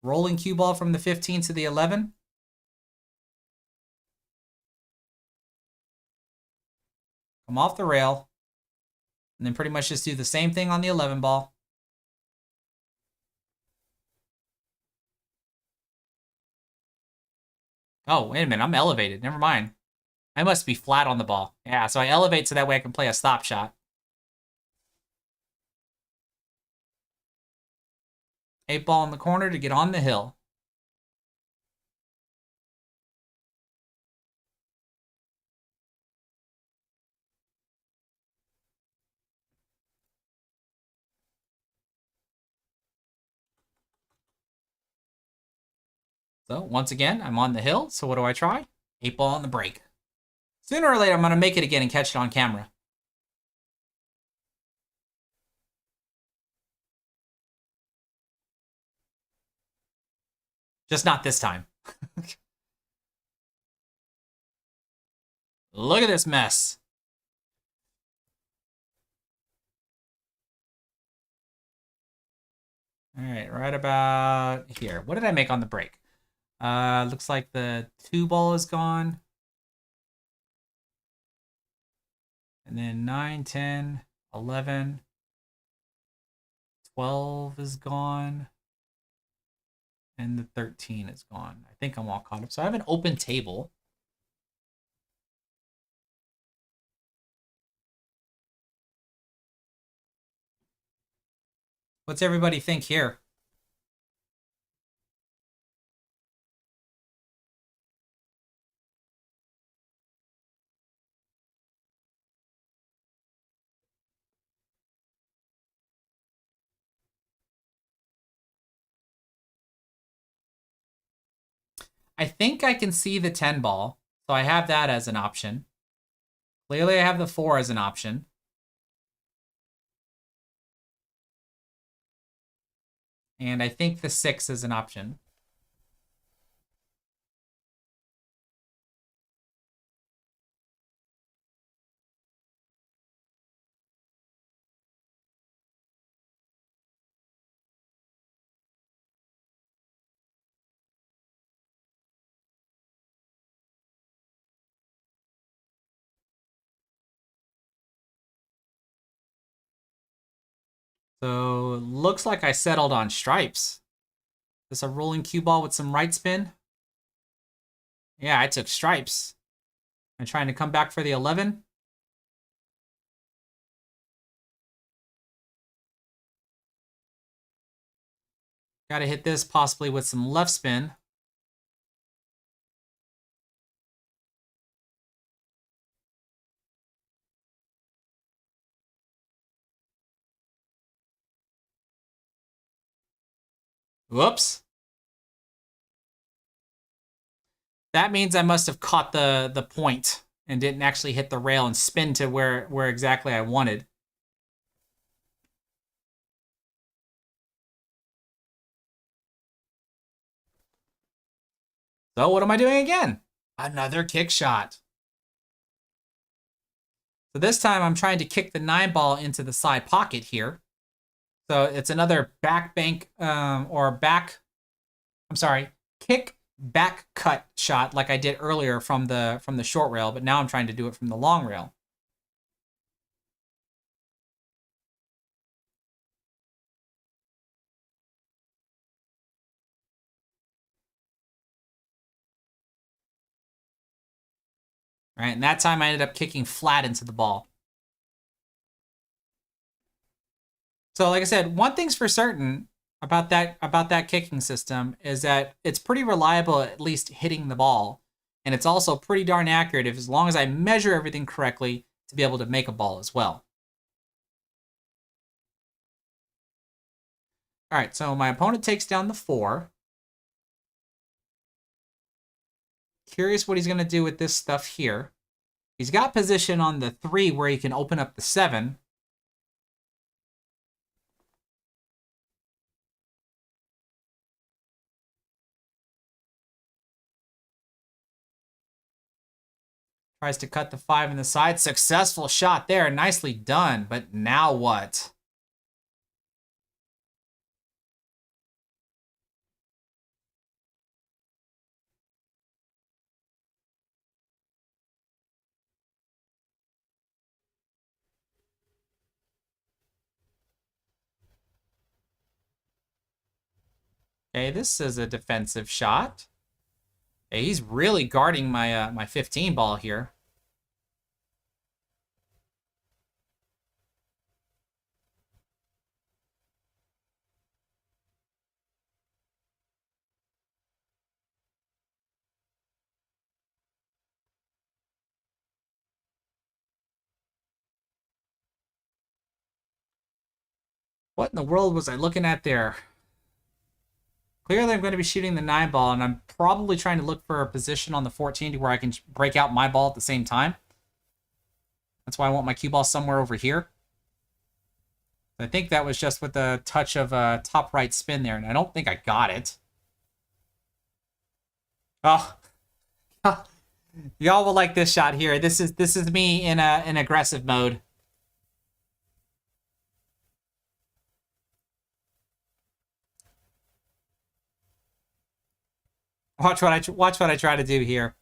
Rolling cue ball from the 15 to the 11. Come off the rail. And then pretty much just do the same thing on the 11 ball. Oh, wait a minute. I'm elevated. Never mind. I must be flat on the ball. Yeah, so I elevate so that way I can play a stop shot. 8 ball in the corner to get on the hill. So once again, I'm on the hill. So what do I try? 8 ball on the break. Sooner or later, I'm going to make it again and catch it on camera. Just not this time. Look at this mess. All right about here. What did I make on the break? Looks like the 2 ball is gone. And then 9, 10, 11, 12 is gone. And the 13 is gone. I think I'm all caught up. So I have an open table. What's everybody think here? I think I can see the 10 ball, so I have that as an option. Clearly, I have the 4 as an option. And I think the 6 is an option. So looks like I settled on stripes. This a rolling cue ball with some right spin. Yeah, I took stripes. I'm trying to come back for the 11. Got to hit this possibly with some left spin. Whoops. That means I must have caught the point and didn't actually hit the rail and spin to where exactly I wanted. So what am I doing again? Another kick shot. So this time I'm trying to kick the 9 ball into the side pocket here. So it's another back bank kick back cut shot like I did earlier from the short rail, but now I'm trying to do it from the long rail. All right, and that time I ended up kicking flat into the ball. So like I said, one thing's for certain about that kicking system is that it's pretty reliable at least hitting the ball. And it's also pretty darn accurate if as long as I measure everything correctly to be able to make a ball as well. All right, so my opponent takes down the 4. Curious what he's going to do with this stuff here. He's got position on the 3 where he can open up the 7. Tries to cut the 5 in the side. Successful shot there. Nicely done. But now what? Okay, this is a defensive shot. Okay, he's really guarding my my 15 ball here. What in the world was I looking at there? Clearly, I'm going to be shooting the 9 ball, and I'm probably trying to look for a position on the 14 to where I can break out my ball at the same time. That's why I want my cue ball somewhere over here. I think that was just with a touch of a top right spin there, and I don't think I got it. Oh, y'all will like this shot here. This is me in an aggressive mode. Watch what I try to do here.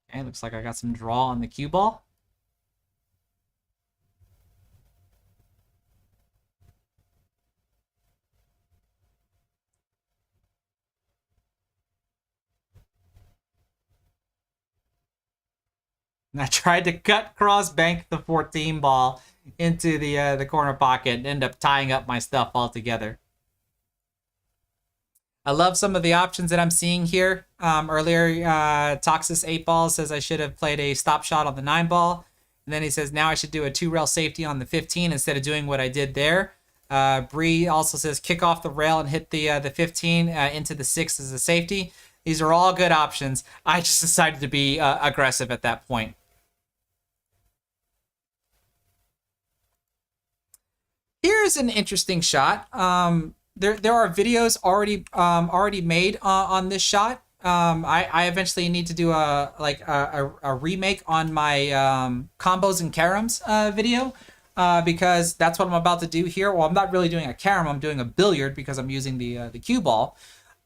Okay, looks like I got some draw on the cue ball. And I tried to cut cross bank the 14 ball into the corner pocket and end up tying up my stuff altogether. I love some of the options that I'm seeing here. Earlier, Toxis 8 ball says I should have played a stop shot on the 9 ball. And then he says now I should do a 2-rail safety on the 15 instead of doing what I did there. Bree also says kick off the rail and hit the 15 into the 6 as a safety. These are all good options. I just decided to be aggressive at that point. Here's an interesting shot. There are videos already made on this shot. I eventually need to do a remake on my combos and caroms video, because that's what I'm about to do here. Well, I'm not really doing a carom. I'm doing a billiard because I'm using the cue ball.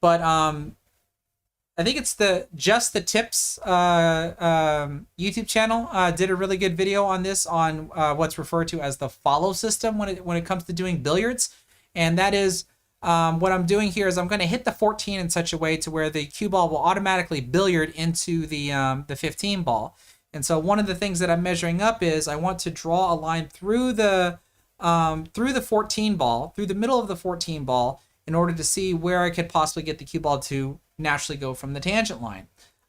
But I think it's the Just the Tips YouTube channel did a really good video on this, on what's referred to as the follow system when it comes to doing billiards, and that is what I'm doing here is I'm going to hit the 14 in such a way to where the cue ball will automatically billiard into the 15 ball. And so one of the things that I'm measuring up is I want to draw a line through the 14 ball, through the middle of the 14 ball, in order to see where I could possibly get the cue ball to naturally go from the tangent line.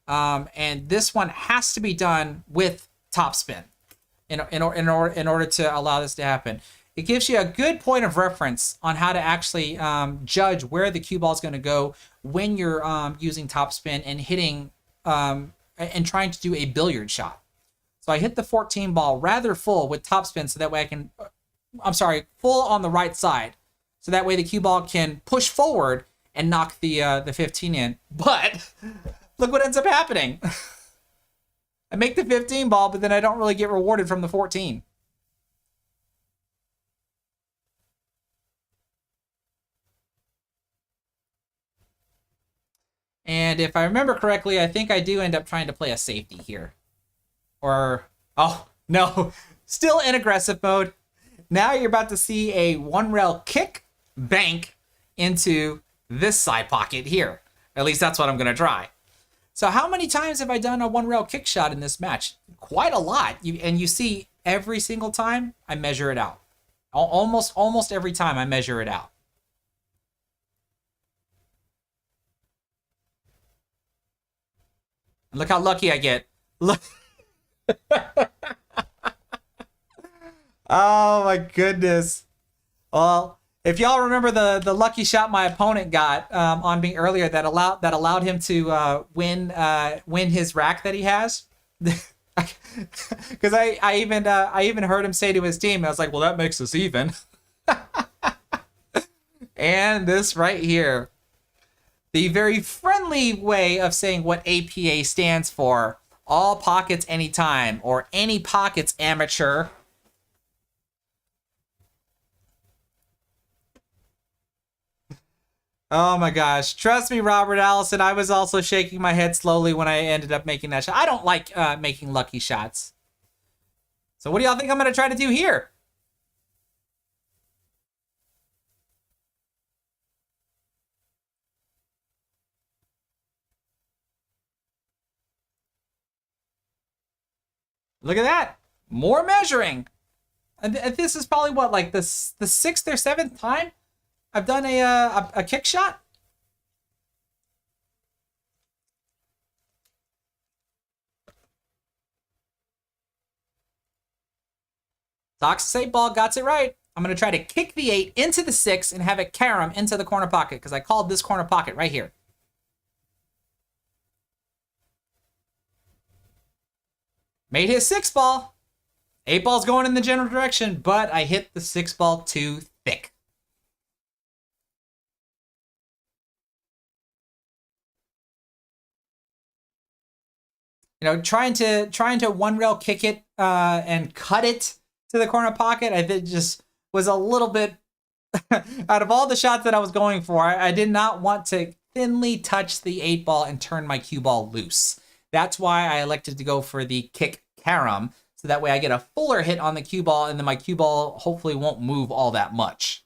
And this one has to be done with topspin in order to allow this to happen. It gives you a good point of reference on how to actually judge where the cue ball is going to go when you're using topspin and hitting and trying to do a billiard shot. So I hit the 14 ball rather full with topspin so that way I can, full on the right side. So that way the cue ball can push forward and knock the 15 in. But look what ends up happening. I make the 15 ball, but then I don't really get rewarded from the 14. And if I remember correctly, I think I do end up trying to play a safety here. Or, oh, no, still in aggressive mode. Now you're about to see a one rail kick bank into this side pocket here. At least that's what I'm going to try. So how many times have I done a one rail kick shot in this match? Quite a lot. And you see every single time I measure it out. Almost every time I measure it out. And look how lucky I get. Look. Oh my goodness. Well, if y'all remember the lucky shot my opponent got on me earlier that allowed him to win his rack that he has, because I even heard him say to his team, I was like, well, that makes us even. And this right here, the very friendly way of saying what APA stands for, all pockets anytime, or any pockets amateur. Oh my gosh. Trust me, Robert Allison, I was also shaking my head slowly when I ended up making that shot. I don't like making lucky shots. So what do y'all think I'm going to try to do here? Look at that. More measuring. And this is probably what, like the sixth or seventh time I've done a kick shot. Toxis 8 ball got it right. I'm going to try to kick the 8 into the 6 and have it carom into the corner pocket because I called this corner pocket right here. Made his 6 ball. 8 ball's going in the general direction, but I hit the 6 ball too thick. You know, trying to one rail kick it and cut it to the corner pocket, I think just was a little bit out of all the shots that I was going for. I did not want to thinly touch the 8 ball and turn my cue ball loose. That's why I elected to go for the kick carom, so that way I get a fuller hit on the cue ball, and then my cue ball hopefully won't move all that much.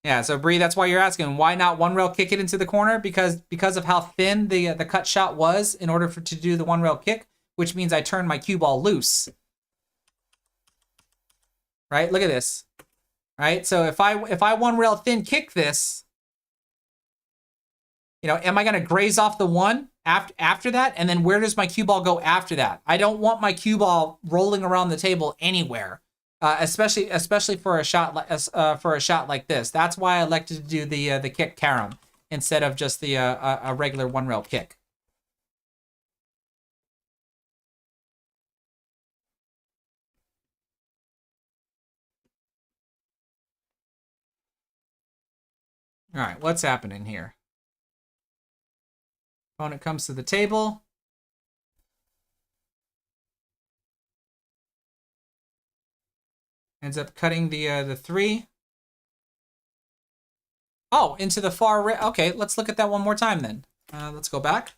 Yeah, so Bree, that's why you're asking, why not one rail kick it into the corner? Because of how thin the cut shot was in order to do the one rail kick, which means I turn my cue ball loose. Right? Look at this. Right? So if I one rail thin kick this, you know, am I going to graze off the one after that? And then where does my cue ball go after that? I don't want my cue ball rolling around the table anywhere. Especially for a shot like this. That's why I elected to do the kick carom instead of just the a regular one rail kick. All right, what's happening here? Opponent comes to the table. Ends up cutting the 3. Oh, into the far right. Okay, let's look at that one more time then. Let's go back.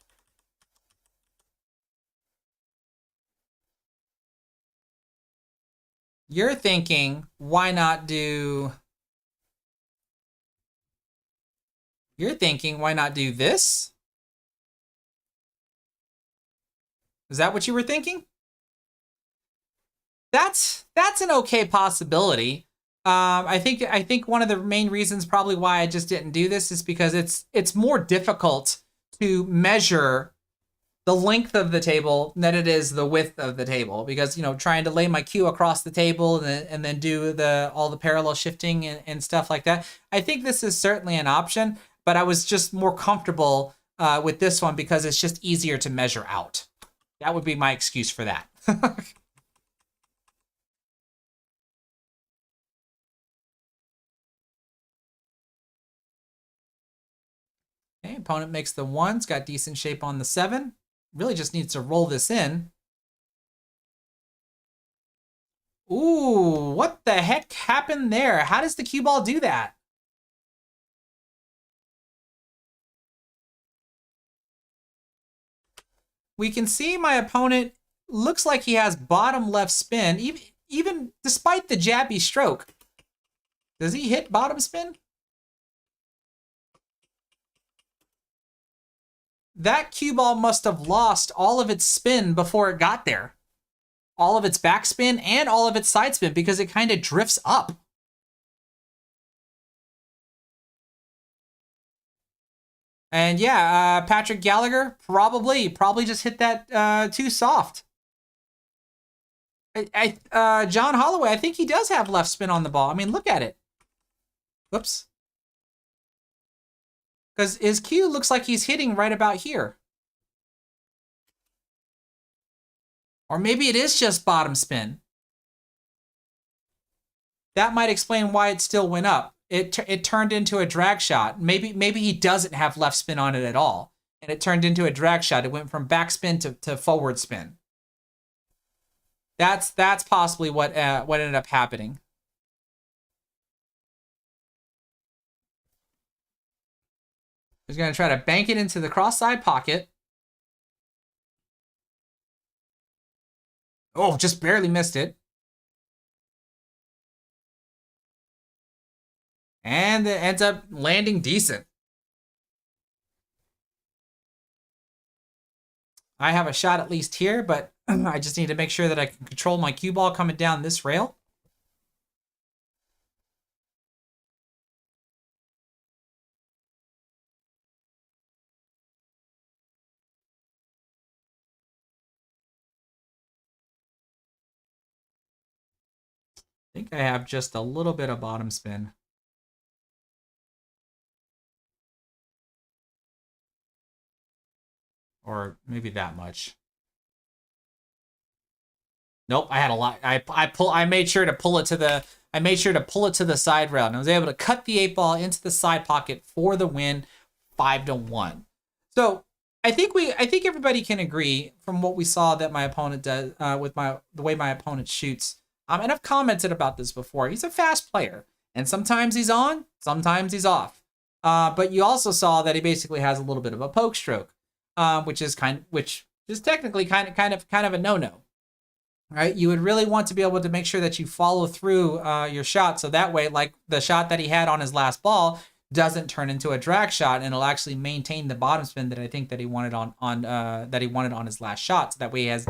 You're thinking, why not do... You're thinking, why not do this? Is that what you were thinking? That's an okay possibility. I think one of the main reasons probably why I just didn't do this is because it's more difficult to measure the length of the table than it is the width of the table, because trying to lay my cue across the table and then do all the parallel shifting and stuff like that. I think this is certainly an option, but I was just more comfortable with this one because it's just easier to measure out. That would be my excuse for that. Okay, opponent makes the 1. It's got decent shape on the 7. Really just needs to roll this in. Ooh, what the heck happened there? How does the cue ball do that? We can see my opponent looks like he has bottom left spin, even despite the jabby stroke. Does he hit bottom spin? That cue ball must have lost all of its spin before it got there. All of its backspin and all of its side spin, because it kind of drifts up. And yeah, Patrick Gallagher probably just hit that too soft. John Holloway, I think he does have left spin on the ball. I mean, look at it. Whoops. Because his cue looks like he's hitting right about here. Or maybe it is just bottom spin. That might explain why it still went up. It turned into a drag shot. Maybe he doesn't have left spin on it at all, and it turned into a drag shot. It went from backspin to forward spin. That's possibly what ended up happening. He's gonna try to bank it into the cross side pocket. Oh, just barely missed it. And it ends up landing decent. I have a shot at least here, but I just need to make sure that I can control my cue ball coming down this rail. I think I have just a little bit of bottom spin. Or maybe that much. Nope, I had a lot. I made sure to pull it to the side rail, and I was able to cut the 8-ball into the side pocket for the win, 5-1. So I think everybody can agree from what we saw that my opponent does with the way my opponent shoots. And I've commented about this before. He's a fast player, and sometimes he's on, sometimes he's off. But you also saw that he basically has a little bit of a poke stroke, which is technically kind of a no-no. Right? You would really want to be able to make sure that you follow through your shot, so that way, like the shot that he had on his last ball doesn't turn into a drag shot, and it'll actually maintain the bottom spin that I think that he wanted on his last shot, so that way he has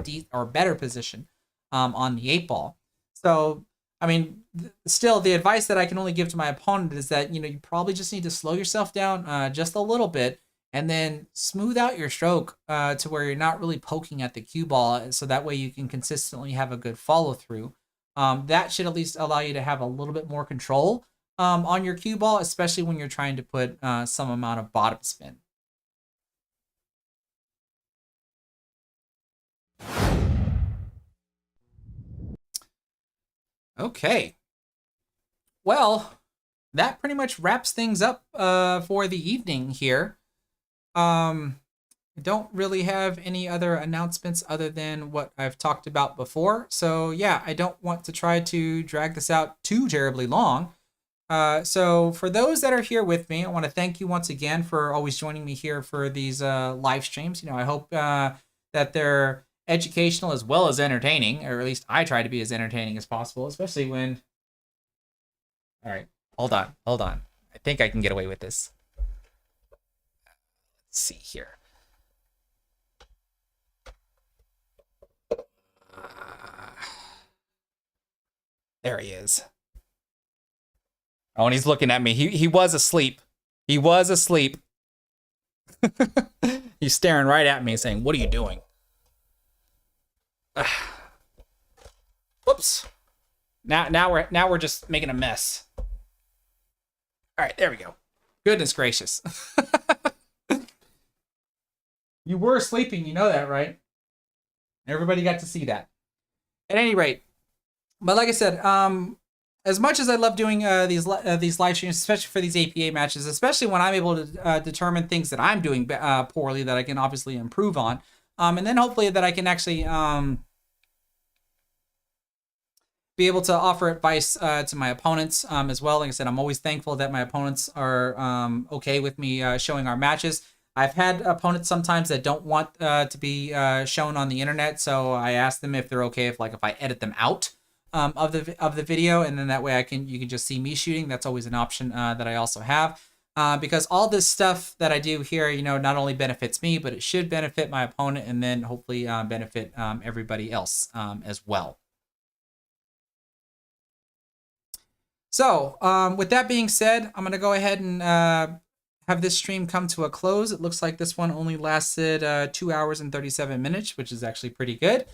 better position on the 8-ball. So, I mean, still, the advice that I can only give to my opponent is that you probably just need to slow yourself down just a little bit, and then smooth out your stroke to where you're not really poking at the cue ball, so that way you can consistently have a good follow through. That should at least allow you to have a little bit more control on your cue ball, especially when you're trying to put some amount of bottom spin. Okay. Well, that pretty much wraps things up for the evening here. I don't really have any other announcements other than what I've talked about before. So yeah, I don't want to try to drag this out too terribly long. So for those that are here with me, I want to thank you once again for always joining me here for these live streams. I hope that they're educational as well as entertaining, or at least I try to be as entertaining as possible, especially when. All right, hold on, hold on. I think I can get away with this. Let's see here. There he is. Oh, and he's looking at me. He was asleep. He was asleep. He's staring right at me saying, "What are you doing?" Whoops. Now we're just making a mess. All right, there we go. Goodness gracious. You were sleeping, you know that, right? Everybody got to see that. At any rate, but like I said, as much as I love doing these live streams, especially for these APA matches, especially when I'm able to determine things that I'm doing poorly that I can obviously improve on, and then hopefully that I can actually be able to offer advice to my opponents as well. Like I said, I'm always thankful that my opponents are okay with me showing our matches. I've had opponents sometimes that don't want to be shown on the internet, so I ask them if they're okay if I edit them out of the video, and then that way you can just see me shooting. That's always an option that I also have. Because all this stuff that I do here, not only benefits me, but it should benefit my opponent, and then hopefully benefit everybody else as well. So with that being said, I'm going to go ahead and have this stream come to a close. It looks like this one only lasted 2 hours and 37 minutes, which is actually pretty good.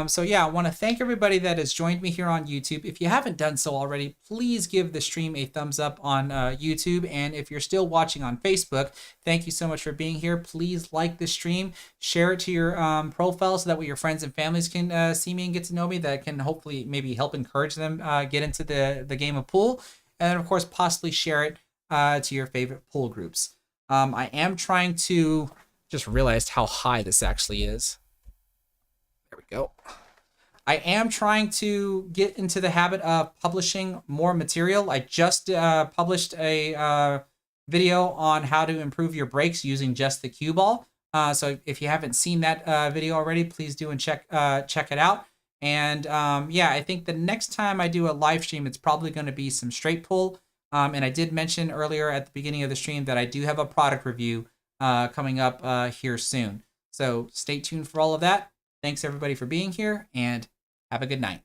So yeah, I want to thank everybody that has joined me here on YouTube. If you haven't done so already, please give the stream a thumbs up on YouTube. And if you're still watching on Facebook, thank you so much for being here. Please like the stream, share it to your profile so that way your friends and families can see me and get to know me. That can hopefully maybe help encourage them get into the game of pool. And then of course, possibly share it to your favorite pool groups. I am trying to just realized how high this actually is. There we go. I am trying to get into the habit of publishing more material. I just published a video on how to improve your brakes using just the cue ball. So if you haven't seen that video already, please do and check it out. And yeah, I think the next time I do a live stream, it's probably going to be some straight pull. And I did mention earlier at the beginning of the stream that I do have a product review coming up here soon. So stay tuned for all of that. Thanks everybody for being here, and have a good night.